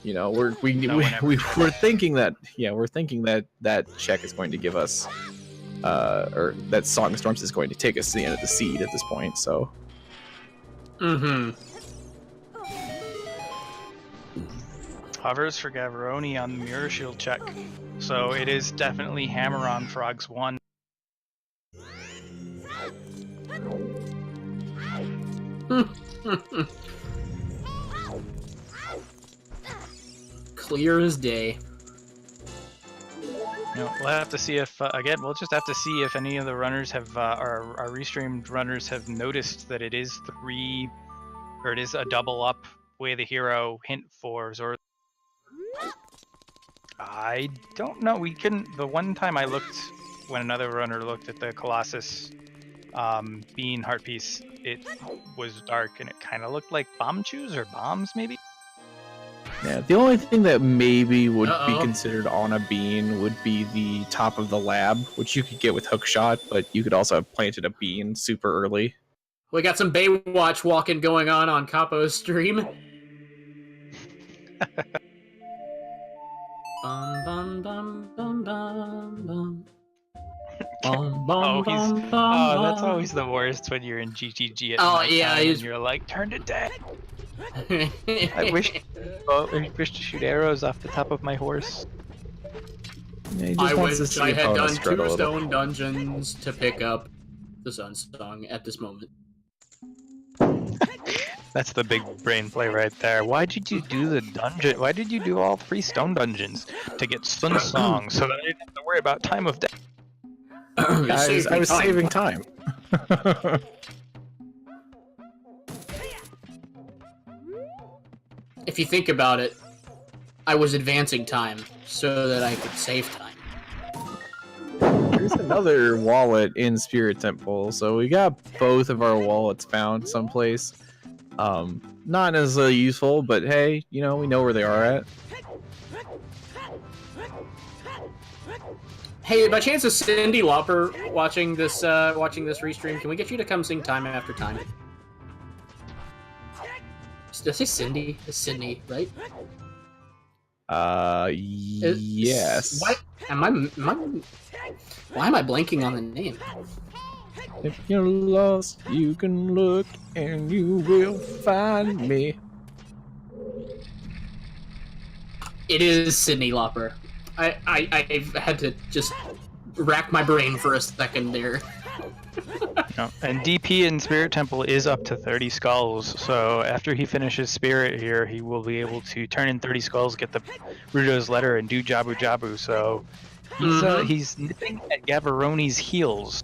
you know, we're thinking that that check is going to give us, or that Song of Storms is going to take us to the end of the seed at this point. So. Mm-hmm. Hovers for Gavaroni on the Mirror Shield check. So it is definitely Hammer on Frogs 1. Clear as day. You know, we'll have to see if, again, we'll just have to see if any of the runners have, our restreamed runners have noticed that it is 3, or it is a double up Way of the Hero hint for Zora. I don't know. We couldn't. The one time I looked, when another runner looked at the Colossus bean heart piece, it was dark and it kind of looked like bomb chews or bombs, maybe. Yeah, the only thing that maybe would be considered on a bean would be the top of the lab, which you could get with hookshot, but you could also have planted a bean super early. We got some Baywatch walking going on Capo's stream. Bum, bum, bum, bum, bum, bum. Bum, bum, That's always the worst when you're in GTG at nighttime and you're like, turn to dead. I wish to shoot arrows off the top of my horse. Yeah, I wish I had done 2 stone dungeons to pick up the Sun Song at this moment. That's the big brain play right there. Why did you do the dungeon? Why did you do all 3 stone dungeons? To get Sun Song, so that I didn't have to worry about time of death. I was saving time. If you think about it, I was advancing time so that I could save time. There's another wallet in Spirit Temple, so we got both of our wallets found someplace. Not necessarily useful, but hey, you know, we know where they are at. Hey, by chance is Cindy Lauper watching this restream? Can we get you to come sing Time After Time? Did I say Cindy? It's Sydney, right? Yes. Why am I blanking on the name? If you're lost, you can look and you will find me. It is Sydney Lauper. I had to just rack my brain for a second there. No. And DP in Spirit Temple is up to 30 skulls, so after he finishes Spirit here, he will be able to turn in 30 skulls, get the Rudo's letter, and do Jabu Jabu, so he's nipping at Gavaroni's heels.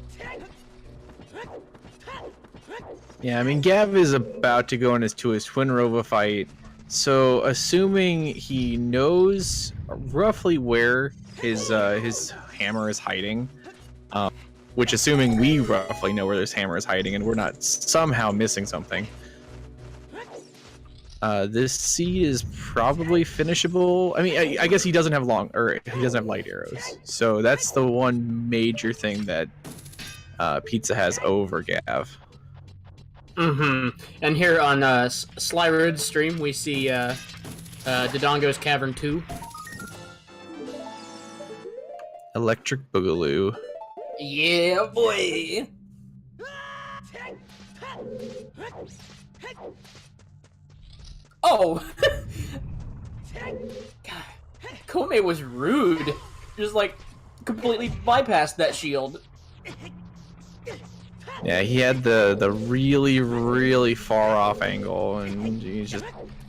Yeah, I mean, Gav is about to go into his Twin Rova fight, so assuming he knows roughly where his hammer is hiding, which assuming we roughly know where this hammer is hiding and we're not somehow missing something, this seed is probably finishable. I mean, I guess he doesn't have light arrows, so that's the one major thing that Pizza has over Gav. And here on Slyrod's stream, we see Dodongo's Cavern 2. Electric Boogaloo. Yeah, boy! Oh! God, Kome was rude. Just, like, completely bypassed that shield. Yeah, he had the really, really far off angle, and he's just...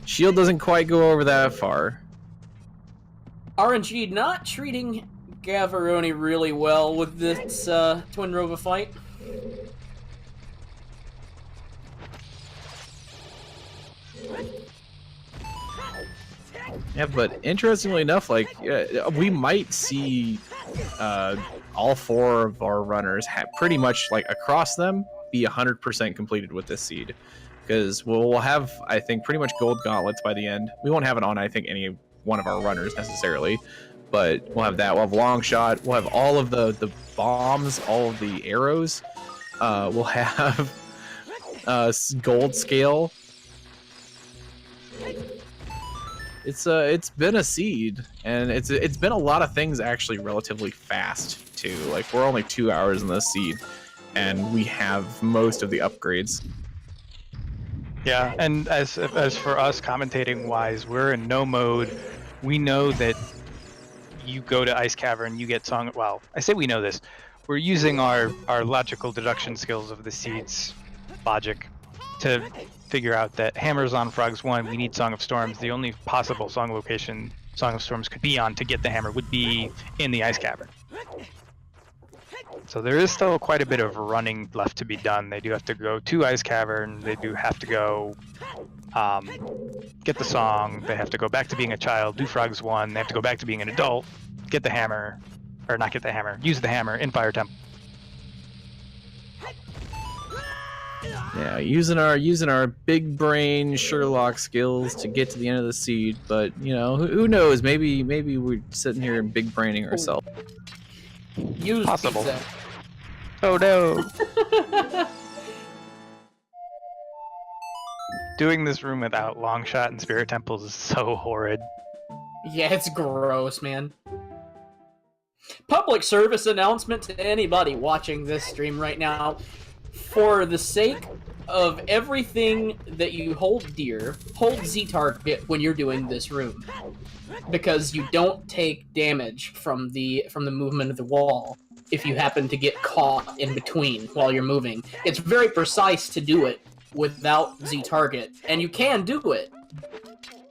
Shield doesn't quite go over that far. RNG not treating Gavaroni really well with this Twin Rova fight. Yeah, but interestingly enough, like we might see all 4 of our runners pretty much like across them be 100% completed with this seed, because we'll have, I think, pretty much gold gauntlets by the end. We won't have it on, I think, any one of our runners necessarily, but we'll have that. We'll have long shot. We'll have all of the bombs, all of the arrows. We'll have gold scale. It's been a seed, and it's been a lot of things actually relatively fast too. Like, we're only 2 hours in this seed, and we have most of the upgrades. Yeah, and as for us commentating wise, we're in no mode. We know that you go to Ice Cavern, you get Song. Well, I say we know this. We're using our logical deduction skills of the seeds logic to figure out that Hammers on Frogs 1, we need Song of Storms. The only possible song location Song of Storms could be on to get the hammer would be in the Ice Cavern. So there is still quite a bit of running left to be done. They do have to go to Ice Cavern. They do have to go get the song. They have to go back to being a child, do Frogs 1. They have to go back to being an adult, get the hammer, or not get the hammer, use the hammer in Fire Temple. Yeah, using our big brain Sherlock skills to get to the end of the seed, but you know, who knows? Maybe we're sitting here and big braining ourselves. Use Possible. pizza. Oh no! Doing this room without Longshot and Spirit Temples is so horrid. Yeah, it's gross, man. Public service announcement to anybody watching this stream right now. For the sake of everything that you hold dear, hold Z-target when you're doing this room, because you don't take damage from the movement of the wall if you happen to get caught in between while you're moving. It's very precise to do it without Z-target, and you can do it,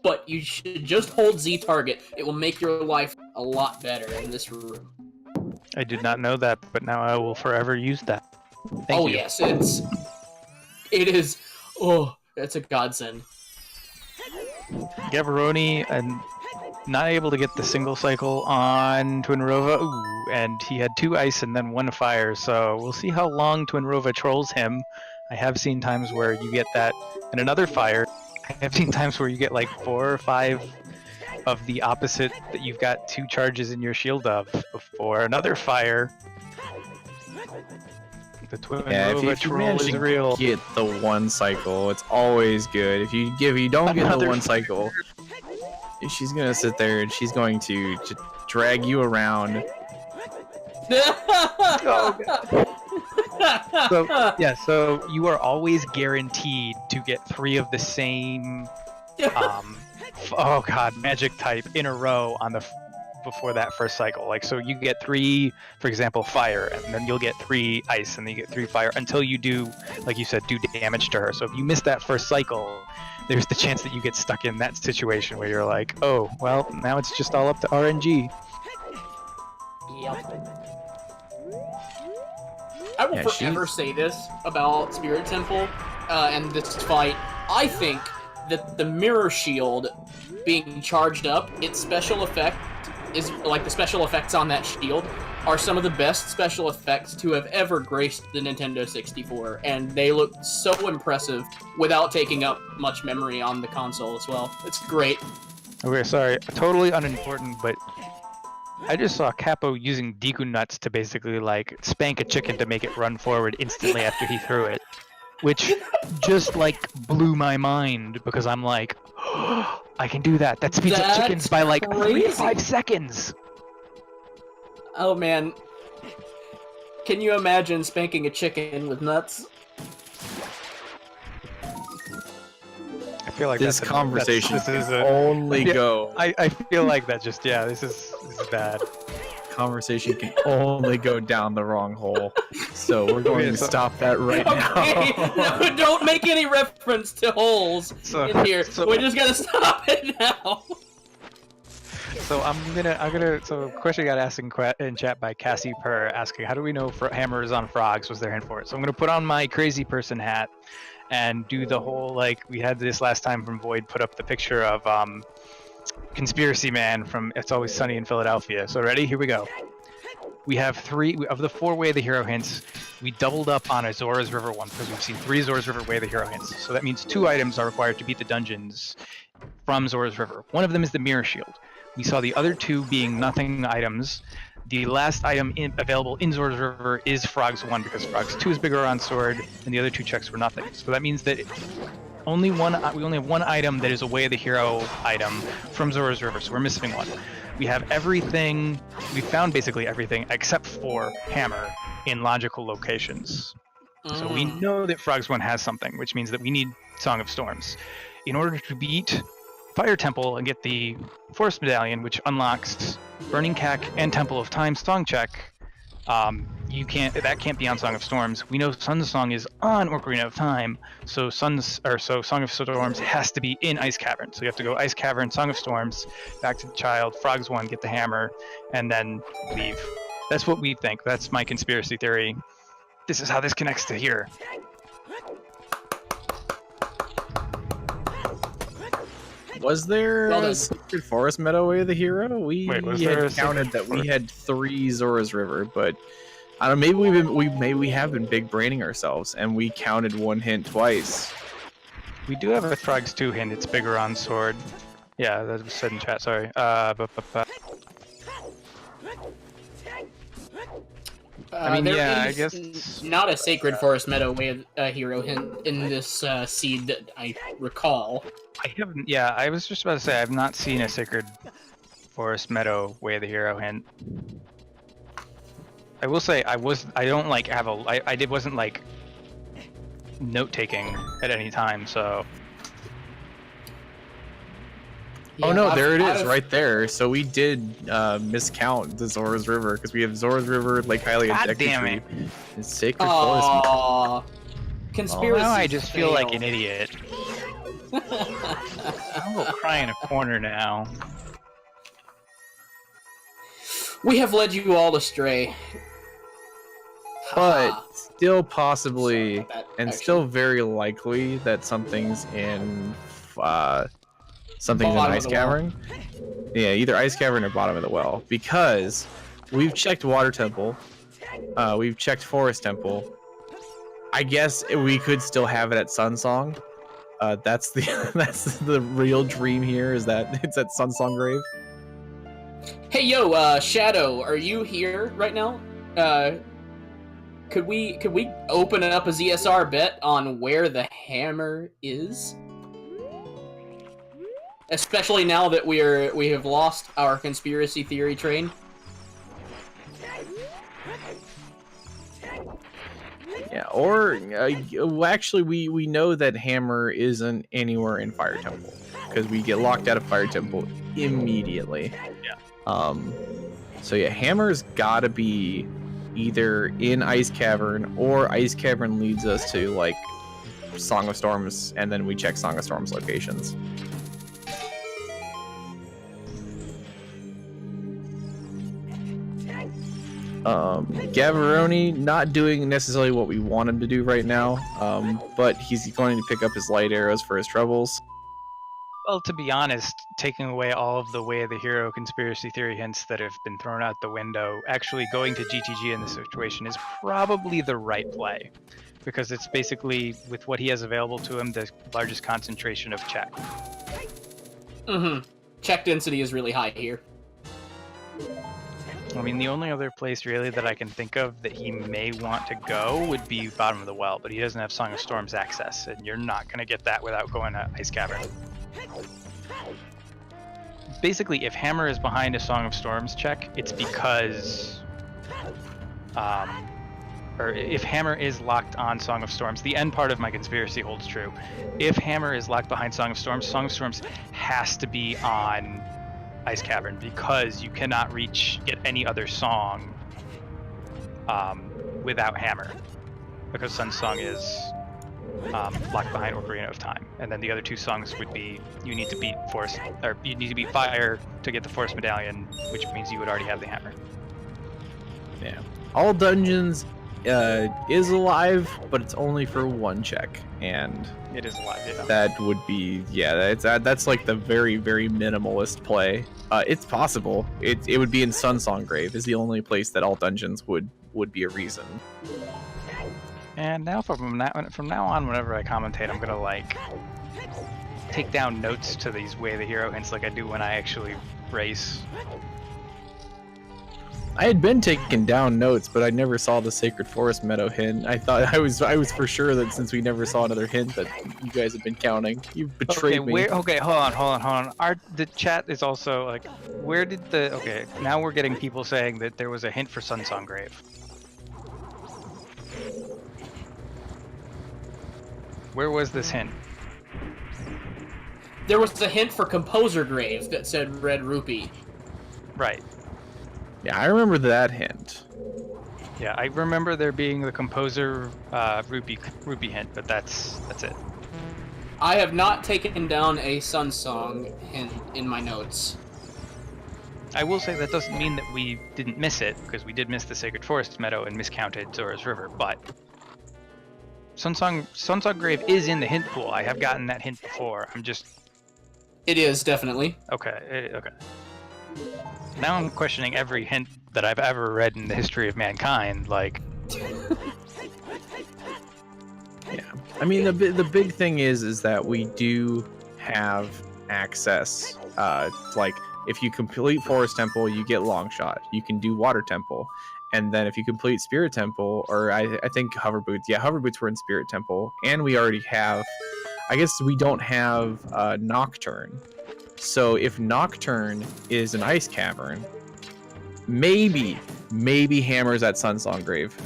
but you should just hold Z-target. It will make your life a lot better in this room. I did not know that, but now I will forever use that. Thank you. Yes, it is. Oh, it's a godsend. Gavaroni and not able to get the single cycle on Twin Rova. Ooh, and he had 2 ice and then 1 fire, so we'll see how long Twin Rova trolls him. I have seen times where you get that and another fire. I have seen times where you get like 4 or 5 of the opposite that you've got 2 charges in your shield of before another fire. The Twin Rova if you troll manage is to real. get the 1 cycle, it's always good. If you don't get the Another 1 cycle, she's gonna sit there and she's going to drag you around. Oh, God. So yeah, so you are always guaranteed to get 3 of the same oh god, magic type in a row on the before that first cycle. Like, so you get 3, for example, fire, and then you'll get 3 ice, and then you get 3 fire until you do, like you said, do damage to her. So if you miss that first cycle, there's the chance that you get stuck in that situation where you're like, oh, well, now it's just all up to RNG. Yep. I will forever say this about Spirit Temple and this fight. I think that the Mirror Shield being charged up, its special effect is like the special effects on that shield are some of the best special effects to have ever graced the Nintendo 64, and they look so impressive without taking up much memory on the console as well. It's great. Okay, sorry, totally unimportant, but I just saw Capo using Deku Nuts to basically like spank a chicken to make it run forward instantly after he threw it, which just like blew my mind because I'm like, oh, I can do that. That speeds up chickens by like 3 to 5 seconds. Oh man, can you imagine spanking a chicken with nuts? I feel like This conversation this is can only go. I feel like that just, yeah, this is bad. Conversation can only go down the wrong hole. So we're going to stop that right Okay, now. no, don't make any reference to holes in here. So- We're just gonna stop it now. So so question got asked in chat by Cassie Per asking, how do we know Hammer is on frogs? Was their hint for it? So I'm gonna put on my crazy person hat and do the whole, like we had this last time from Void, put up the picture of Conspiracy Man from It's Always Sunny in Philadelphia. So ready? Here we go. We have 3 of the 4 Way of the Hero hints. We doubled up on a Zora's River one because we've seen 3 Zora's River Way of the Hero hints. So that means 2 items are required to beat the dungeons from Zora's River. One of them is the Mirror Shield. We saw the other 2 being nothing items. The last item available in Zora's River is Frogs 1 because Frogs 2 is bigger on sword and the other 2 checks were nothing. So that means that we only have 1 item that is a Way of the Hero item from Zora's River, so we're missing 1. We have everything, we found basically everything except for Hammer in logical locations. So we know that Frogs 1 has something, which means that we need Song of Storms. In order to beat Fire Temple and get the Forest Medallion, which unlocks Burning Cack and Temple of Time song check, that can't be on Song of Storms. We know Sun's Song is on Ocarina of Time, so Song of Storms has to be in Ice Cavern. So you have to go Ice Cavern, Song of Storms, back to the child, Frogs 1, get the hammer, and then leave. That's what we think. That's my conspiracy theory. This is how this connects to here. Was there a Secret Forest Meadow Way of the Hero? We had counted that we had 3 Zora's River, but I don't know. Maybe we have been big braining ourselves, and we counted 1 hint twice. We do have a Frogs 2 hint. It's bigger on sword. Yeah, that was said in chat. Sorry. I mean, yeah, I guess not a Sacred Forest Meadow Way of Hero hint in this seed that I recall. I haven't. Yeah, I was just about to say I've not seen a Sacred Forest Meadow Way of the Hero hint. I will say I don't like have a. I wasn't like note taking at any time, so. Yeah, oh no, there it is, right there. So we did miscount the Zora's River because we have Zora's River, Lake Hylia, God damn it! And Sacred Forest. Conspiracy. Now I just feel like an idiot. I'm gonna cry in a corner now. We have led you all astray. But still possibly, and still very likely that something's in Ice Cavern. Yeah, either Ice Cavern or bottom of the well. Because we've checked Water Temple, we've checked Forest Temple. I guess we could still have it at Sun Song. That's the real dream here. Is that it's at Sun Song Grave. Hey yo, Shadow, are you here right now? Could we open up a ZSR bet on where the hammer is? Especially now that we have lost our conspiracy theory train. Yeah, or actually, we know that hammer isn't anywhere in Fire Temple because we get locked out of Fire Temple immediately. Yeah. So yeah, hammer's gotta be either in Ice Cavern or Ice Cavern leads us to like Song of Storms, and then we check Song of Storms locations. Gavaroni not doing necessarily what we want him to do right now, but he's going to pick up his light arrows for his troubles. Well, to be honest, taking away all of the Way of the Hero conspiracy theory hints that have been thrown out the window, actually going to GTG in this situation is probably the right play. Because it's basically, with what he has available to him, the largest concentration of check. Mm-hmm. Check density is really high here. I mean, the only other place really that I can think of that he may want to go would be bottom of the well, but he doesn't have Song of Storms access, and you're not going to get that without going to Ice Cavern. Basically, if Hammer is behind a Song of Storms check, it's because... or if Hammer is locked on Song of Storms, the end part of my conspiracy holds true. If Hammer is locked behind Song of Storms has to be on Ice Cavern because you cannot get any other song without Hammer, because Sun's Song is Locked Behind Ocarina of Time. And then the other 2 songs would be you need to beat Fire to get the Forest Medallion, which means you would already have the hammer. Yeah. All Dungeons is alive, but it's only for 1 check, and It is alive, yeah. that would be that's like the very, very minimalist play. It's possible. It would be in Sunsong is the only place that all dungeons would be a reason. And now from now on, whenever I commentate, I'm gonna like take down notes to these Way the Hero hints like I do when I actually race. I had been taking down notes, but I never saw the Sacred Forest Meadow hint. I thought I was for sure that since we never saw another hint that you guys have been counting. You betrayed me. Okay, hold on. The chat is also like, where did the... Okay, now we're getting people saying that there was a hint for Sunsong Grave. Where was this hint? There was a hint for Composer Grave that said Red Rupee. Right. Yeah, I remember that hint. Yeah, I remember there being the Composer Rupee hint, but that's it. I have not taken down a Sunsong hint in my notes. I will say that doesn't mean that we didn't miss it, because we did miss the Sacred Forest Meadow and miscounted Zora's River, but Sunsong Grave is in the hint pool. I have gotten that hint before. I'm just... It is, definitely. Okay. Now I'm questioning every hint that I've ever read in the history of mankind, like... Yeah. I mean, the big thing is that we do have access. Like, if you complete Forest Temple, you get Long Shot. You can do Water Temple. And then if you complete Spirit Temple, or I think Hover Boots. Yeah, Hover Boots were in Spirit Temple. And we already have... I guess we don't have Nocturne. So if Nocturne is an ice cavern, maybe Hammer's at Sunsong Grave.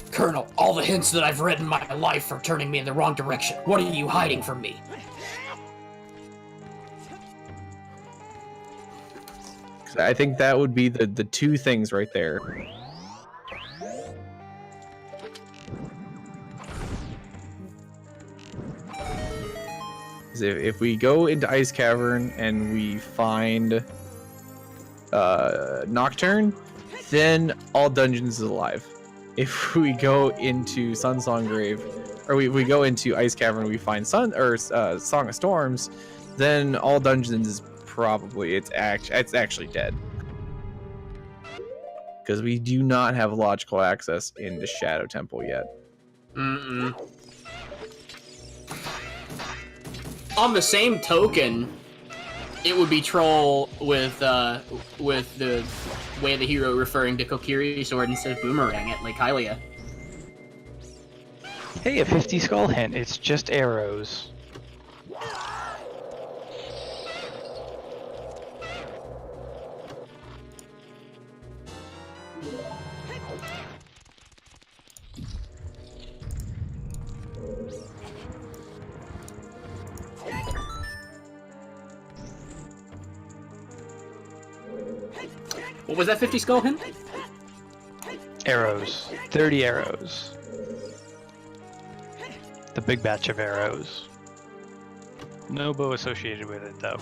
Colonel, all the hints that I've read in my life are turning me in the wrong direction. What are you hiding from me? I think that would be the 2 things right there. If we go into Ice Cavern and we find Nocturne, then all dungeons is alive. If we go into Sunsong Grave, or we go into Ice Cavern and we find Song of Storms, then all dungeons is probably it's actually dead. Because we do not have logical access into Shadow Temple yet. Mm-mm. On the same token, it would be troll with the Way of the Hero referring to Kokiri sword instead of Boomerang at Lake Hylia. Hey, a 50 skull hint. It's just arrows. What was that 50 skull hint? Arrows. 30 arrows. The big batch of arrows. No bow associated with it, though.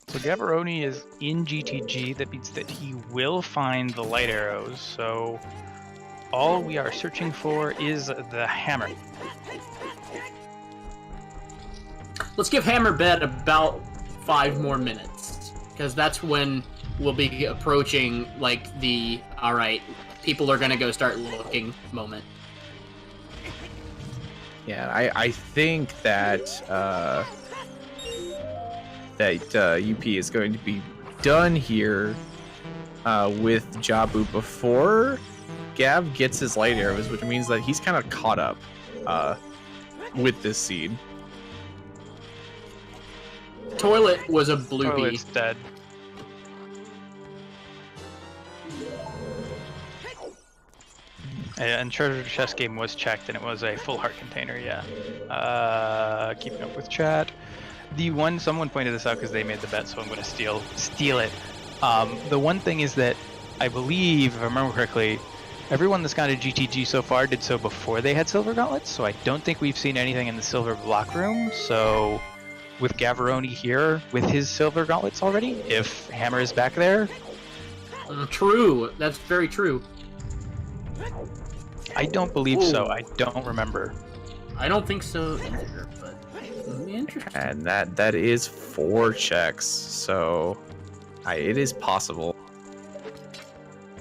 So Gaborone is in GTG. That means that he will find the light arrows. So all we are searching for is the hammer. Let's give Hammer Bet about 5 more minutes, because that's when we'll be approaching like the alright, people are gonna go start looking moment. Yeah, I think that UP is going to be done here with Jabu before Gav gets his light arrows, which means that he's kind of caught up with this seed. Toilet was a bluebee. Toilet's dead. And Treasure Chest game was checked, and it was a full heart container, yeah. Keeping up with chat. Someone pointed this out because they made the bet, so I'm going to steal it. The one thing is that I believe, if I remember correctly, everyone that's gone to GTG so far did so before they had silver gauntlets, so I don't think we've seen anything in the silver block room. So with Gavaroni here with his silver gauntlets already, if Hammer is back there, True. That's very true. I don't believe so. Ooh. I don't remember. I don't think so either, but interesting. And that is 4 checks, so it is possible.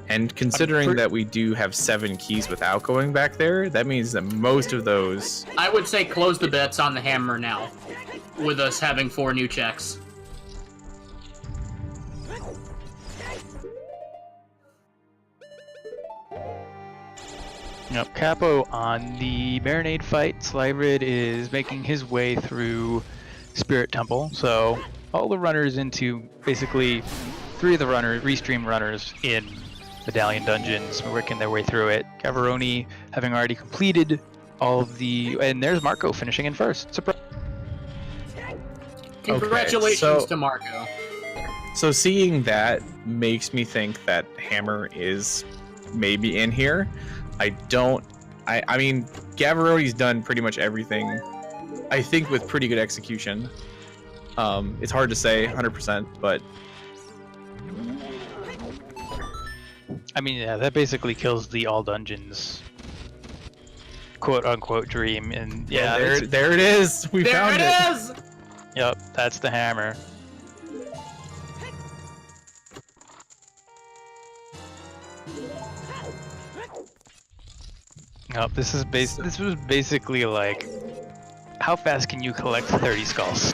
And considering that we do have 7 keys without going back there, that means that most of those... I would say close the bets on the hammer now, with us having 4 new checks. Yep, Capo on the Marinade fight. Slyrid is making his way through Spirit Temple. So all the runners into basically 3 of the restream runners in Medallion Dungeons working their way through it. Gavaroni having already completed all of the, and there's Marco finishing in first. Surprise! Congratulations to Marco. So seeing that makes me think that Hammer is maybe in here. I mean, Gavaroni's done pretty much everything, I think, with pretty good execution. It's hard to say 100%, but... I mean, yeah, that basically kills the all dungeons quote-unquote dream, and yeah, there it is! We found it! There it is! Yep, that's the hammer. Nope, this was basically like, how fast can you collect 30 skulls?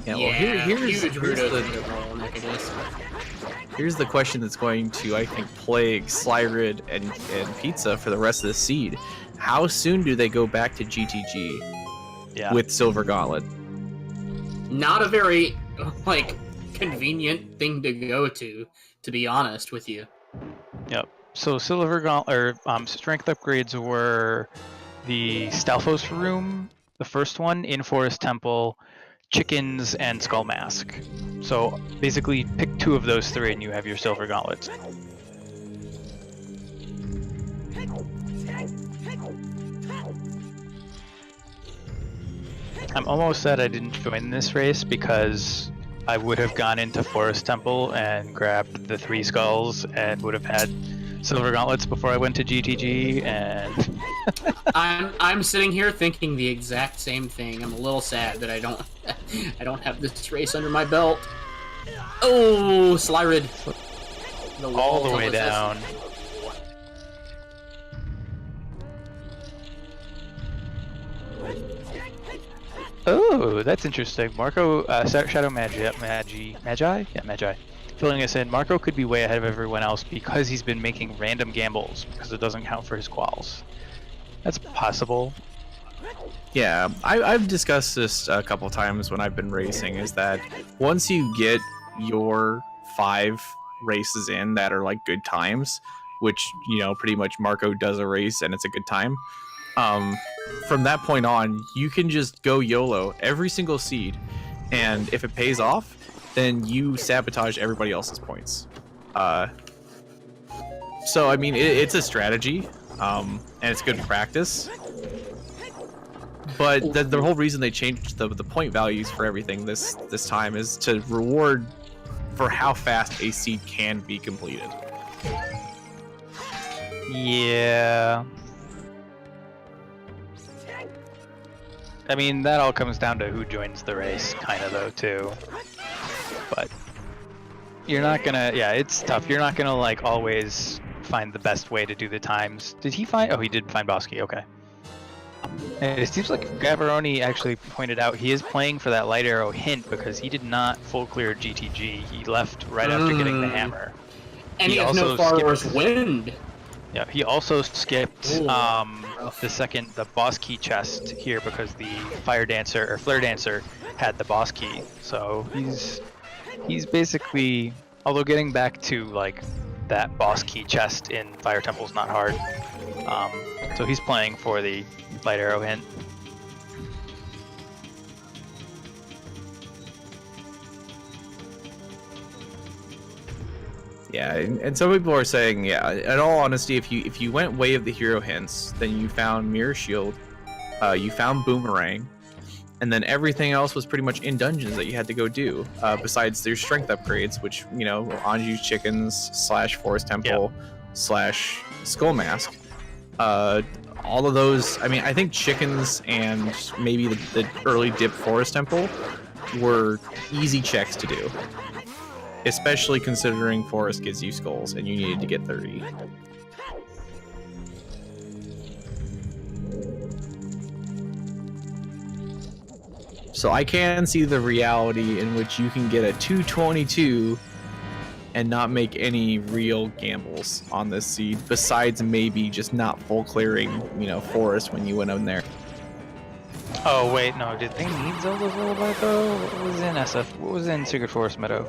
Yeah, well, here's the question that's going to, I think, plague Slyrid and Pizza for the rest of the seed. How soon do they go back to GTG with Silver Gauntlet? Not a very, convenient thing to go to be honest with you. Yep. So Silver Gauntlet, strength upgrades were the Stalfos room, the first one, in Forest Temple, Chickens, and Skull Mask. So basically pick 2 of those 3 and you have your Silver Gauntlets. I'm almost sad I didn't join this race because I would have gone into Forest Temple and grabbed the 3 skulls and would have had Silver Gauntlets before I went to GTG, and I'm sitting here thinking the exact same thing. I'm a little sad that I don't have this race under my belt. Oh, Slyrid. All the way down. Oh, that's interesting. Marco, Shadow Magi? Yeah, Magi. Filling us in, Marco could be way ahead of everyone else because he's been making random gambles because it doesn't count for his quals. That's possible. Yeah, I've discussed this a couple times when I've been racing, is that once you get your 5 races in that are like good times, which, pretty much Marco does a race and it's a good time, from that point on, you can just go YOLO every single seed, and if it pays off, then you sabotage everybody else's points. So, I mean, it's a strategy, and it's good practice. But the whole reason they changed the point values for everything this time is to reward for how fast a seed can be completed. Yeah. I mean, that all comes down to who joins the race, kind of, though, too. But you're not gonna, it's tough. You're not gonna, always find the best way to do the times. Did he find, he did find Bosky, okay. And it seems like Gavaroni actually pointed out he is playing for that light arrow hint because he did not full clear GTG. He left right after getting the hammer. And he has no Farrow's Wind. Yeah, he also skipped the boss key chest here because the Flare Dancer had the boss key. So he's basically, although getting back to that boss key chest in Fire Temple is not hard. So he's playing for the light arrow hint. Yeah, and some people are saying, yeah, in all honesty, if you went way of the hero hints, then you found Mirror Shield, you found Boomerang, and then everything else was pretty much in dungeons that you had to go do. Besides their strength upgrades, which, you know, Anju's Chickens / Forest Temple / Skull Mask. All of those, I mean, I think Chickens and maybe the early dip Forest Temple were easy checks to do. Especially considering Forest gives you skulls and you needed to get 30. So I can see the reality in which you can get a 222 and not make any real gambles on this seed, besides maybe just not full clearing, you know, Forest when you went in there. Oh wait, no, did they need Zelda's Lullaby though? What was in SF? What was in Secret Forest Meadow?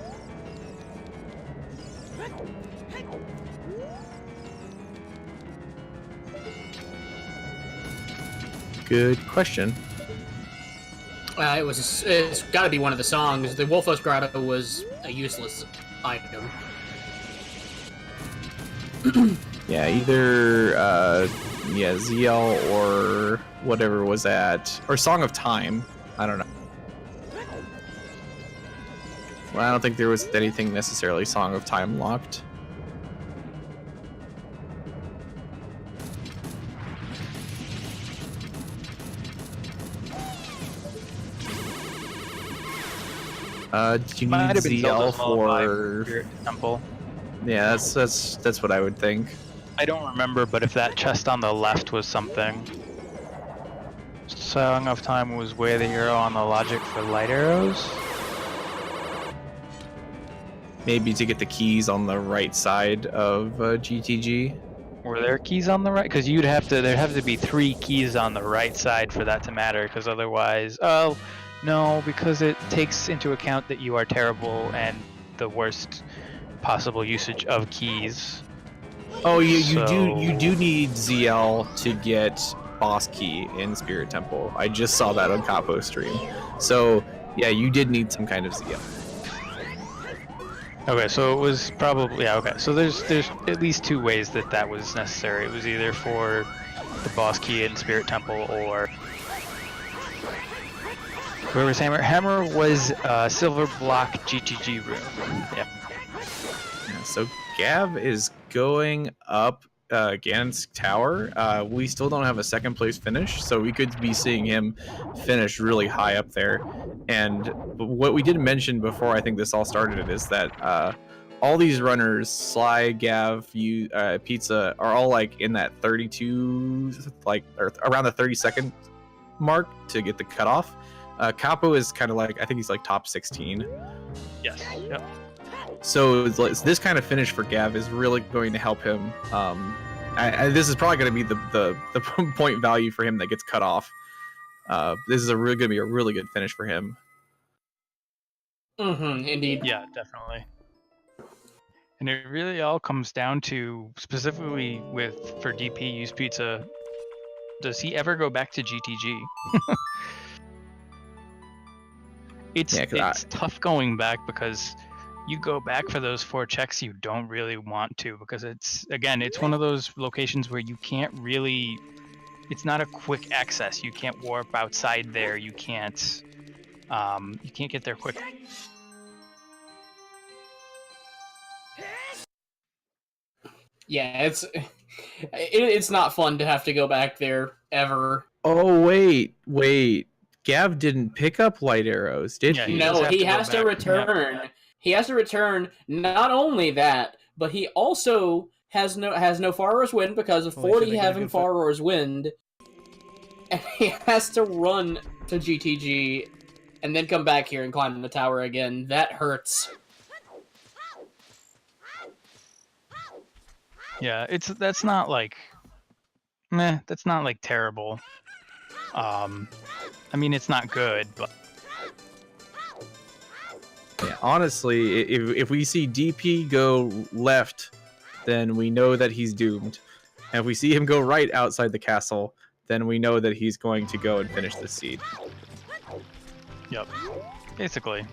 Good question. It's got to be one of the songs. The Wolfos Grotto was a useless item. Yeah, either ZL or whatever was at, or Song of Time. I don't know. Well, I don't think there was anything necessarily Song of Time locked. Did you need ZL for Spirit Temple? Yeah, that's what I would think. I don't remember, but if that chest on the left was something. Song of Time was Way the Hero on the logic for light arrows? Maybe to get the keys on the right side of GTG. Were there keys on the right? Because there'd have to be 3 keys on the right side for that to matter, because otherwise, oh, no, because it takes into account that you are terrible and the worst possible usage of keys. Oh, you do need ZL to get boss key in Spirit Temple. I just saw that on Capo stream. So yeah, you did need some kind of ZL. Okay, so it was probably, yeah, okay. So there's at least 2 ways that was necessary. It was either for the boss key in Spirit Temple or whoever's hammer. Hammer was silver block GTG room. Yeah. Yeah, so Gav is going up Ganon's tower. We still don't have a second place finish, so we could be seeing him finish really high up there. And what we didn't mention before I think this all started is that all these runners, Sly, Gav, Pizza, are all like in that 32, like, or around the 30-second mark to get the cutoff. Capo is kind of like, I think he's like top 16. Yes. Yep. So this kind of finish for Gav is really going to help him. This is probably going to be the point value for him that gets cut off. This is going to be a really good finish for him. Mm-hmm, indeed. Yeah, definitely. And it really all comes down to, specifically for DP Use Pizza, does he ever go back to GTG? It's tough going back because you go back for those 4 checks you don't really want to, because it's one of those locations where you can't really, it's not a quick access. You can't warp outside there. You can't get there quickly. Yeah, it's not fun to have to go back there ever. Oh wait. Gav didn't pick up light arrows, did he? No, he has to return. Yeah. He has to return. Not only that, but he also has no Faro's Wind because of 40 having Faro's Wind, and he has to run to GTG and then come back here and climb the tower again. That hurts. Yeah, that's not like terrible. I mean, it's not good, but yeah, honestly, if we see DP go left, then we know that he's doomed. And if we see him go right outside the castle, then we know that he's going to go and finish the seed. Yep, basically.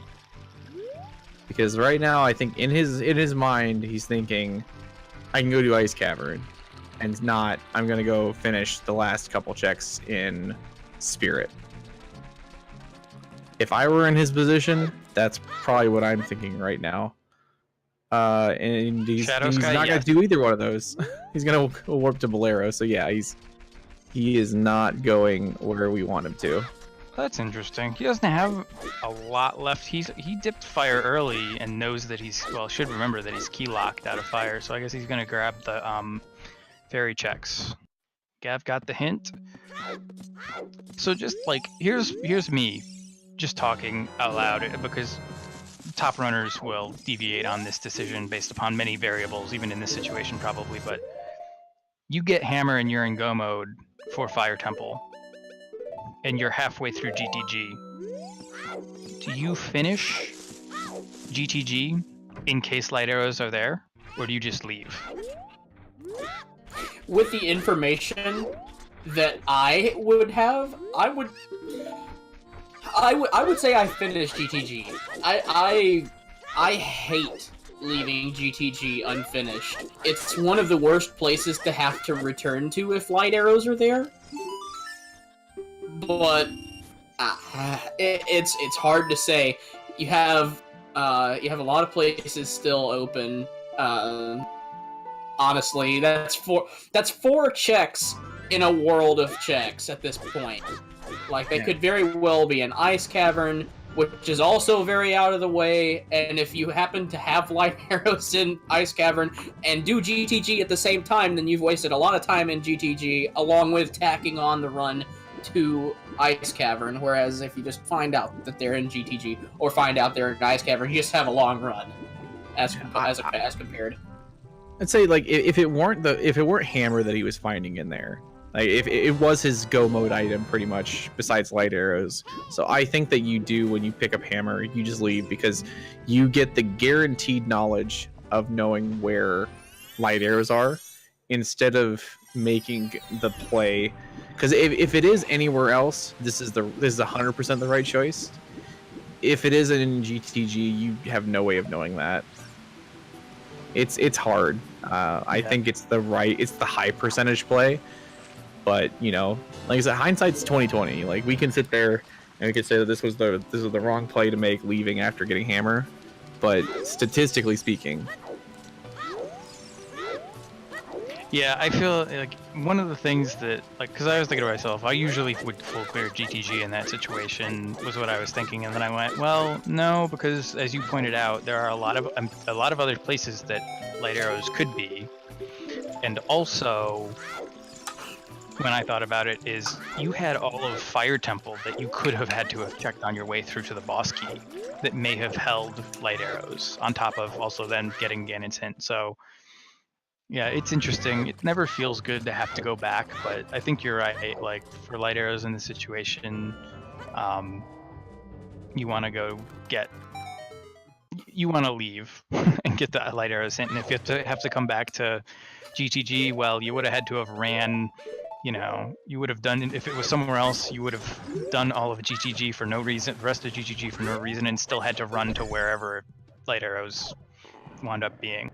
because right now I think in his mind he's thinking, I can go to Ice Cavern, and not I'm gonna go finish the last couple checks in Spirit. If I were in his position, that's probably what I'm thinking right now. And he's Shadow not Sky, gonna yes. do either one of those. He's gonna warp to Bolero. So yeah, he is not going where we want him to. That's interesting. He doesn't have a lot left. He dipped fire early and knows that should remember that he's key locked out of fire. So I guess he's gonna grab the fairy checks. Gav got the hint. So just like here's me, just talking out loud because top runners will deviate on this decision based upon many variables, even in this situation probably. But you get hammer and you're in go mode for Fire Temple, and you're halfway through GTG. Do you finish GTG in case light arrows are there, or do you just leave? With the information that I would have, I would say I finished GTG. I hate leaving GTG unfinished. It's one of the worst places to have to return to if light arrows are there. But it's hard to say. You have a lot of places still open. Honestly, that's four checks in a world of checks at this point. Like, they could very well be an ice cavern, which is also very out of the way, and if you happen to have light arrows in ice cavern and do GTG at the same time, then you've wasted a lot of time in GTG, along with tacking on the run to ice cavern, whereas if you just find out that they're in GTG, or find out they're in ice cavern, you just have a long run, as compared. I'd say, like, if it weren't hammer that he was finding in there, like if it was his go mode item pretty much besides light arrows. So I think that you do, when you pick up hammer, you just leave, because you get the guaranteed knowledge of knowing where light arrows are instead of making the play. Because if it is anywhere else, this is 100% the right choice. If it isn't in GTG, you have no way of knowing that. It's hard. I think it's the high percentage play. But, you know, like I said, hindsight's 20/20. Like, we can sit there and we can say that this was the wrong play to make, leaving after getting hammer. But statistically speaking, yeah, I feel like one of the things that, like, because I was thinking to myself, I usually would full clear GTG in that situation, was what I was thinking, and then I went, well, no, because as you pointed out, there are a lot of other places that light arrows could be, and also, when I thought about it, is you had all of Fire Temple that you could have had to have checked on your way through to the boss key that may have held light arrows, on top of also then getting Ganon's hint. So yeah, it's interesting. It never feels good to have to go back, but I think you're right. Like, for light arrows in this situation, you want to leave and get the light arrows hint. And if you have to come back to GTG, well, you would have had to have ran. You know, you would have done, if it was somewhere else, you would have done all of GTG for no reason, the rest of GTG for no reason, and still had to run to wherever light arrows wound up being.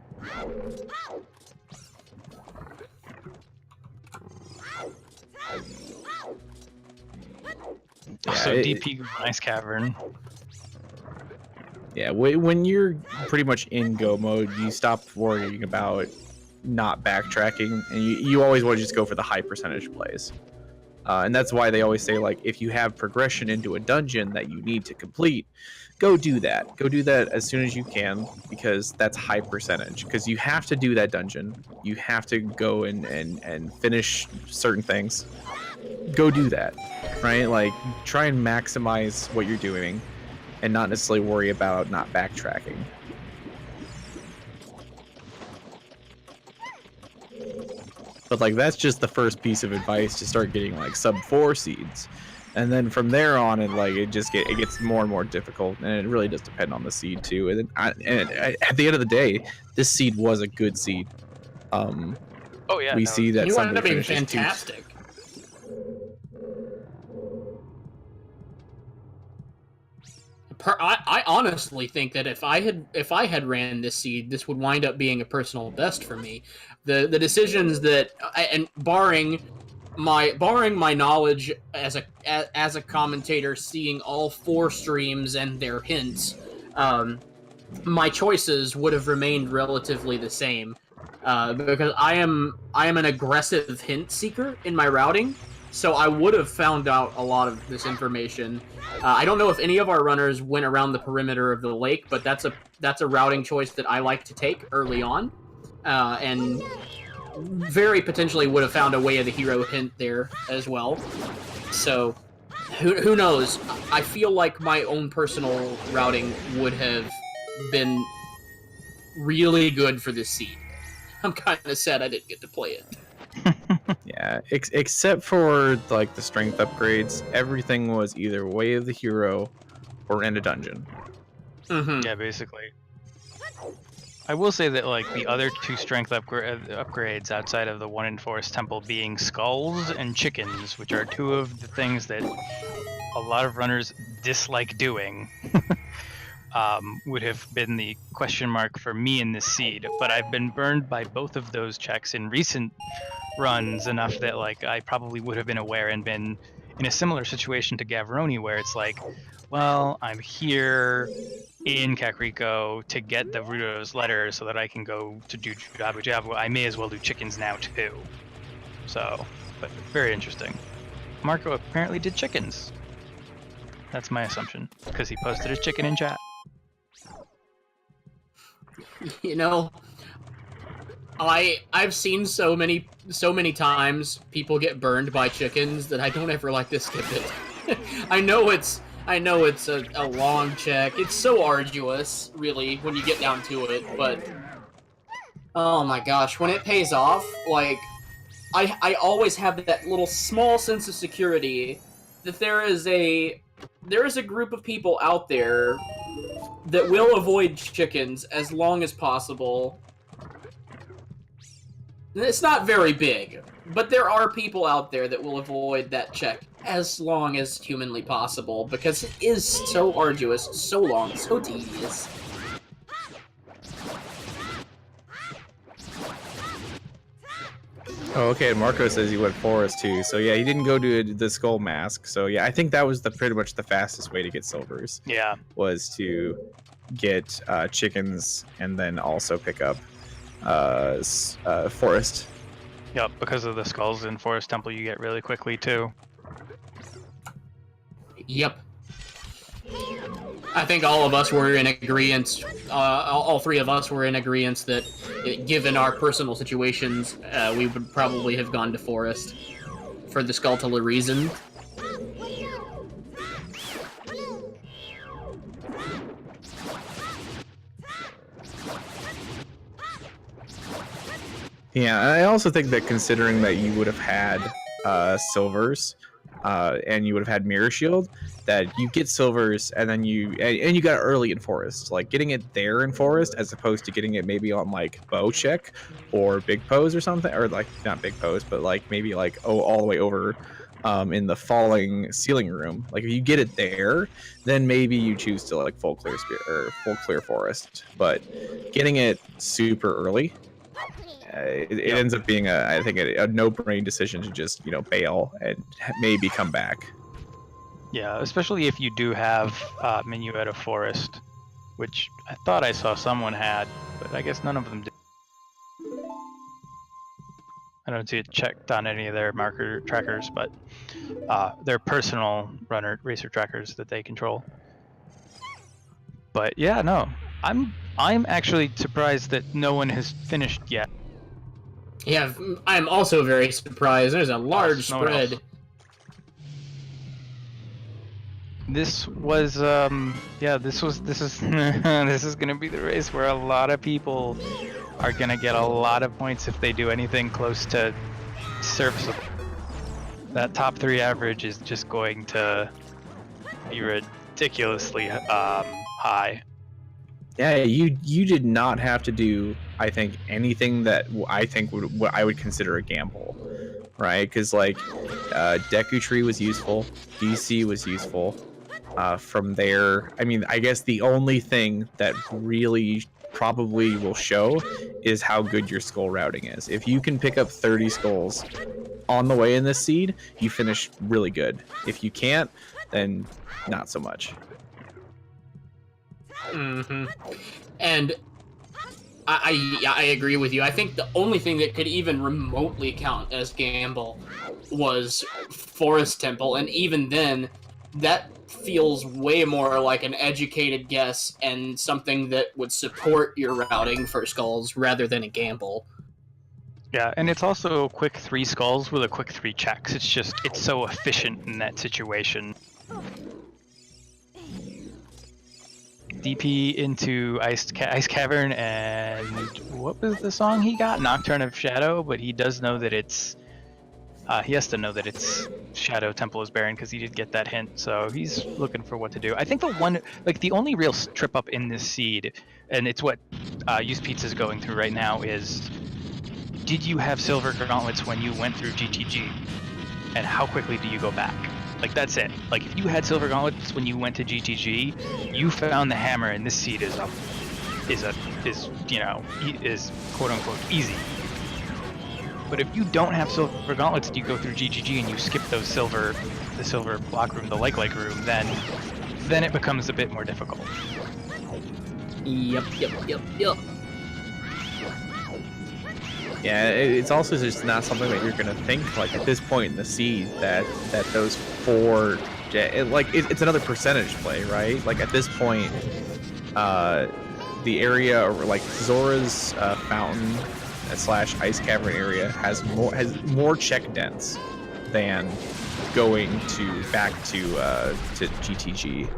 So DP Ice Cavern. Yeah, when you're pretty much in go mode, you stop worrying about not backtracking, and you always want to just go for the high percentage plays. And that's why they always say, like, if you have progression into a dungeon that you need to complete, go do that. Go do that as soon as you can, because that's high percentage. Because you have to do that dungeon. You have to go and finish certain things. Go do that, right? Like, try and maximize what you're doing and not necessarily worry about not backtracking. But, like, that's just the first piece of advice to start getting, like, sub 4 seeds. And then from there on, it gets more and more difficult, and it really does depend on the seed too. And then at the end of the day, this seed was a good seed. We see that you somebody ended up being finishes fantastic. I honestly think that if I had ran this seed, this would wind up being a personal best for me. The decisions that, and barring my knowledge as a commentator, seeing all 4 streams and their hints, my choices would have remained relatively the same, because I am an aggressive hint seeker in my routing, so I would have found out a lot of this information. I don't know if any of our runners went around the perimeter of the lake, but that's a routing choice that I like to take early on, and very potentially would have found a way of the hero hint there as well. So who knows? I feel like my own personal routing would have been really good for this seed. I'm kind of sad I didn't get to play it. Yeah, except for like the strength upgrades, everything was either way of the hero or in a dungeon. Mm-hmm. Yeah, basically. I will say that like the other 2 strength upgrades outside of the one in Forest Temple being skulls and chickens, which are 2 of the things that a lot of runners dislike doing, would have been the question mark for me in this seed. But I've been burned by both of those checks in recent runs enough that like I probably would have been aware and been in a similar situation to Gavroni, where it's like, well, I'm here in Kakariko to get the Rudo's letter so that I can go to do Jabu Jabu. I may as well do chickens now too. So, but very interesting. Marco apparently did chickens. That's my assumption, because he posted his chicken in chat. You know, I've seen so many times people get burned by chickens that I don't ever like to skip it. I know it's a long check. It's so arduous, really, when you get down to it, but oh my gosh, when it pays off, like, I always have that little small sense of security that there is a group of people out there that will avoid chickens as long as possible. It's not very big, but there are people out there that will avoid that check as long as humanly possible, because it is so arduous, so long, so tedious. Oh, okay. And Marco says he went forest too. So yeah, he didn't go to the skull mask. So yeah, I think that was pretty much the fastest way to get silvers. Yeah, was to get chickens and then also pick up forest. yep. Because of the skulls in Forest Temple, you get really quickly too. Yep. I think all of us were in agreement, all 3 of us were in agreement that, given our personal situations, we would probably have gone to forest for the Skulltula reason. Yeah, and I also think that considering that you would have had silvers and you would have had Mirror Shield, that you get silvers and then you got it early in Forest. Like getting it there in Forest as opposed to getting it maybe on like Bow Check or Big Pose or something, or like not Big Pose, but like maybe like all the way over in the falling ceiling room. Like if you get it there, then maybe you choose to like full clear Forest. But getting it super early, it ends up being I think a no-brain decision to just bail and maybe come back. Yeah, especially if you do have Minuet of Forest, which I thought I saw someone had, but I guess none of them did. I don't see it checked on any of their marker trackers, but their personal racer trackers that they control. But yeah, no, I'm actually surprised that no one has finished yet. Yeah, I'm also very surprised. There's a large spread. This was this is this is gonna be the race where a lot of people are gonna get a lot of points if they do anything close to serviceable. That top 3 average is just going to be ridiculously high. Yeah, you did not have to do, I think, anything that I think what I would consider a gamble, right? Because like Deku Tree was useful, DC was useful, From there, I mean, I guess the only thing that really probably will show is how good your skull routing is. If you can pick up 30 skulls on the way in this seed, you finish really good. If you can't, then not so much. And I agree with you. I think the only thing that could even remotely count as gamble was Forest Temple, and even then, that feels way more like an educated guess and something that would support your routing for skulls rather than a gamble. Yeah, and it's also a quick 3 skulls with a quick 3 checks. It's so efficient in that situation. DP into Ice Cavern, and what was the song he got? Nocturne of Shadow, but he does know that it's... he has to know that it's Shadow Temple is barren because he did get that hint, so he's looking for what to do. I think the only real trip up in this seed, and it's what Used Pizza is going through right now, is did you have silver gauntlets when you went through GTG? And how quickly do you go back? Like, that's it. Like, if you had silver gauntlets when you went to GTG, you found the hammer, and this seed is quote unquote easy. But if you don't have silver gauntlets and you go through GGG and you skip the silver block room, the like room, then it becomes a bit more difficult. Yep. Yeah, it's also just not something that you're gonna think like at this point in the seed that those 4, it's another percentage play, right? Like at this point, the area or like Zora's fountain / Ice Cavern area has more check dents than going back to GTG.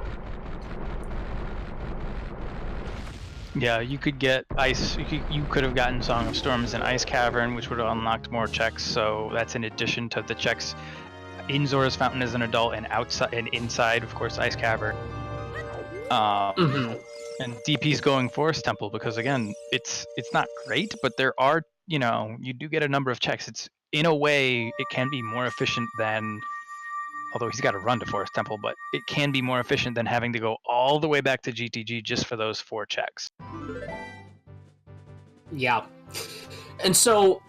Yeah, you could get ice. You could have gotten Song of Storms in Ice Cavern, which would have unlocked more checks. So that's in addition to the checks in Zora's Fountain as an adult, and outside and inside, of course, Ice Cavern. And DP's going Forest Temple because again, it's not great, but there are, you do get a number of checks. It's in a way it can be more efficient than, although he's got to run to Forest Temple, but it can be more efficient than having to go all the way back to GTG just for those 4 checks. Yeah, and so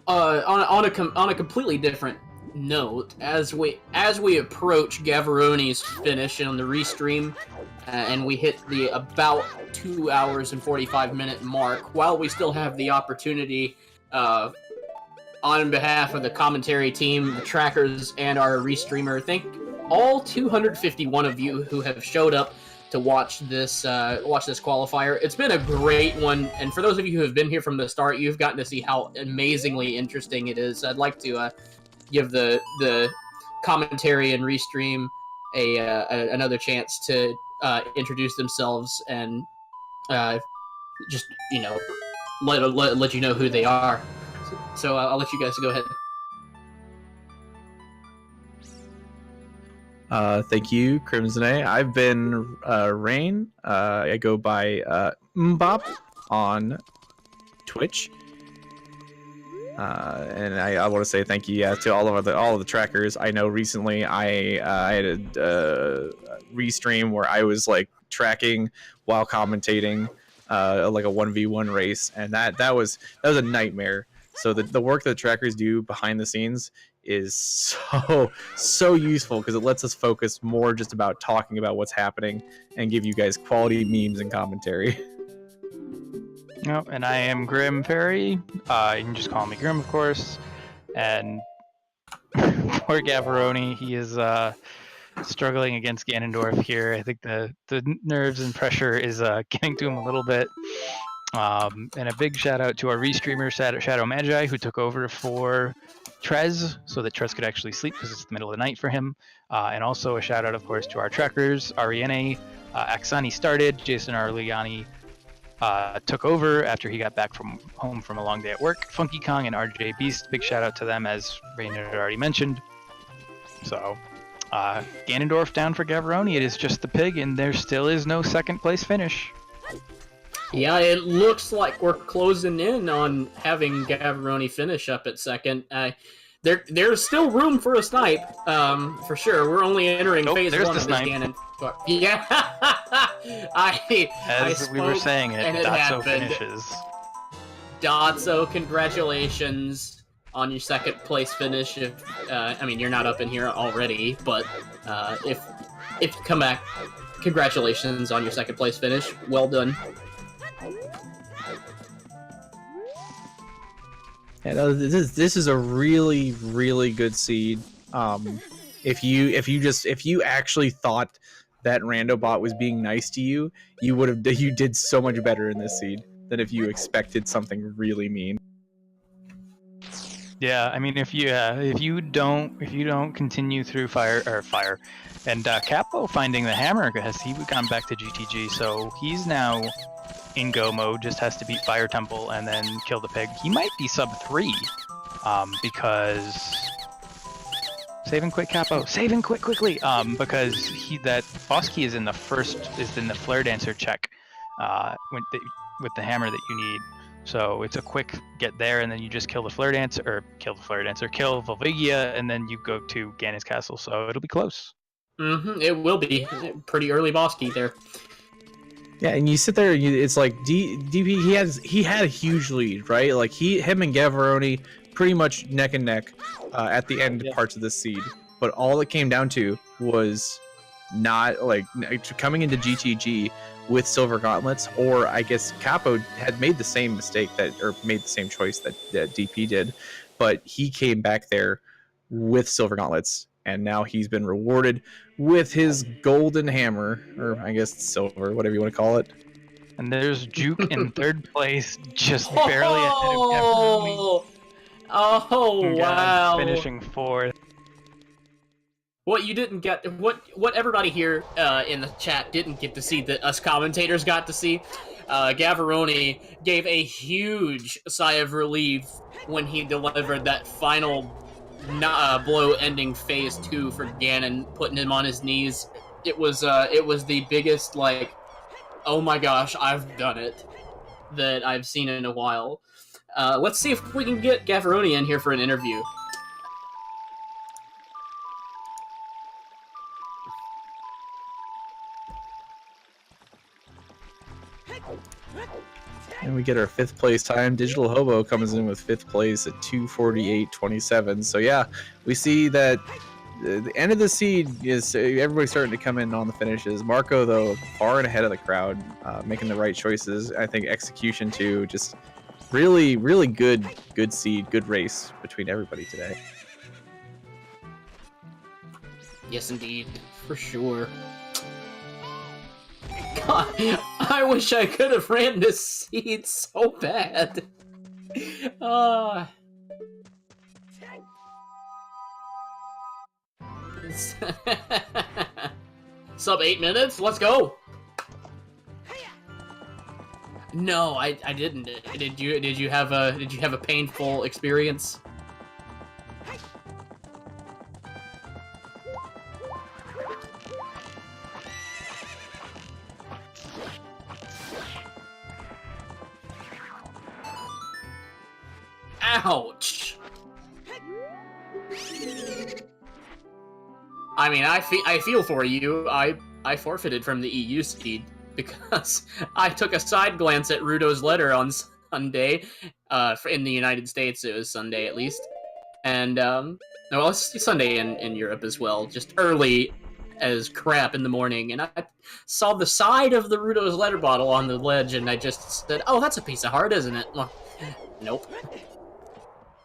on a completely different note, as we approach Gavaroni's finish on the restream, and we hit the about 2 hours and 45-minute mark, while we still have the opportunity, on behalf of the commentary team, the trackers, and our restreamer, thank all 251 of you who have showed up to watch this qualifier. It's been a great one, and for those of you who have been here from the start, you've gotten to see how amazingly interesting it is. I'd like to give the commentary and restream another chance to introduce themselves and just let you know who they are. So I'll let you guys go ahead. Thank you, Crimson A. I've been Rain. I go by Mbop on Twitch. And I want to say thank you to all of the trackers. I know recently I had a restream where I was like tracking while commentating like a 1v1 race, and that was a nightmare. So the work that the trackers do behind the scenes is so useful because it lets us focus more just about talking about what's happening and give you guys quality memes and commentary. No, and I am Grim Fairy. You can just call me Grim, of course. And poor Gavaroni, he is struggling against Ganondorf here. I think the nerves and pressure is getting to him a little bit. And a big shout out to our restreamer Shadow Magi, who took over for Trez so that Trez could actually sleep because it's the middle of the night for him. And also a shout out, of course, to our trackers. Ariane Aksani started. Jason Arliani took over after he got back home from a long day at work. Funky Kong and RJ Beast, big shout out to them, as Rain had already mentioned. So Ganondorf down for Gavaroni. It is just the pig, and there still is no second place finish. Yeah, it looks like we're closing in on having Gavaroni finish up at second. There's still room for a snipe, for sure. We're only entering Nope, phase there's 1 the of this snipe. Ganon. Yeah, I As we were spoke saying it, and it Dotso happened. finishes. Dotso, congratulations on your second place finish. If I mean, you're not up in here already, but if you come back, congratulations on your second place finish. Well done. Yeah, no, this is a really good seed. If you actually thought that Randobot was being nice to you, you did so much better in this seed than if you expected something really mean. Yeah, I mean, if you don't continue through fire, and Capo finding the hammer, has he gone back to GTG, so he's now in go mode, just has to beat Fire Temple and then kill the pig. He might be sub 3, because save and quit, Capo, save and quit quickly, because that boss key is in the Flare Dancer check, with the hammer that you need. So it's a quick get there, and then you just kill Volvigia, and then you go to Ganon's castle. So it'll be close. It will be pretty early boss key there. Yeah, and you sit there, and it's like DP. He had a huge lead, right? Like him and Gavaroni pretty much neck and neck at the end parts of the seed. But all it came down to was not like coming into GTG with silver gauntlets, or I guess Capo had made the same mistake made the same choice that DP did, but he came back there with silver gauntlets, and now he's been rewarded with his golden hammer, or I guess silver, whatever you want to call it. And there's Juke in third place, just barely ahead of Gavaroni. Oh wow! Finishing fourth. What you didn't get, what everybody here in the chat didn't get to see, that us commentators got to see, Gavaroni gave a huge sigh of relief when he delivered that final blow ending phase 2 for Ganon, putting him on his knees. It was the biggest, like, oh my gosh, I've done it, that I've seen in a while. Let's see if we can get Gavaroni in here for an interview. And we get our 5th place time. Digital Hobo comes in with 5th place at 2:48.27. So yeah, we see that the end of the seed is everybody's starting to come in on the finishes. Marco, though, far and ahead of the crowd, making the right choices. I think execution too, just really good seed, good race between everybody today. Yes, indeed, for sure. God, I wish I could have ran this seed so bad. Sub 8 minutes? Let's go. No, I didn't. Did you have a painful experience? Ouch! I mean, I feel for you. I forfeited from the EU seed because I took a side glance at Rudo's letter on Sunday. In the United States, it was Sunday at least, and well, it's Sunday in Europe as well. Just early as crap in the morning, and I saw the side of the Rudo's letter bottle on the ledge, and I just said, "Oh, that's a piece of heart, isn't it?" Well, nope.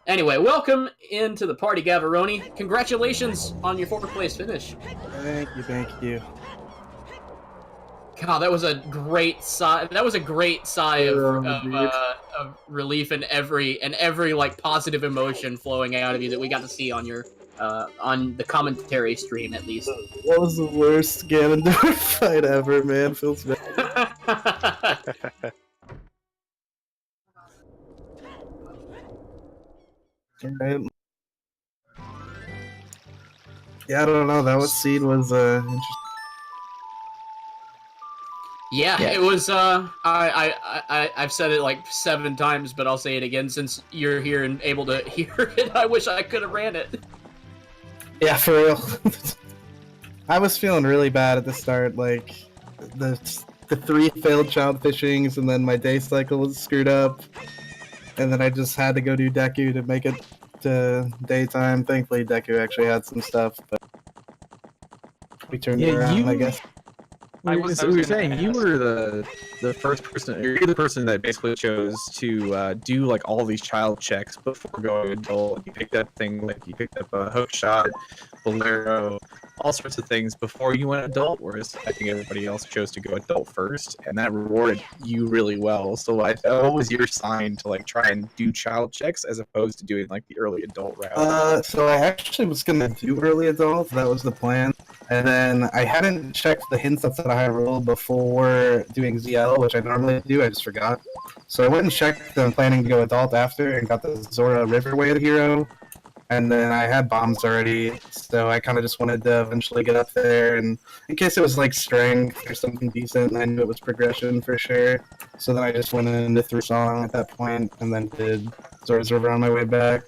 Anyway, welcome into the party, Gavaroni. Congratulations on your 4th place finish. Thank you. God, that was a great sigh. That was a great sigh of relief and every like positive emotion flowing out of you that we got to see on your on the commentary stream at least. That was the worst Ganondorf fight ever, man. Feels bad. Right. Yeah, I don't know. That seed was interesting. Yeah, Yeah. it was. I've said it like 7 times, but I'll say it again since you're here and able to hear it. I wish I could have ran it. Yeah, for real. I was feeling really bad at the start, like the 3 failed child fishings, and then my day cycle was screwed up, and then I just had to go do Deku to make it to daytime. Thankfully, Deku actually had some stuff, but we turned it around, I guess. I We was were gonna saying you ask. were the first person, or you're the person that basically chose to do like all these child checks before going adult. You picked up you picked up a hook shot, bolero, all sorts of things before you went adult. Whereas I think everybody else chose to go adult first, and that rewarded you really well. So what was your sign to like try and do child checks as opposed to doing like the early adult route? So I actually was gonna do early adult. That was the plan. And then I hadn't checked the hints that said a high roll before doing ZL, which I normally do. I just forgot. So I went and checked. I'm planning to go adult after, and got the Zora Riverway hero. And then I had bombs already, so I kind of just wanted to eventually get up there. And in case it was like strength or something decent, I knew it was progression for sure. So then I just went into 3 song at that point, and then did Zora's River on my way back.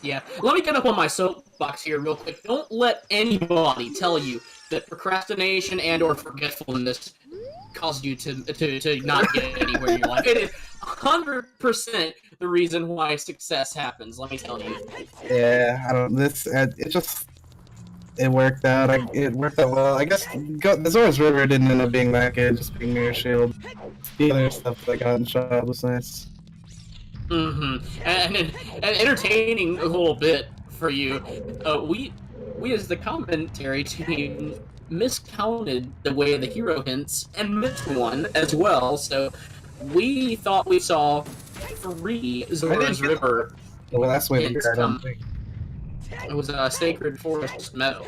Yeah, let me get up on my soapbox here real quick. Don't let anybody tell you that procrastination and/or forgetfulness caused you to not get anywhere in your life. It is 100% the reason why success happens. Let me tell you. Yeah, I don't. It worked out. It worked out well. I guess the Zora's River didn't end up being that good. Just being Mirror Shield. The other stuff that I got in shot was nice. And entertaining a little bit for you. We as the commentary team miscounted the way of the hero hints and missed one as well. So we thought we saw 3 Zora's River Well, that's way hints bigger. I don't come. think. It was a Sacred Forest Meadow.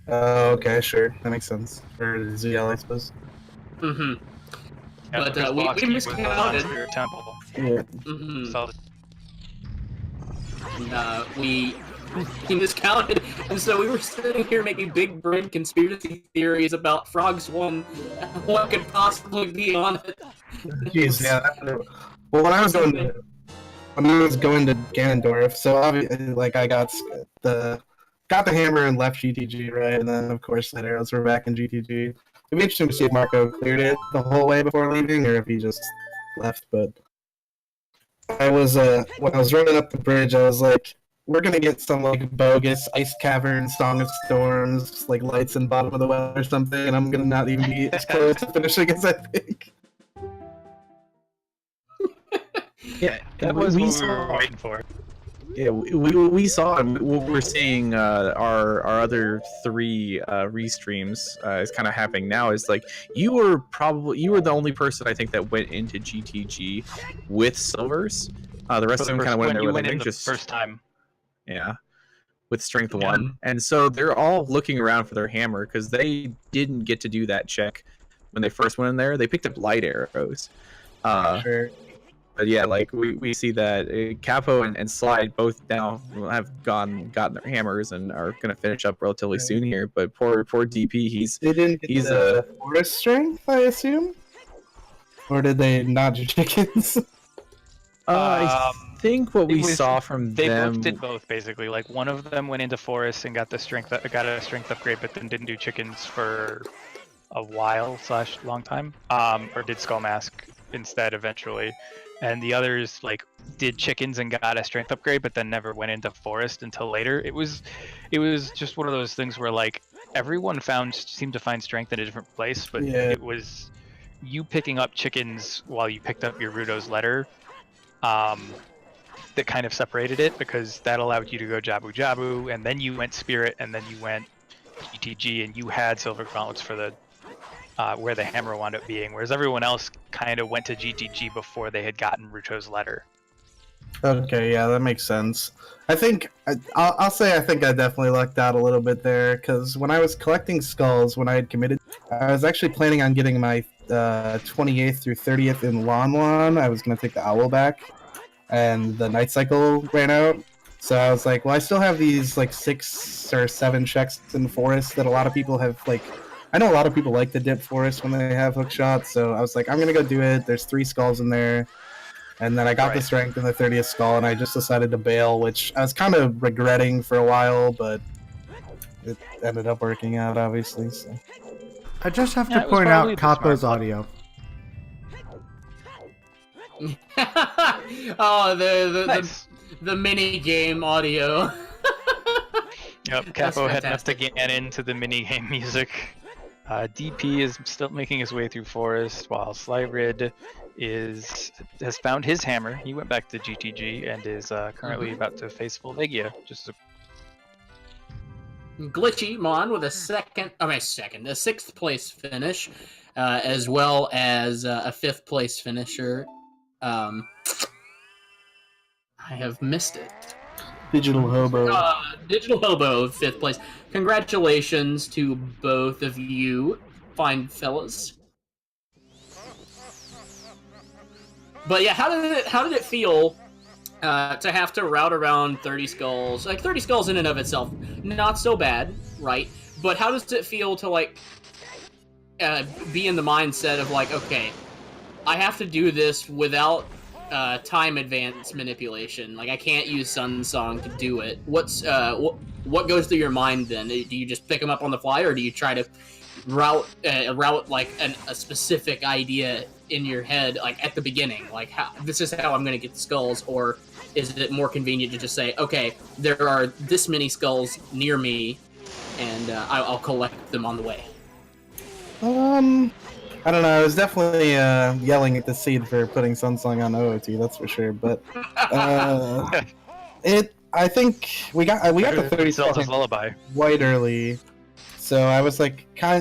Oh, okay, sure. That makes sense. For ZL, I suppose. Yeah, But because we Boss Keep was miscounted. Spirit Temple. Yeah. So We miscounted, and so we were sitting here making big brain conspiracy theories about Frog's One and what could possibly be on it. Jeez, yeah. Well, when I was going to Ganondorf, so obviously, like I got the hammer and left GTG, right, and then of course the arrows were back in GTG. It'd be interesting to see if Marco cleared it the whole way before leaving, or if he just left. But I was when I was running up the bridge, I was like, we're gonna get some like bogus Ice Cavern, Song of Storms, like lights in bottom of the well or something, and I'm gonna not even be as close to finishing as I think. yeah, that was what we were waiting for. Yeah, we saw, and what we're seeing our other 3 restreams is kind of happening now. Is like you were the only person I think that went into GTG with silvers. The rest of them kind of went in there with, I think, just first time. Yeah, with strength 1, and so they're all looking around for their hammer because they didn't get to do that check when they first went in there. They picked up light arrows. Sure. But yeah, like we see that Capo and Slide both now have gotten their hammers and are gonna finish up relatively soon here. But poor DP, They didn't get the forest strength, I assume, or did they not do chickens? I think what we saw from they them. both did both basically. Like one of them went into forest and got a strength upgrade, but then didn't do chickens for a while / long time. Or did Skull Mask instead eventually. And the others like did chickens and got a strength upgrade, but then never went into forest until later. It was just one of those things where like everyone seemed to find strength in a different place, but it was you picking up chickens while you picked up your Rudo's letter that kind of separated it, because that allowed you to go Jabu Jabu, and then you went Spirit, and then you went GTG, and you had Silver Gauntlets for the where the hammer wound up being, whereas everyone else kind of went to GTG before they had gotten Ruto's letter. Okay, yeah, that makes sense. I think I'll say I think I definitely lucked out a little bit there, because when I was collecting skulls, when I had committed, I was actually planning on getting my 28th through 30th in Lon Lon. I was going to take the owl back, and the night cycle ran out. So I was like, well, I still have these like 6 or 7 checks in the forest that a lot of people have like I know a lot of people like the dip forest when they have hook shots, so I was like, I'm gonna go do it. There's 3 skulls in there. And then I got the strength in the 30th skull, and I just decided to bail, which I was kind of regretting for a while, but it ended up working out, obviously. So. I just have Yeah, to it was point probably out the smart Capo's play. audio. Oh, Nice. the mini game audio. Yep, That's Capo heading up to fantastic. Ganon to the minigame music. DP is still making his way through Forest, while Slyrid has found his hammer. He went back to GTG and is currently about to face Volvagia. Glitchy Mon with a sixth place finish, as well as a 5th place finisher. I have missed it. Digital Hobo. Digital Hobo, 5th place. Congratulations to both of you, fine fellas. But yeah, how did it feel to have to route around 30 skulls? Like 30 skulls in and of itself, not so bad, right? But how does it feel to like be in the mindset of like, okay, I have to do this without time advance manipulation. Like I can't use Sun Song to do it. What goes through your mind then? Do you just pick them up on the fly, or do you try to route like a specific idea in your head, like at the beginning, like this is how I'm going to get the skulls, or is it more convenient to just say, okay, there are this many skulls near me, and I'll collect them on the way? I don't know. I was definitely yelling at the seed for putting Sunsong on OOT. That's for sure. But I think we got the 30 Zelda's Lullaby quite early. So I was like, I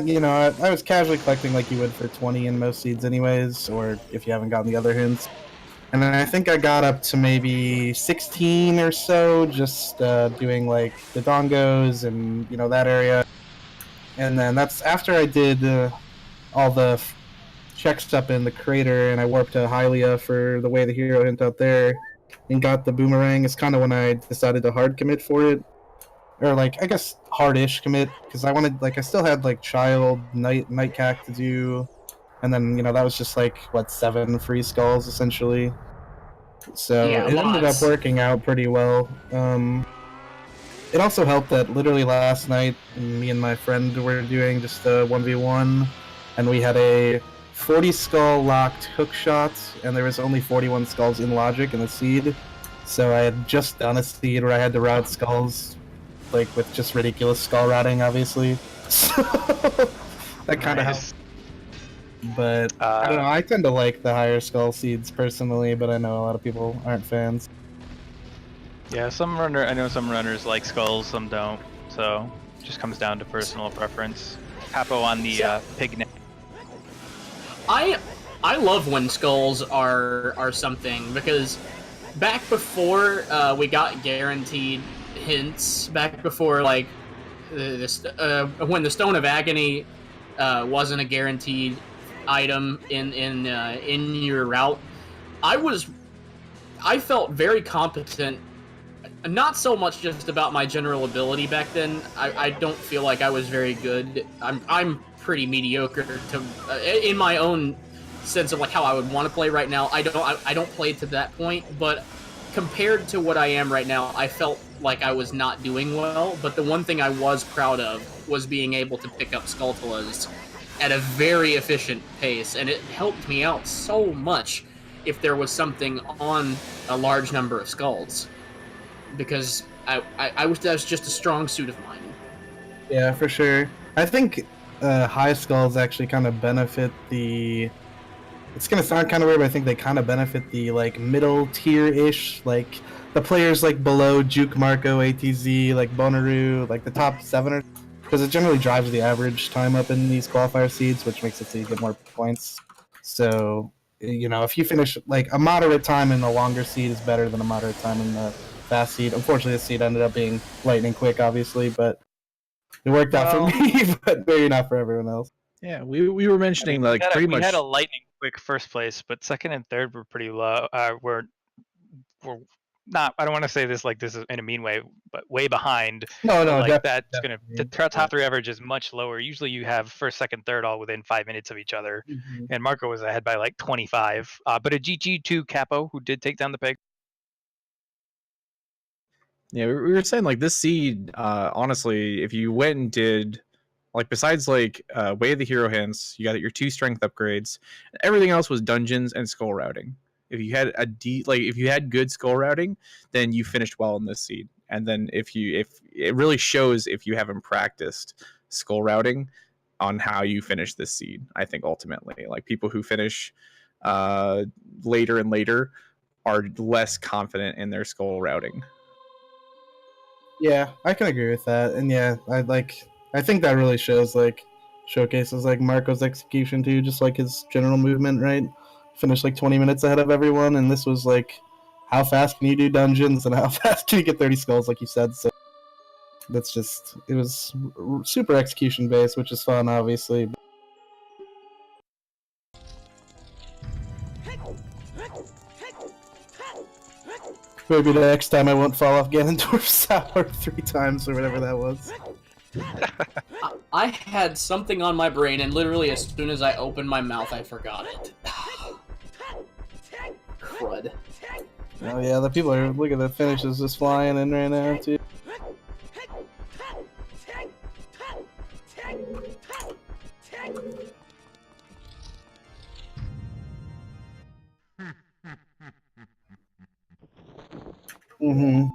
was casually collecting like you would for 20 in most seeds, anyways, or if you haven't gotten the other hints. And then I think I got up to maybe 16 or so, just doing like the dongos and that area. And then that's after I did all the checks up in the crater, and I warped to Hylia for the way the hero hint out there, and got the boomerang. It's kind of when I decided to hard commit for it, or like I guess hard-ish commit, because I wanted I still had like child night cack to do, and then that was just like 7 free skulls essentially. So Yeah, it ended up lots. working out pretty well. It also helped that literally last night, me and my friend were doing just a 1v1, and we had a 40 skull locked hook shot, and there was only 41 skulls in logic in the seed. So I had just done a seed where I had to route skulls, like with just ridiculous skull routing, obviously. So that kind of helped. But I don't know. I tend to like the higher skull seeds personally, but I know a lot of people aren't fans. Yeah, I know some runners like skulls, some don't. So it just comes down to personal preference. Capo on the pig neck. I love when skulls are something, because back before we got guaranteed hints, back before like when the Stone of Agony wasn't a guaranteed item in your route, I felt very competent. Not so much just about my general ability back then. I don't feel like I was very good. I'm pretty mediocre in my own sense of like how I would want to play right now. I don't play to that point, but compared to what I am right now, I felt like I was not doing well. But the one thing I was proud of was being able to pick up Skulltulas at a very efficient pace, and it helped me out so much if there was something on a large number of skulls, because that was just a strong suit of mine. Yeah, for sure. I think high skulls actually kind of benefit the... It's gonna sound kind of weird, but I think they kind of benefit the like middle tier-ish, like the players like below Juke, Marco, ATZ, like Bonaru, like the top 7, or because it generally drives the average time up in these qualifier seeds, which makes it so you get more points. So if you finish like a moderate time in the longer seed is better than a moderate time in the fast seed. Unfortunately, the seed ended up being lightning quick, obviously, but it worked out for me, but maybe not for everyone else. Yeah, we were mentioning we had a lightning quick first place, but second and third were pretty low. Were not, I don't want to say this like this is in a mean way, but way behind. No, But, no, like that's gonna definitely. the top 3 average is much lower. Usually you have first, second, third all within 5 minutes of each other, Mhm. and Marco was ahead by like 25. But a GG to Capo, who did take down the peg. Yeah, we were saying like this seed, honestly, if you went and did like besides like Way of the Hero Hints, you got your 2 strength upgrades. Everything else was dungeons and skull routing. If you had if you had good skull routing, then you finished well in this seed. And then if it really shows if you haven't practiced skull routing on how you finish this seed. I think ultimately, like people who finish later and later are less confident in their skull routing. Yeah, I can agree with that, and yeah, I think that really showcases like Marco's execution too, just like his general movement, right? Finished like 20 minutes ahead of everyone, and this was like, how fast can you do dungeons, and how fast can you get 30 skulls, like you said. So it was super execution based, which is fun, obviously. Maybe the next time I won't fall off Ganondorf's tower 3 times or whatever that was. I had something on my brain, and literally as soon as I opened my mouth, I forgot it. Crud. Oh yeah, the people are, look at the finishes just flying in right now too. Mm-hmm.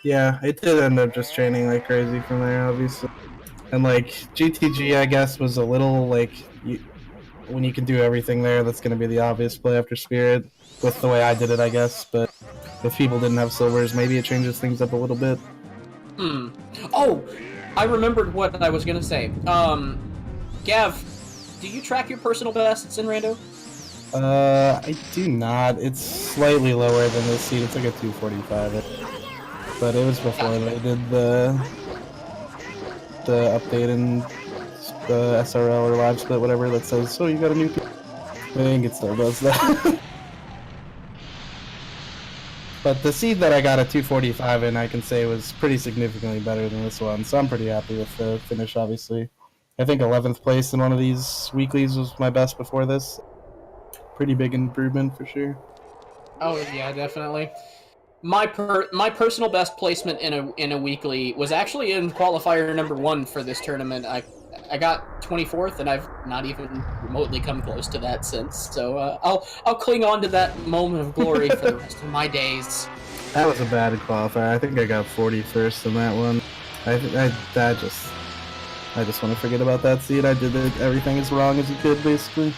Yeah, it did end up just training like crazy from there, obviously. And like GTG, I guess, was a little like when you can do everything there, that's going to be the obvious play after Spirit. With the way I did it, I guess. But if people didn't have silvers, maybe it changes things up a little bit. Oh, I remembered what I was gonna say. Gav, do you track your personal bests in Rando? I do not. It's slightly lower than this seed. It's like a 245. But it was before they did the update in the SRL or live split, whatever, that says, so you got a new pick. I think it still does that. But the seed that I got a 245 in, I can say was pretty significantly better than this one, so I'm pretty happy with the finish, obviously. I think 11th place in one of these weeklies was my best before this. Pretty big improvement for sure. Oh yeah, definitely. My personal best placement in a weekly was actually in qualifier number 1 for this tournament. I got 24th, and I've not even remotely come close to that since. So I'll cling on to that moment of glory for the rest of my days. That was a bad qualifier. I think I got 41st in that one. I just want to forget about that seed. I did everything as wrong as you could, basically.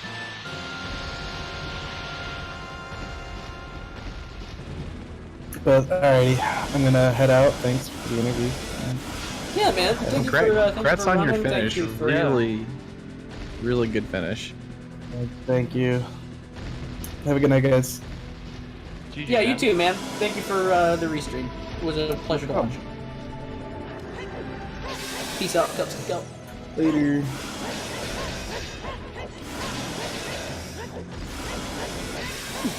But alrighty, I'm gonna head out. Thanks for the interview. Yeah, man. Thank you for, Congrats on your running. finish. Thank you for, Really good finish. Thank you. Have a good night, guys. GG, Yeah, you man. too, man. Thank you for the restream. It was a pleasure to watch. Peace out, Cups. Go. Later.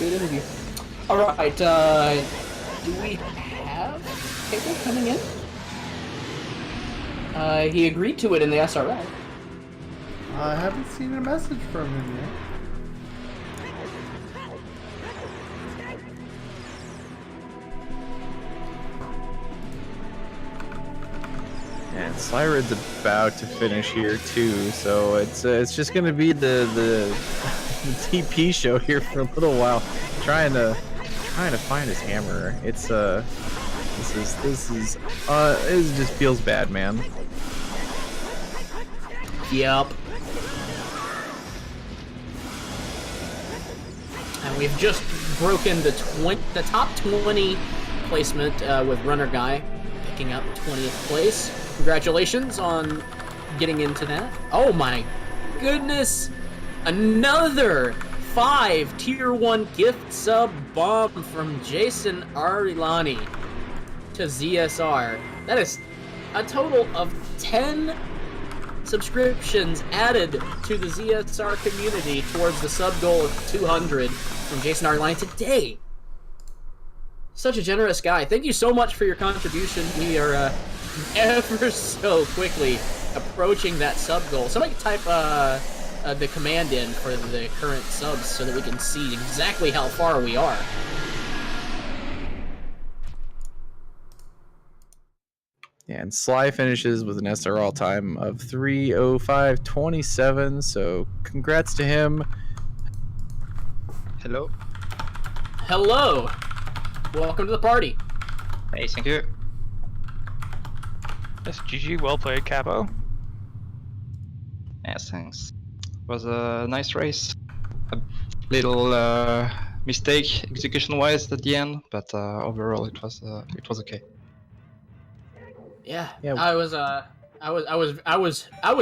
Good interview. Alright, do we have Cable coming in? He agreed to it in the SRL. I haven't seen a message from him yet. And Slyrod's about to finish here too, so it's just gonna be the TP show here for a little while, trying to find his hammer. It's it just feels bad, man. Yep. And we've just broken the top 20 placement with Runner Guy picking up 20th place. Congratulations on getting into that. Oh my goodness! Another 5 tier 1 gift sub bomb from Jason Arilani to ZSR. That is a total of 10 subscriptions added to the ZSR community towards the sub goal of 200 from Jason Arlani today. Such a generous guy. Thank you so much for your contribution. We are ever so quickly approaching that sub goal. Somebody type the command in for the current subs so that we can see exactly how far we are. Yeah, and Sly finishes with an SRL time of 3:05:27. So congrats to him. Hello. Hello. Welcome to the party. Hey, thank you. Yes, GG, well played, Capo. Yeah, thanks. It was a nice race. A little mistake execution-wise at the end, but overall it was okay. Yeah. Yeah. I was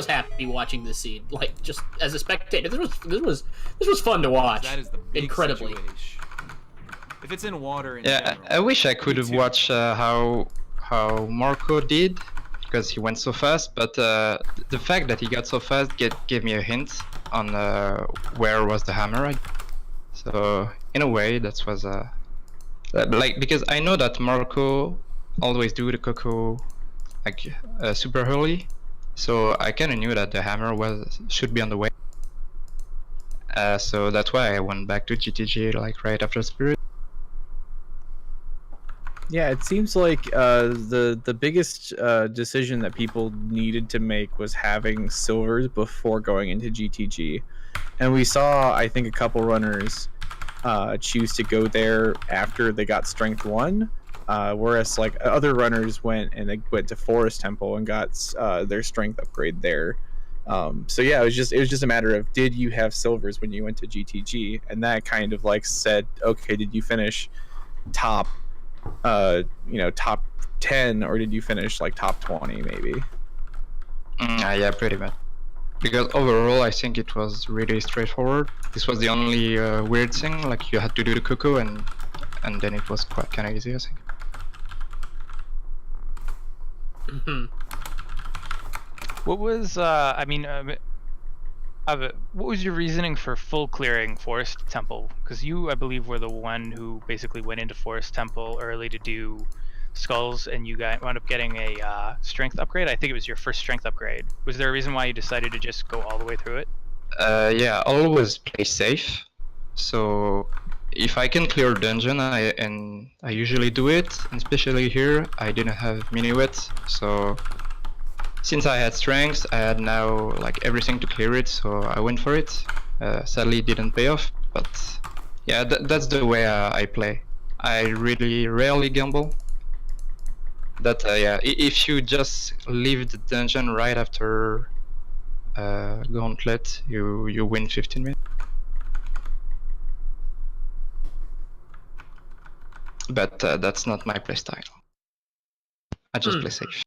happy watching this scene. Like, just as a spectator, this was fun to watch. That is the big Incredibly. situation. If it's in water in Yeah, general, I wish I could me have too. watched how Marco did, because he went so fast. But the fact that he got so fast gave me a hint on where was the hammer. So in a way, that was like, because I know that Marco always do the Coco like super early, so I kind of knew that the hammer should be on the way. So that's why I went back to GTG like right after Spirit. Yeah, it seems like the biggest decision that people needed to make was having silvers before going into GTG, and we saw, I think, a couple runners choose to go there after they got strength 1, whereas like other runners went to Forest Temple and got their strength upgrade there. So yeah, it was just a matter of, did you have silvers when you went to GTG, and that kind of like said, okay, did you finish top top 10, or did you finish like top 20 maybe? Yeah, pretty much. Because overall, I think it was really straightforward. This was the only weird thing, like you had to do the Coco, and then it was quite kind of easy, I think. What was, what was your reasoning for full clearing Forest Temple? Because you, I believe, were the one who basically went into Forest Temple early to do skulls, and you wound up getting a strength upgrade. I think it was your first strength upgrade. Was there a reason why you decided to just go all the way through it? Yeah, always play safe. So if I can clear a dungeon, I usually do it. And especially here, I didn't have minuet, so since I had strength, I had now like everything to clear it, so I went for it. Sadly, it didn't pay off, but yeah, that's the way I play. I really rarely gamble. That yeah, if you just leave the dungeon right after Gauntlet, you win 15 minutes. But that's not my playstyle. I just play safe.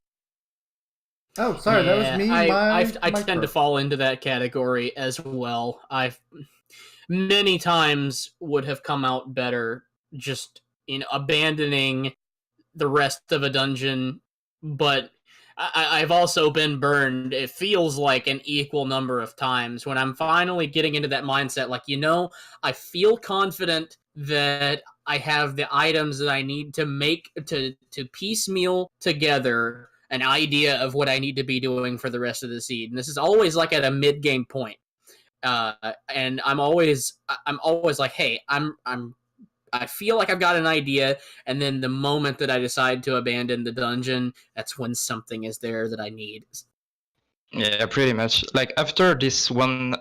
Oh, sorry, that was me. I tend to fall into that category as well. I've many times would have come out better just in abandoning the rest of a dungeon, but I've also been burned. It feels like an equal number of times when I'm finally getting into that mindset. Like, I feel confident that I have the items that I need to make to piecemeal together an idea of what I need to be doing for the rest of the seed. And this is always like at a mid-game point. And I'm always like, hey, I feel like I've got an idea, and then the moment that I decide to abandon the dungeon, that's when something is there that I need. Yeah, pretty much. Like after this one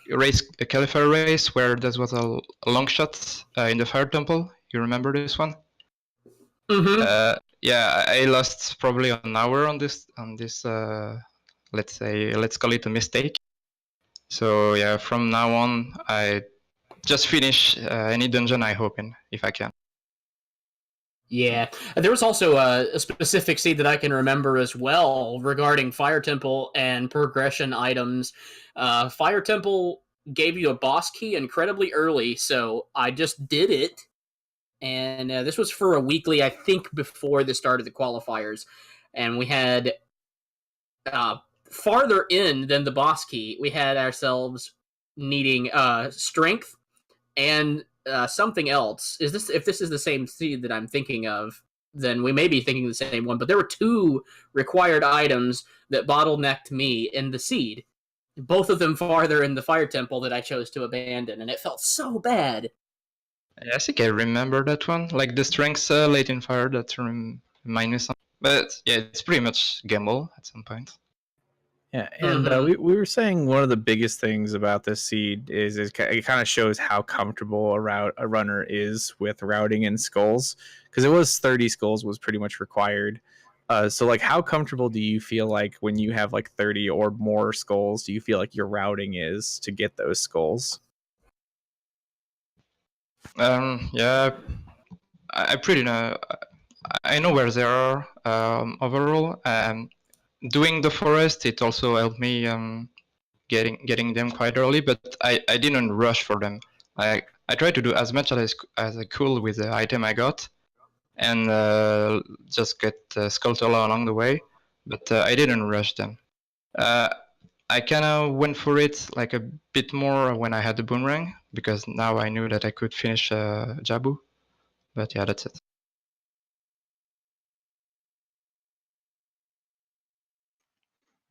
race, a Caliphate race, where there was a long shot in the Fire Temple. You remember this one? Mm-hmm. Yeah, I lost probably an hour on this. Let's call it a mistake. So yeah, from now on, I just finish any dungeon I open if I can. Yeah, there was also a specific seed that I can remember as well regarding Fire Temple and progression items. Fire Temple gave you a boss key incredibly early, so I just did it. And this was for a weekly, I think, before the start of the qualifiers. And we had farther in than the boss key, we had ourselves needing strength and something else. If this is the same seed that I'm thinking of, then we may be thinking the same one. But there were 2 required items that bottlenecked me in the seed. Both of them farther in the fire temple that I chose to abandon, and it felt so bad. I think I remember that one, like the strength late in fire. That remind me something. But yeah, it's pretty much gamble at some point. Yeah, and we were saying one of the biggest things about this seed is it kind of shows how comfortable a runner is with routing in skulls, because it was 30 skulls was pretty much required. So like, how comfortable do you feel like when you have like 30 or more skulls? Do you feel like your routing is to get those skulls? Yeah, I pretty know. I know where they are overall. Doing the forest, it also helped me getting them quite early, but I didn't rush for them. I tried to do as much as I could with the item I got, and just get Skulltula along the way, but I didn't rush them. I kind of went for it like a bit more when I had the boomerang, because now I knew that I could finish Jabu. But yeah, that's it.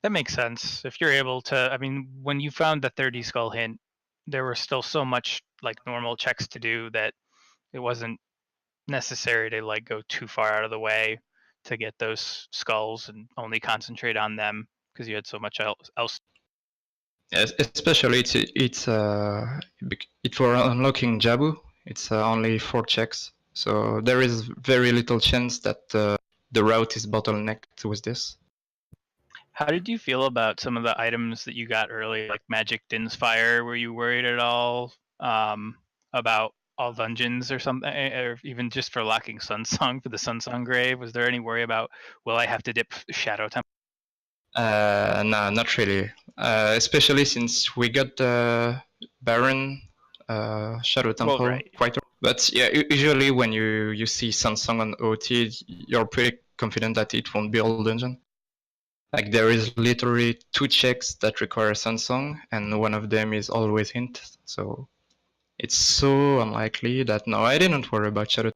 That makes sense. If you're able to, I mean, when you found the 30 skull hint, there were still so much like normal checks to do that it wasn't necessary to like go too far out of the way to get those skulls and only concentrate on them because you had so much else. Yes, especially it's for unlocking Jabu. It's only 4 checks, so there is very little chance that the route is bottlenecked with this. How did you feel about some of the items that you got early, like Magic Din's Fire? Were you worried at all about all dungeons or something, or even just for locking Sunsong for the Sunsong Grave? Was there any worry about, will I have to dip Shadow Temple? No, not really. Especially since we got the Baron Shadow Temple quite. But yeah, usually when you see Sunsong on OT, you're pretty confident that it won't be all dungeon. Like there is literally 2 checks that require Sunsong, and one of them is always hint. So it's so unlikely that no, I didn't worry about Shadow.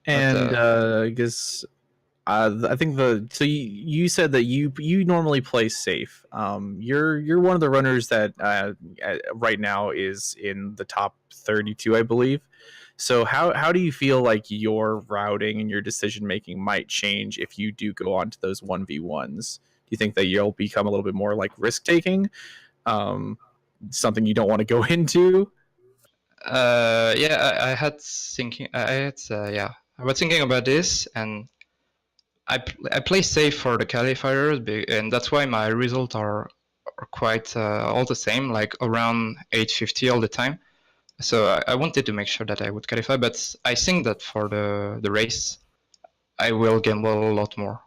And but, I guess I think so you said that you normally play safe. You're one of the runners that right now is in the top 32, I believe. So how do you feel like your routing and your decision making might change if you do go on to those 1v1s? Do you think that you'll become a little bit more like risk taking? Something you don't want to go into? Yeah, I was thinking about this, and I play safe for the qualifiers, and that's why my results are quite all the same, like around 850 all the time. So I wanted to make sure that I would qualify, but I think that for the race, I will gamble a lot more.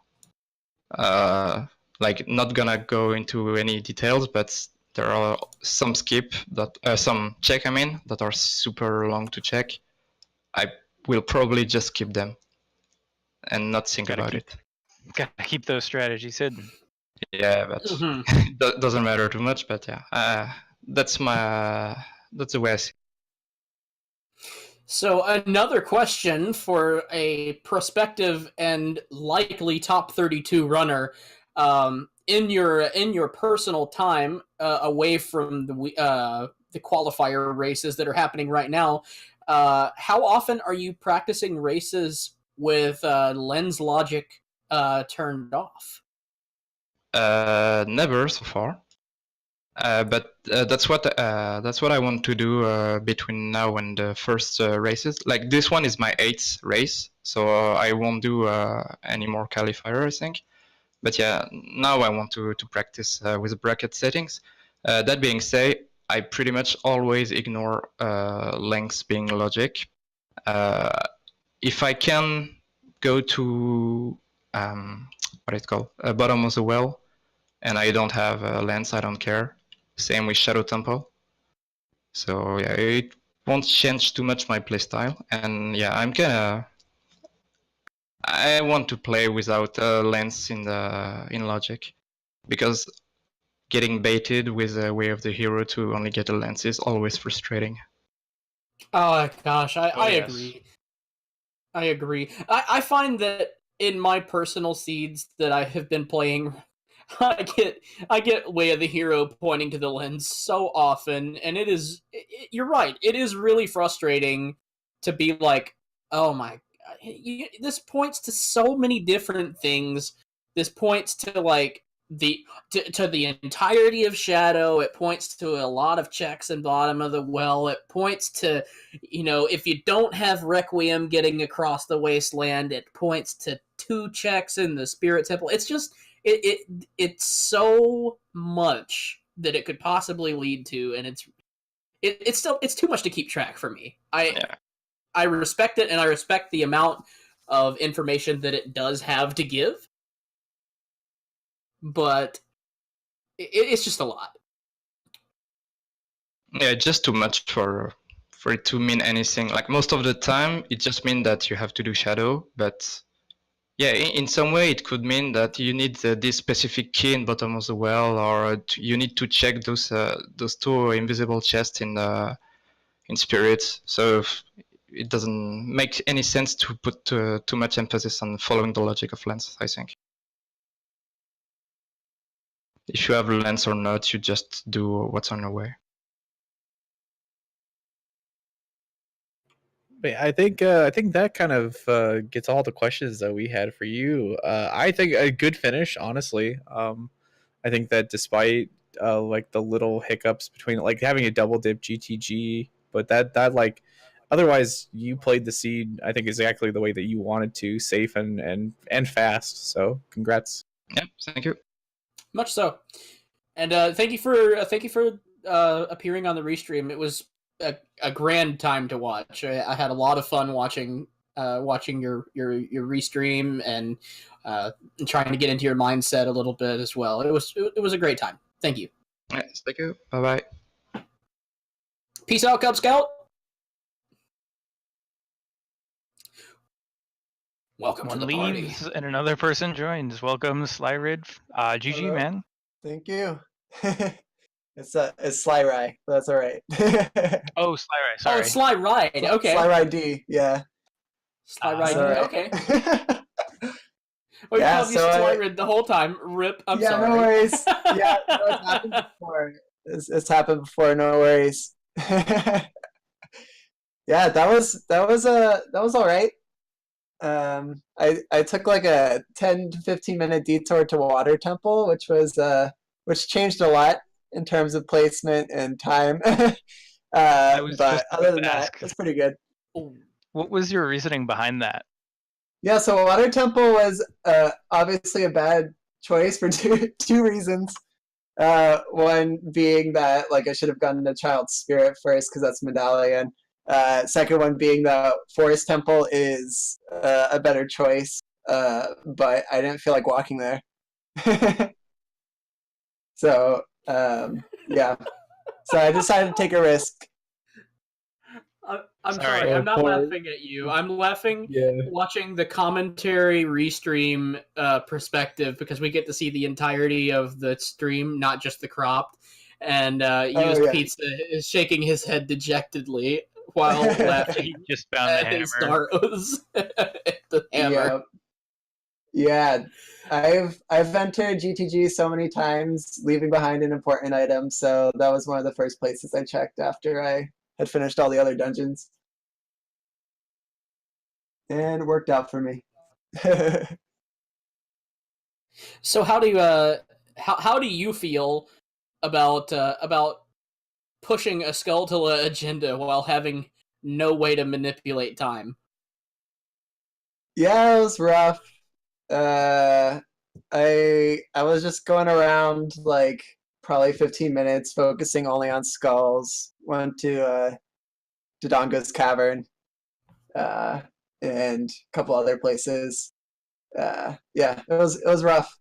Like not gonna go into any details, but there are some some check that are super long to check. I will probably just skip them and not think about it. Gotta keep those strategies hidden. Yeah, but that doesn't matter too much. But yeah, that's the way I see it. So another question for a prospective and likely top 32 runner, in your personal time away from the qualifier races that are happening right now, how often are you practicing races with lens logic turned off? Never so far. But that's what I want to do between now and the first races. Like this one is my 8th race, so I won't do any more qualifier, I think. But yeah, now I want to practice with bracket settings. That being said, I pretty much always ignore lengths being logic. If I can go to what it's called, bottom of the well, and I don't have a lens, I don't care. Same with Shadow Temple. So yeah, it won't change too much my playstyle. And yeah, I want to play without a lens in logic. because getting baited with a way of the hero to only get a lens is always frustrating. Oh gosh, I yes. agree. I agree. I find that in my personal seeds that I have been playing, I get Way of the Hero pointing to the lens so often, and you're right. It is really frustrating to be like, oh my, this points to so many different things. This points to like to the entirety of Shadow. It points to a lot of checks in bottom of the well. It points to, if you don't have Requiem getting across the wasteland, it points to 2 checks in the Spirit Temple. It's just it's so much that it could possibly lead to, and it's too much to keep track for me. I respect it, and I respect the amount of information that it does have to give, but it's just a lot. Yeah, just too much for it to mean anything. Like most of the time, it just means that you have to do shadow. But yeah, in some way, it could mean that you need this specific key in bottom of the well, or you need to check those 2 invisible chests in spirits. So it doesn't make any sense to put too much emphasis on following the logic of lens, I think. If you have a lens or not, you just do what's on your way. I think that kind of gets all the questions that we had for you. I think a good finish, honestly. I think that despite like the little hiccups between like having a double dip GTG, but that like otherwise you played the seed I think exactly the way that you wanted to, safe and fast. So congrats. Yeah, thank you. Much so, and thank you for appearing on the restream. It was a grand time to watch. I had a lot of fun watching your restream and trying to get into your mindset a little bit as well. It was a great time. Thank you. Yes, thank you. Bye bye. Peace out, Cub Scout. Welcome One to the party. leaves and another person joins. Welcome, Slyrid. GG, Hello. man. Thank you. It's Sly Rye, but that's all right. Oh, Slyrid. Sorry. Oh, Sly Ride. Okay. Sly Rye D. Yeah. Sly Ride. Sorry. Okay. We Yeah, called you so Sly Ride the whole time. Rip. I'm yeah, sorry. no worries. Yeah, no, it's happened before. It's happened before. No worries. Yeah, that was all right. I took like a 10 to 15 minute detour to Water Temple, which changed a lot in terms of placement and time. But other than that, it's pretty good. What was your reasoning behind that? Yeah, so Water Temple was obviously a bad choice for two reasons. One being that like I should have gone to Child Spirit first because that's Medallion. Second one being that Forest Temple is a better choice, but I didn't feel like walking there. So yeah, so I decided to take a risk. I'm sorry. I'm not laughing at you. I'm laughing watching the commentary restream perspective because we get to see the entirety of the stream, not just the cropped. And Used Pizza is shaking his head dejectedly while laughing. He just found the hammer. His Staros at the hammer. Yeah, I've entered GTG so many times, leaving behind an important item. So that was one of the first places I checked after I had finished all the other dungeons, and it worked out for me. So how do you feel about pushing a Skulltula agenda while having no way to manipulate time? Yeah, it was rough. I was just going around like probably 15 minutes, focusing only on skulls. Went to Dodongo's Cavern, and a couple other places. Yeah, it was rough.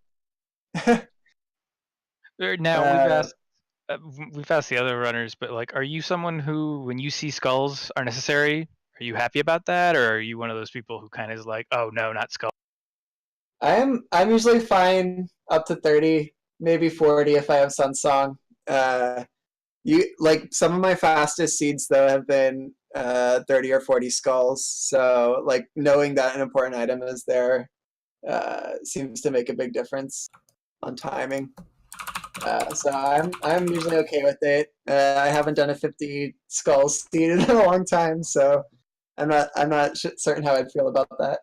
Now we've asked the other runners, but like, are you someone who, when you see skulls are necessary, are you happy about that, or are you one of those people who kind of is like, oh no, not skulls? I'm usually fine up to 30. maybe 40 if I have Sun Song. Like some of my fastest seeds though have been 30 or 40 skulls. So like knowing that an important item is there seems to make a big difference on timing. So I'm usually okay with it. I haven't done a 50 skulls seed in a long time, so I'm not certain how I'd feel about that.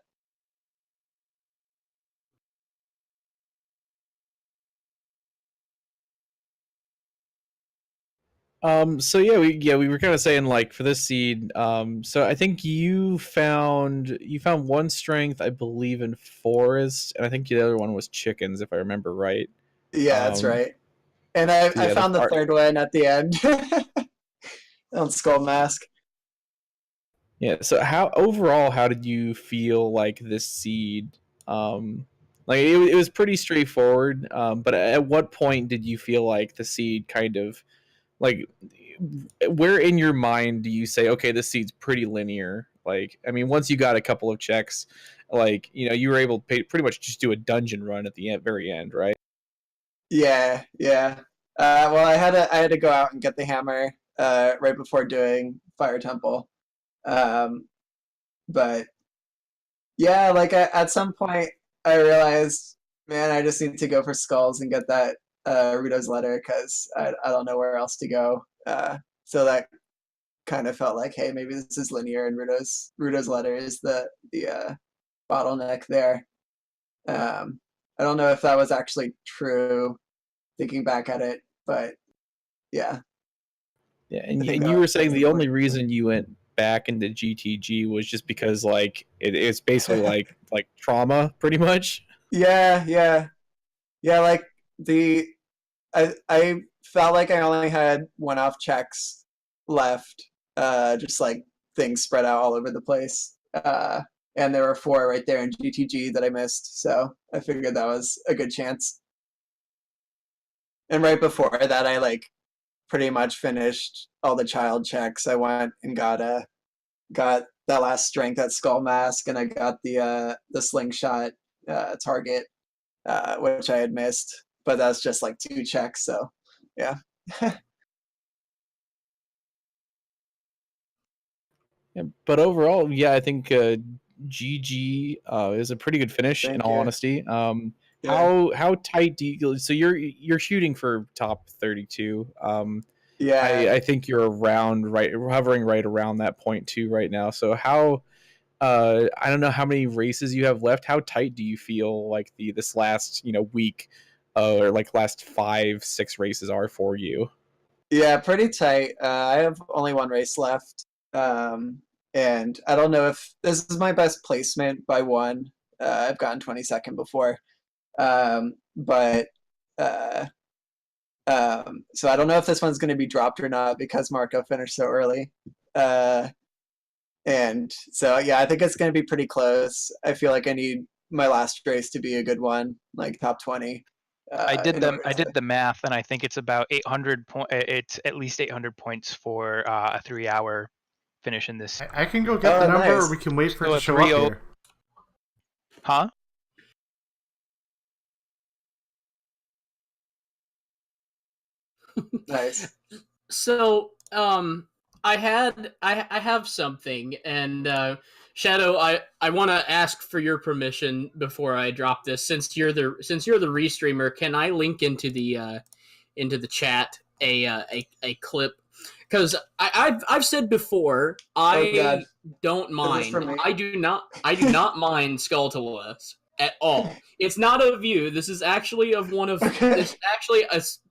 So we were kind of saying like for this seed. So I think you found one strength, I believe, in forest, and I think the other one was chickens, if I remember right. Yeah, that's right. And I found the third one at the end on Skull Mask. Yeah. So how did you feel like this seed? Like it was pretty straightforward. But at what point did you feel like the seed kind of like where in your mind do you say, okay, this seed's pretty linear? Like, I mean, once you got a couple of checks, like, you know, you were able to pretty much just do a dungeon run at the very end, right? Yeah, yeah. Well, I had to go out and get the hammer right before doing Fire Temple. But yeah, like at some point I realized, man, I just need to go for skulls and get that Rudo's letter because I don't know where else to go. So that kind of felt like, hey, maybe this is linear, and Rudo's letter is the bottleneck there. I don't know if that was actually true, thinking back at it, but yeah. Yeah, and you were saying the only reason you went back into GTG was just because like it's basically like trauma, pretty much. Yeah, yeah, yeah. Like I felt like I only had one-off checks left, just like things spread out all over the place. And there were 4 right there in GTG that I missed, so I figured that was a good chance. And right before that, I like pretty much finished all the child checks. I went and got that last strength at Skull Mask, and I got the slingshot target, which I had missed, but that's just like 2 checks. So yeah. Yeah, but overall, yeah, I think GG is a pretty good finish. Thank in all you. honesty, Yeah. how tight do you? So you're shooting for top 32. Yeah. I think you're hovering right around that point too right now. So how? I don't know how many races you have left. How tight do you feel like this last week, or like last 5-6 races are for you? Yeah, pretty tight. I have only 1 race left. And I don't know if this is my best placement by 1. I've gotten 22nd before. But so I don't know if this one's going to be dropped or not because Marco finished so early. And so yeah, I think it's going to be pretty close. I feel like I need my last race to be a good one, like top 20. I did the math, and I think it's about 800 It's at least 800 points for a 3-hour finish in this. I can go get the number, nice. or we can wait for it So to a show 3-0 up here. Huh? Nice. So, I have something, and Shadow, I want to ask for your permission before I drop this. Since you're the restreamer, can I link into the chat a clip? Because I've said before, I don't mind. I do not mind Skulltulas at all. It's not of you. This is actually of one of. It's actually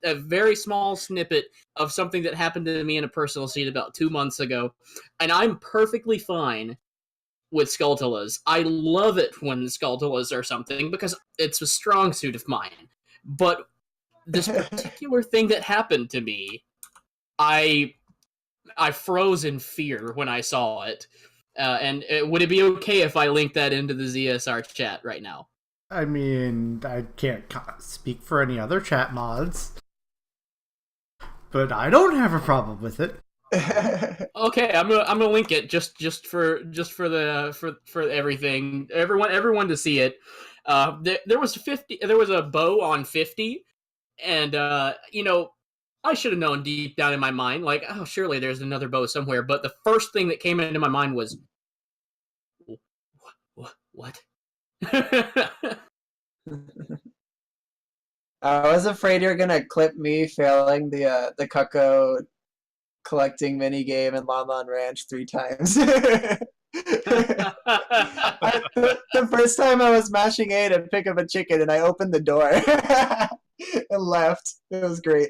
a very small snippet of something that happened to me in a personal scene about 2 months ago, and I'm perfectly fine with Skulltulas. I love it when Skulltulas are something because it's a strong suit of mine. But this particular thing that happened to me, I froze in fear when I saw it. And would it be okay if I link that into the ZSR chat right now? I mean, I can't speak for any other chat mods, but I don't have a problem with it. Okay, I'm gonna link it just for everything, everyone to see it. There was a bow on 50 And you know, I should have known deep down in my mind, like, oh, surely there's another bow somewhere. But the first thing that came into my mind was, what? I was afraid you're gonna clip me failing the Cucko collecting mini game in Lon Lon Ranch 3 times. The first time I was mashing A to pick up a chicken and I opened the door and left. It was great.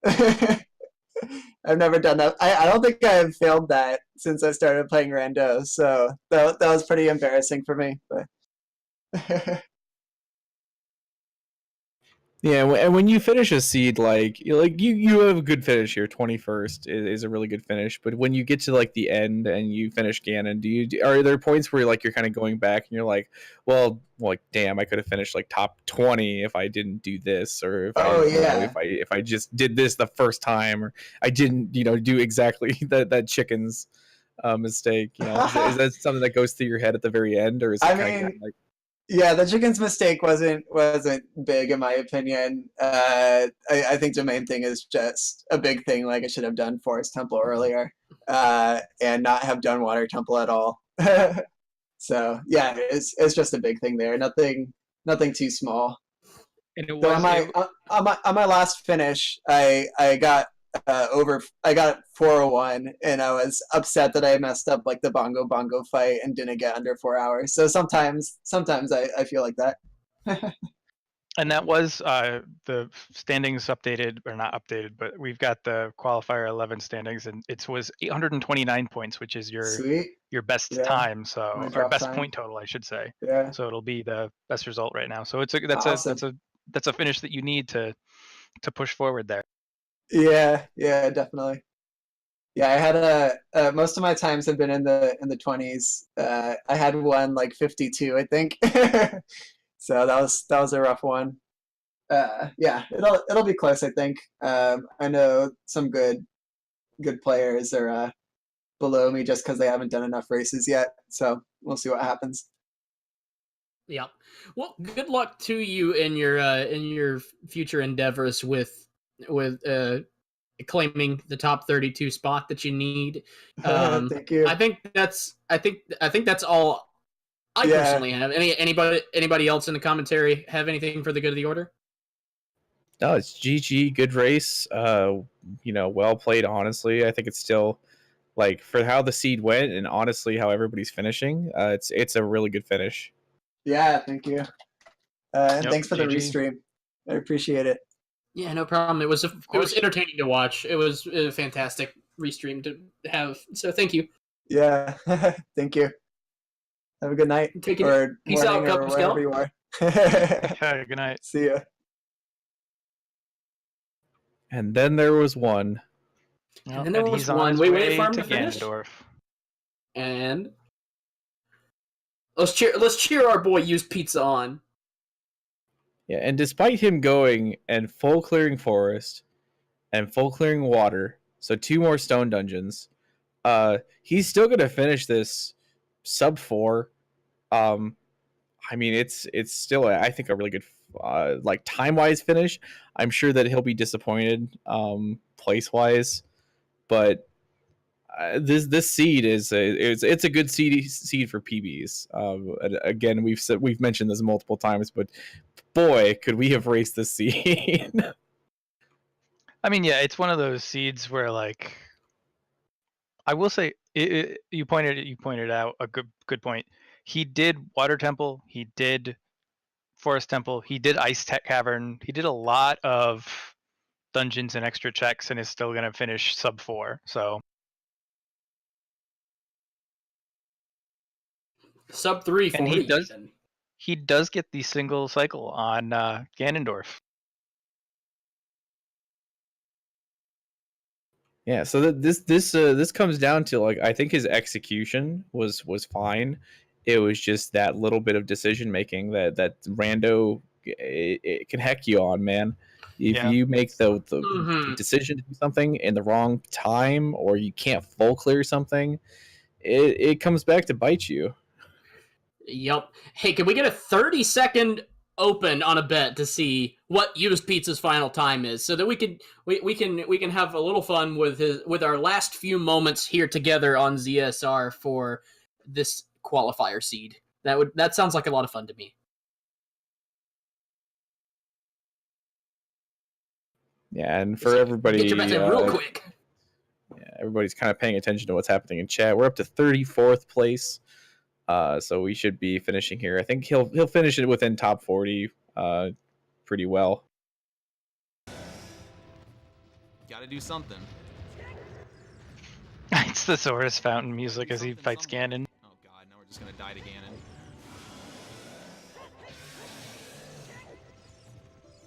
I've never done that. I don't think I've failed that since I started playing Rando, so that was pretty embarrassing for me. But Yeah, and when you finish a seed, like you have a good finish here. 21st is a really good finish. But when you get to like the end and you finish Ganon, are there points where like you're kind of going back and you're like, well, like damn, I could have finished like top 20 if I didn't do this, or if if I just did this the first time, or I didn't do exactly that chicken's mistake. Is that something that goes through your head at the very end, or is it kind of like? Yeah, the chicken's mistake wasn't big in my opinion. I think the main thing is just a big thing. Like I should have done Forest Temple earlier, and not have done Water Temple at all. So yeah, it's just a big thing there. Nothing too small. And it So was on my last finish, I got I got 401, and I was upset that I messed up like the bongo fight and didn't get under 4 hours. So sometimes I feel like that. And that was the standings updated, or not updated, but we've got the qualifier 11 standings, and it was 829 points, which is your best time, so, or best point total, I should say. Yeah. So it'll be the best result right now. So that's a finish that you need to push forward there. Yeah, definitely. Yeah, I had most of my times have been in the 20s. I had one like 52, I think. So that was a rough one. Yeah, it'll be close, I think. I know some good players are below me just because they haven't done enough races yet. So we'll see what happens. Yeah. Well, good luck to you in your future endeavors with claiming the top 32 spot that you need. Thank you. I think that's all I personally have. Anybody else in the commentary have anything for the good of the order? No, it's GG, good race. Well played. Honestly, I think it's still like for how the seed went, and honestly how everybody's finishing. It's a really good finish. Yeah, thank you. And thanks for the restream. I appreciate it. Yeah, no problem. It was entertaining to watch. It was a fantastic restream to have. So thank you. Yeah, thank you. Have a good night. Take it. Or Peace morning, out, or wherever you are. Good night. See ya. And then there was one. And then there was one. We waited for him to finish. Ganondorf. And let's cheer our boy Used Pizza on. Yeah, and despite him going and full clearing forest and full clearing water, so 2 more stone dungeons, he's still gonna finish this sub 4. I mean, it's still I think a really good like time wise finish. I'm sure that he'll be disappointed place wise, but this seed it's a good seed for PBs. Again, we've mentioned this multiple times, but boy, could we have raced this seed. I mean, yeah, it's one of those seeds where, like, I will say, you pointed out a good point. He did Water Temple, he did Forest Temple, he did Ice Cavern, he did a lot of dungeons and extra checks, and is still gonna finish sub 4. So sub 3, and he does get the single cycle on Ganondorf. Yeah, so this comes down to, like, I think his execution was fine. It was just that little bit of decision making that rando it can heck you on, man. If you make the decision to do something in the wrong time, or you can't full clear something, it comes back to bite you. Yep. Hey, can we get a 30-second open on a bet to see what Used Pizza's final time is, so that we can have a little fun with our last few moments here together on ZSR for this qualifier seed. That sounds like a lot of fun to me. Yeah, and for everybody, Get your bets in real quick. Yeah, everybody's kind of paying attention to what's happening in chat. We're up to 34th place, so we should be finishing here. I think he'll finish it within top 40, pretty well. Gotta do something. It's the Saurus fountain music as he fights Ganon. Oh god, now we're just gonna die to Ganon.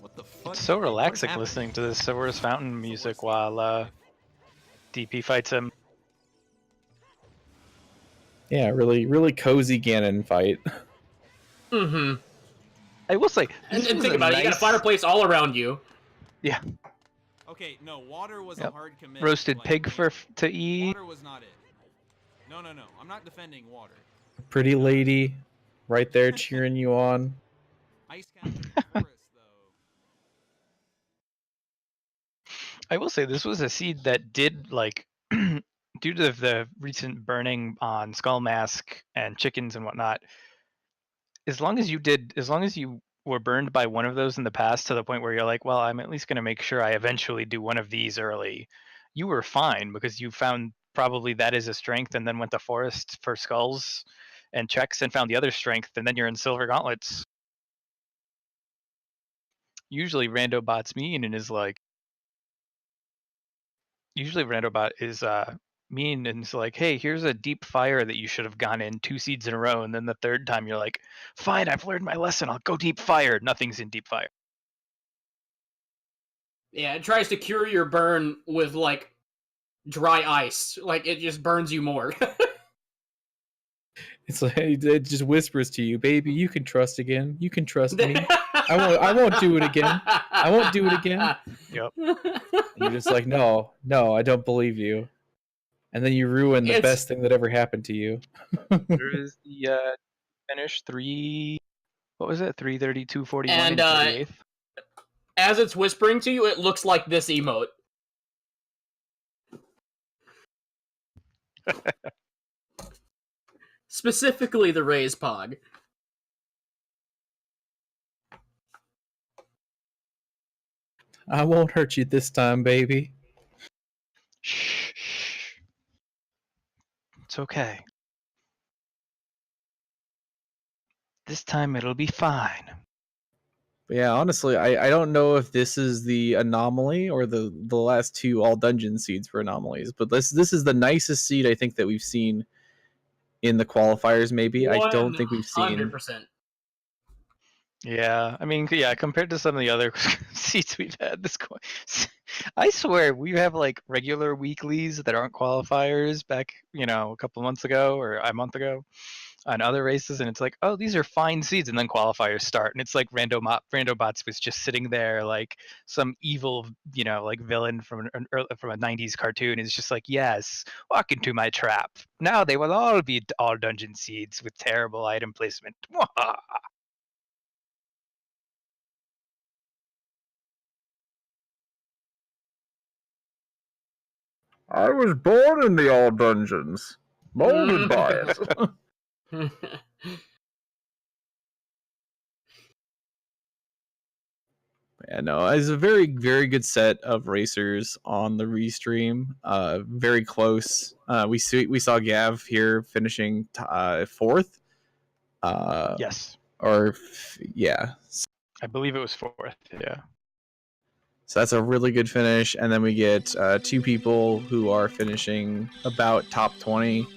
What the fuck? It's so relaxing What listening to the Saurus fountain music while DP fights him. Yeah, really cozy Ganon fight. Mm-hmm. I will say, And think about it, you got a fireplace all around you. Yeah. Okay, no, water was a hard commit. Roasted like, pig to eat. Water was not it. No. I'm not defending water. Pretty lady, right there cheering you on. Ice Castle Forest, though. I will say this was a seed that did like, due to the recent burning on Skull Mask and chickens and whatnot. As long as you were burned by one of those in the past to the point where you're like, well, I'm at least going to make sure I eventually do one of these early, you were fine because you found probably that is a strength and then went to forest for skulls and checks and found the other strength, and then you're in silver gauntlets. Usually Randobot's mean and is like, Randobot is mean and it's like, hey, here's a deep fire that you should have gone in 2 seeds in a row, and then the third time you're like, fine, I've learned my lesson, I'll go deep fire. Nothing's in deep fire. Yeah, it tries to cure your burn with like dry ice. Like it just burns you more. It's like it just whispers to you, baby, you can trust again. You can trust me. I won't do it again. I won't do it again. Yep. And you're just like, no, I don't believe you. And then you ruin the best thing that ever happened to you. There is the finish 3. What was it? 332, 41, And 38th. As it's whispering to you, it looks like this emote. Specifically the Raise Pog. I won't hurt you this time, baby. Shh. It's okay. This time it'll be fine. But yeah, honestly, I don't know if this is the anomaly or the last 2 all dungeon seeds were anomalies, but this is the nicest seed I think that we've seen in the qualifiers. Maybe I don't think we've seen. 100%. Yeah, I mean, yeah, compared to some of the other seats we've had this I swear we have like regular weeklies that aren't qualifiers back, a couple months ago or a month ago on other races, and it's like, oh, these are fine seeds, and then qualifiers start, and it's like Randobots was just sitting there like some evil, like villain from a 90s cartoon is just like, yes, walk into my trap. Now they will all be all dungeon seeds with terrible item placement. I was born in the all dungeons, molded by it. Yeah, no, it's a very, very good set of racers on the restream. Very close. We saw Gav here finishing 4th. Yes. Yeah. I believe it was 4th. Yeah. So that's a really good finish, and then we get 2 people who are finishing about top 20.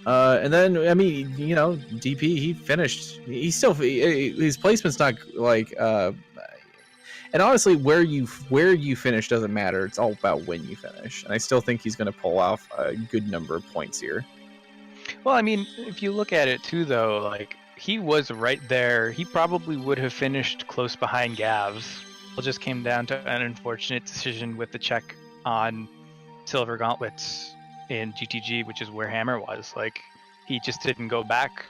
And then, I mean, DP, he finished. He's still his placement's not like. And honestly, where you finish doesn't matter. It's all about when you finish, and I still think he's going to pull off a good number of points here. Well, I mean, if you look at it too, though, like he was right there. He probably would have finished close behind Gavs. It just came down to an unfortunate decision with the check on Silver Gauntlets in GTG, which is where Hammer was. Like, he just didn't go back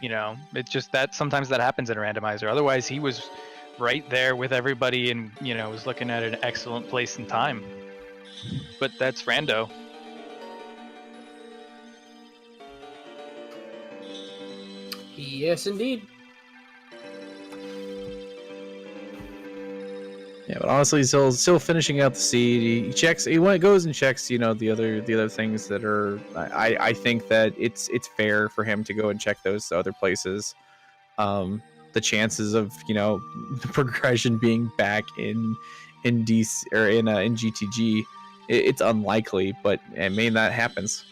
you know, it's just that sometimes that happens in a randomizer. Otherwise, he was right there with everybody and, you know, was looking at an excellent place and time. But that's rando. Yes, indeed. Yeah, but honestly, still finishing out the seed. He checks. He goes and checks. You know, the other things that are. I think that it's fair for him to go and check those other places. The chances of, you know, the progression being back in DC or in GTG, it's unlikely, but I mean that happens.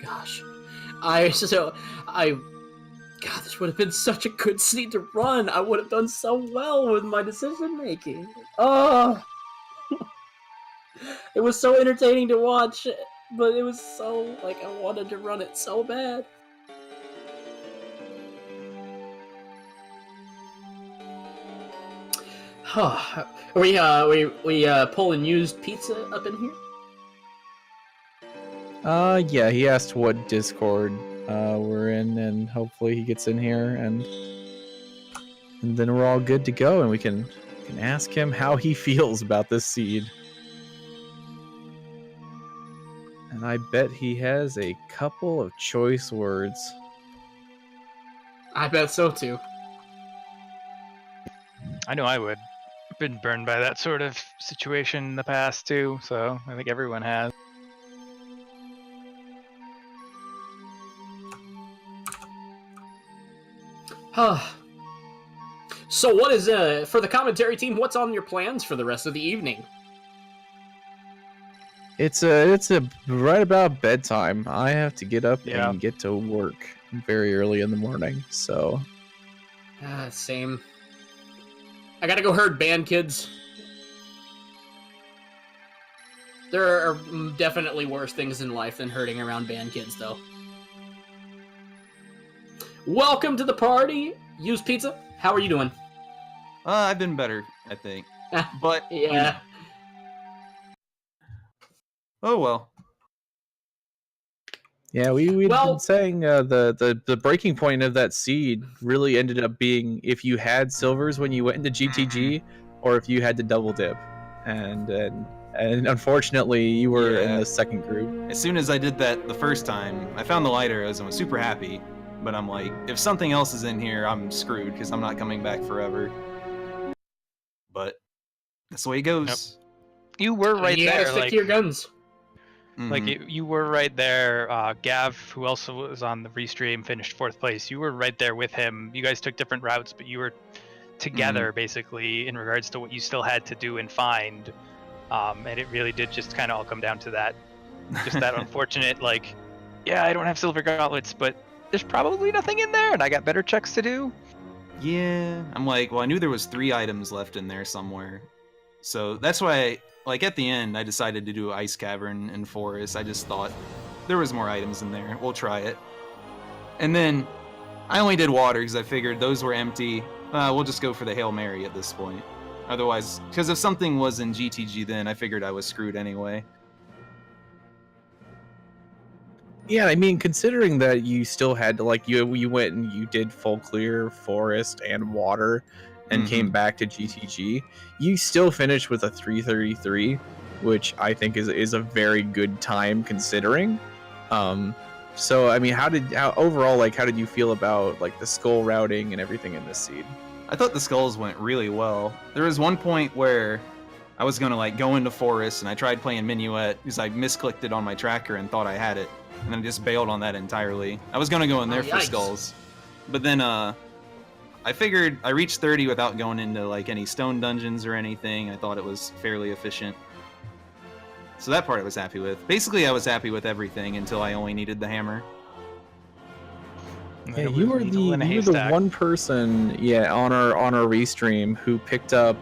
Gosh. God, this would have been such a good seed to run. I would have done so well with my decision making. Oh, it was so entertaining to watch, but it was so, like, I wanted to run it so bad. Are we pulling used pizza up in here? Yeah, he asked what Discord we're in, and hopefully he gets in here, and then we're all good to go, and we can ask him how he feels about this seed. And I bet he has a couple of choice words. I bet so too. I know I would. Been burned by that sort of situation in the past too, so I think everyone has. So what is for the commentary team, what's on your plans for the rest of the evening? It's a right about bedtime. I have to get up and get to work very early in the morning, so same. I gotta go herd band kids. There are definitely worse things in life than herding around band kids, though. Welcome to the party, Used Pizza. How are you doing? I've been better, I think. But yeah. Oh well. Yeah, we'd been saying the breaking point of that seed really ended up being if you had silvers when you went into GTG, or if you had to double dip, and unfortunately you were in the second group. As soon as I did that the first time, I found the light arrows and was super happy. But I'm like, if something else is in here, I'm screwed because I'm not coming back forever. But that's the way it goes. Yep. You were right you there. You gotta stick to your guns. Like you were right there. Gav, who also was on the restream, finished 4th place. You were right there with him. You guys took different routes, but you were together basically in regards to what you still had to do and find. And it really did just kind of all come down to that. Just that unfortunate, like, yeah, I don't have silver gauntlets, but there's probably nothing in there, and I got better checks to do. Yeah, I'm like, well, I knew there was 3 items left in there somewhere. So that's why, like, at the end, I decided to do Ice Cavern and Forest. I just thought there was more items in there. We'll try it. And then I only did water because I figured those were empty. We'll just go for the Hail Mary at this point. Otherwise, because if something was in GTG then, I figured I was screwed anyway. Yeah, I mean, considering that you still had to, like, you went and you did full clear forest and water and came back to GTG, you still finished with a 333, which I think is a very good time considering. So I mean, how did you feel about, like, the skull routing and everything in this seed? I thought the skulls went really well. There was one point where I was gonna, like, go into forest and I tried playing Minuet because I misclicked it on my tracker and thought I had it. And then I just bailed on that entirely. I was gonna go in there for skulls, but then I figured I reached 30 without going into, like, any stone dungeons or anything. I thought it was fairly efficient, so that part I was happy with. Basically, I was happy with everything until I only needed the hammer. Yeah, you were the one person, on our restream who picked up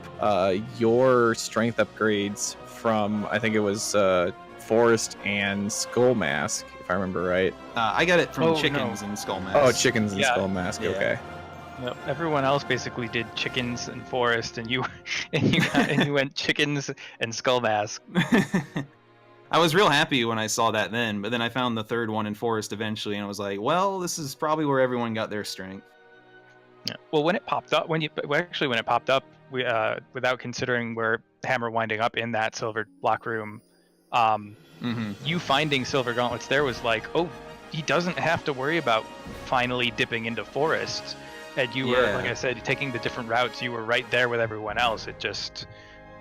your strength upgrades from, I think it was Forest and Skull Mask, if I remember right. I got it from Chickens and Skull Mask. Oh, Chickens and Skull Mask. Okay. No, everyone else basically did chickens and forest, and you and you went chickens and skull mask. I was real happy when I saw that then, but then I found the third one in forest eventually, and I was like, well, this is probably where everyone got their strength. Yeah. Well, when it popped up, when it popped up, we without considering where Hammer winding up in that silver block room, you finding silver gauntlets there was like, oh, he doesn't have to worry about finally dipping into forest. And you were, like I said, taking the different routes. You were right there with everyone else. It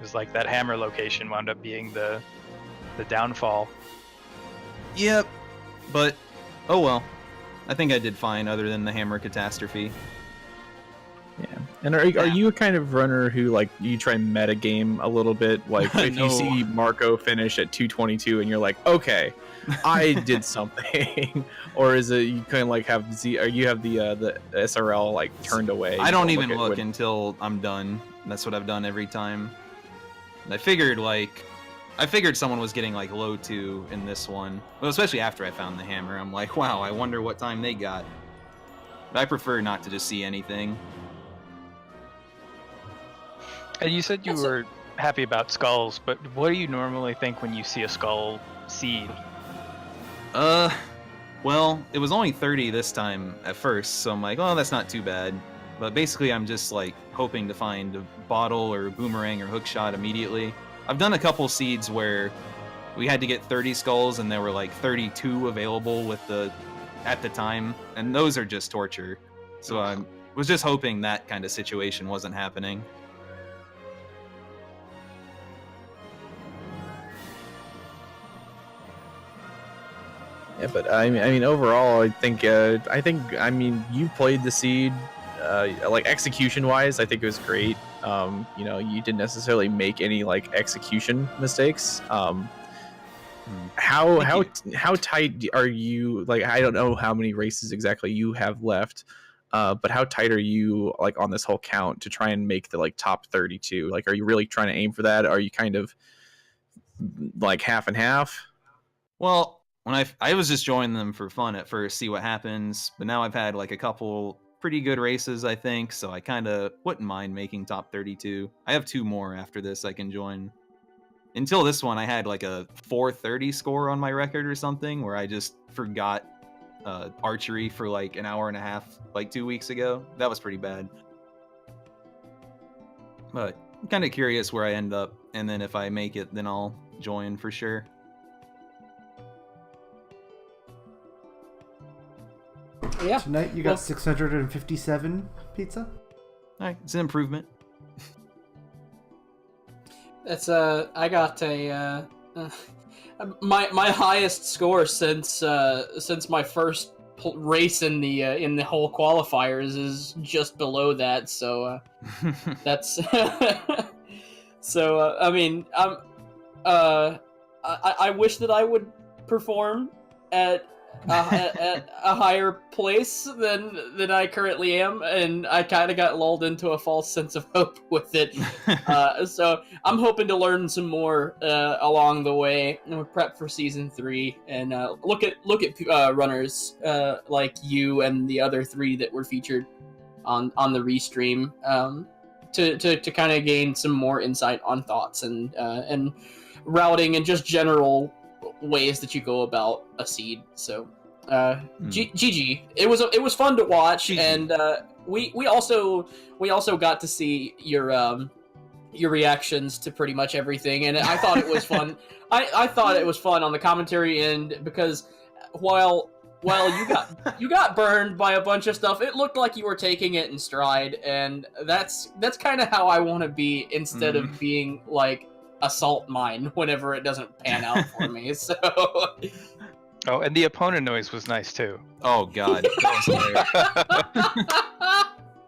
was like that Hammer location wound up being the downfall. Yep, but oh well. I think I did fine other than the Hammer catastrophe. Yeah. And are you a kind of runner who, like, you try meta game a little bit? Like, if you see Marco finish at 222 and you're like, okay, I did something. Or is it you kind of like have or you have the SRL like turned away? I don't even look until I'm done. That's what I've done every time. And I figured someone was getting like low 2 in this one. Well, especially after I found the Hammer. I'm like, wow, I wonder what time they got. But I prefer not to just see anything. And you said you were happy about skulls, but what do you normally think when you see a skull seed? Well, it was only 30 this time at first, so I'm like, oh, that's not too bad. But basically, I'm just like hoping to find a bottle or boomerang or hookshot immediately. I've done a couple seeds where we had to get 30 skulls and there were like 32 available at the time, and those are just torture. So I was just hoping that kind of situation wasn't happening. Yeah, but I mean, overall, I think you played the seed, like execution-wise, I think it was great. You didn't necessarily make any like execution mistakes. How tight are you? Like, I don't know how many races exactly you have left, but how tight are you like on this whole count to try and make the like top 32? Like, are you really trying to aim for that? Are you kind of like half and half? Well, when I was just joining them for fun at first, see what happens, but now I've had like a couple pretty good races, I think, so I kind of wouldn't mind making top 32. I have 2 more after this I can join. Until this one, I had like a 430 score on my record or something, where I just forgot archery for like an hour and a half, like 2 weeks ago. That was pretty bad. But I'm kind of curious where I end up, and then if I make it, then I'll join for sure. Yeah. Tonight you got 657 pizza. All right, it's an improvement. That's I got a my highest score since my first race in the whole qualifiers is just below that. So that's so I mean I wish that I would perform at a higher place than I currently am, and I kind of got lulled into a false sense of hope with it. So I'm hoping to learn some more along the way and prep for season 3, and look at runners like you and the other 3 that were featured on the restream to kind of gain some more insight on thoughts and routing and just general ways that you go about a seed. So GG. It was fun to watch, and we also got to see your reactions to pretty much everything, and I thought it was fun. I thought it was fun on the commentary end, because while you got burned by a bunch of stuff, it looked like you were taking it in stride, and that's kind of how I want to be, instead of being like a salt mine whenever it doesn't pan out for me. So oh, and the opponent noise was nice too. Oh god, that was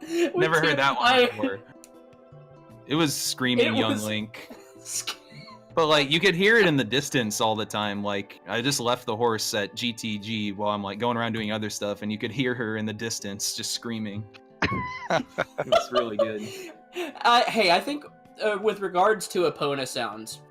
hilarious. Never heard that one before. It was screaming young Link. But like, you could hear it in the distance all the time. Like, I just left the horse at GTG while I'm like going around doing other stuff, and you could hear her in the distance just screaming. It was really good. Hey, I think with regards to Epona sounds,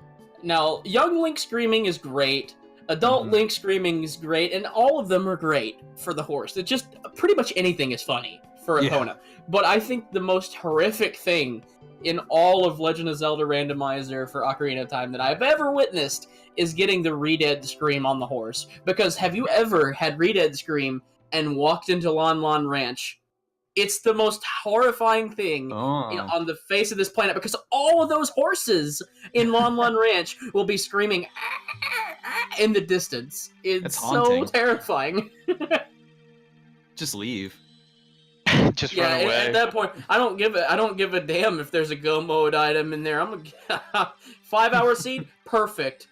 now young Link screaming is great, adult Link screaming is great, and all of them are great for the horse. It just pretty much anything is funny for Yeah. Epona. But I think the most horrific thing in all of Legend of Zelda Randomizer for Ocarina of Time that I've ever witnessed is getting the Redead Scream on the horse. Because have you ever had Redead Scream and walked into Lon Lon Ranch? It's the most horrifying thing on the face of this planet, because all of those horses in Lon Lon Ranch will be screaming in the distance. It's That's so haunting. terrifying. Just leave. Just Yeah, run away. at that point, I don't give a damn if there's a go mode item in there. I'm a 5-hour seed, perfect.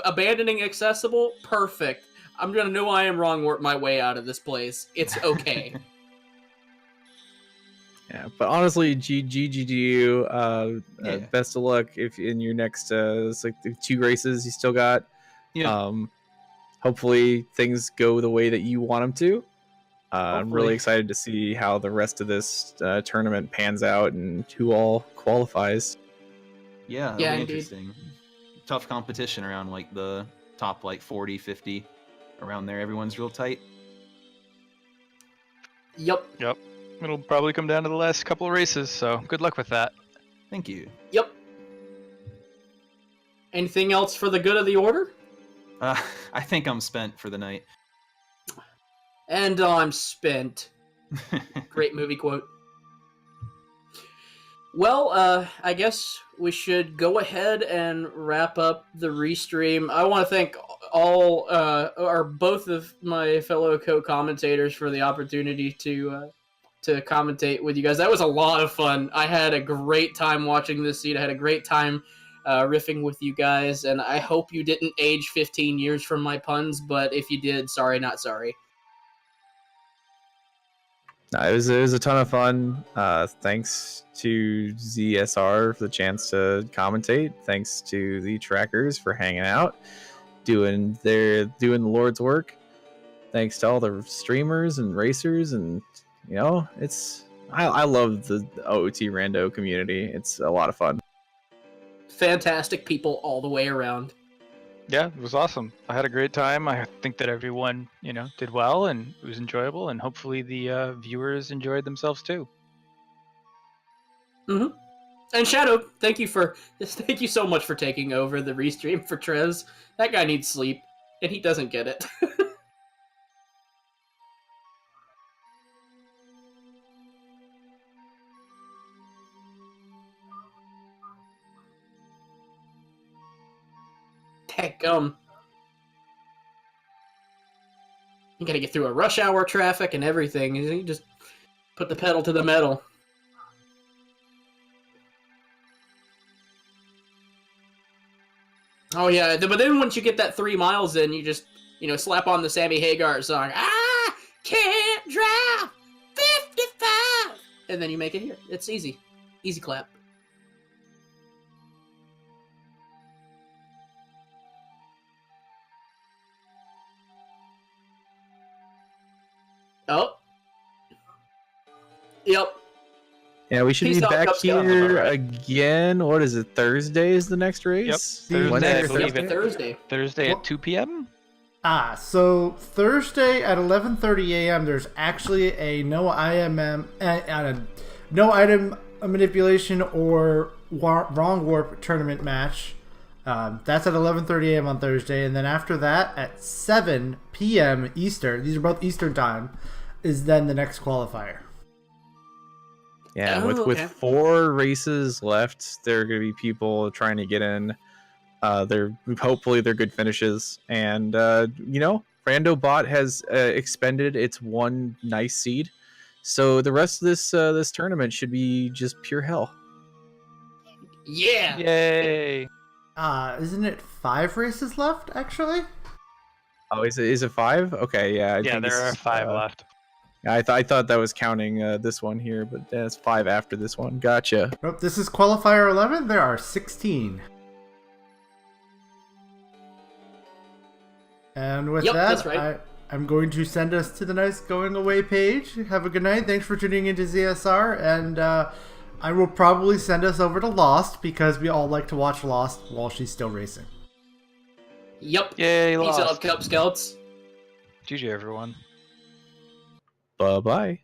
Abandoning accessible, perfect. I'm gonna know I am wrong, work my way out of this place. It's okay. Yeah, but honestly, GG to you. Yeah. Best of luck if in your next it's like the 2 races you still got. Yeah. Hopefully things go the way that you want them to. I'm Hopefully. really excited to see how the rest of this tournament pans out and who all qualifies. Yeah, that'll Yeah, be indeed. interesting. Tough competition around like the top like 40, 50. Around there, everyone's real tight. Yep. It'll probably come down to the last couple of races, so good luck with that. Thank you. Yep. Anything else for the good of the order? I think I'm spent for the night. And I'm spent. Great movie quote. Well, I guess we should go ahead and wrap up the restream. I want to thank all, or both of my fellow co-commentators for the opportunity to commentate with you guys. That was a lot of fun. I had a great time watching this seed. I had a great time riffing with you guys, and I hope you didn't age 15 years from my puns, but if you did, sorry, not sorry. No, it was a ton of fun. Thanks to ZSR for the chance to commentate. Thanks to the trackers for hanging out, doing the Lord's work. Thanks to all the streamers and racers, and I love the OOT Rando community. It's a lot of fun. Fantastic people all the way around. Yeah, it was awesome. I had a great time. I think that everyone, did well, and it was enjoyable, and hopefully the viewers enjoyed themselves too. Mm-hmm. And Shadow, thank you so much for taking over the restream for Trez. That guy needs sleep, and he doesn't get it. Heck, you gotta get through a rush hour traffic and everything. You just put the pedal to the metal. Oh yeah, but then once you get that 3 miles in, you just, slap on the Sammy Hagar song. I can't drive 55! And then you make it here. It's easy. Easy clap. Oh. Yep. Yeah, we should Peace be out, back Cub Scouts. here again. What is it? Thursday is the next race? Yep. Wednesday or Thursday, I believe Thursday? it. Thursday at 2 p.m. So Thursday at 11:30 a.m. there's actually a no item manipulation or wrong warp tournament match. That's at 11:30 a.m. on Thursday, and then after that at 7 p.m. Eastern. These are both Eastern time. Is then the next qualifier. Yeah, Oh, with okay. 4 races left, there are going to be people trying to get in. Hopefully they're good finishes, and Rando Bot has expended its 1 nice seed, so the rest of this tournament should be just pure hell. Yeah. Yay! Isn't it 5 races left actually? Oh, is it 5? Okay, yeah. I Yeah, think there this are is, 5 left. I thought that was counting this one here, but that's 5 after this one. Gotcha. Nope, this is qualifier 11. There are 16. And with Yep, that, that's right. I'm going to send us to the nice going away page. Have a good night. Thanks for tuning into ZSR, and I will probably send us over to Lost because we all like to watch Lost while she's still racing. Yep. Yay, Peace lost. out, Cub Scouts. GG, everyone. Bye-bye.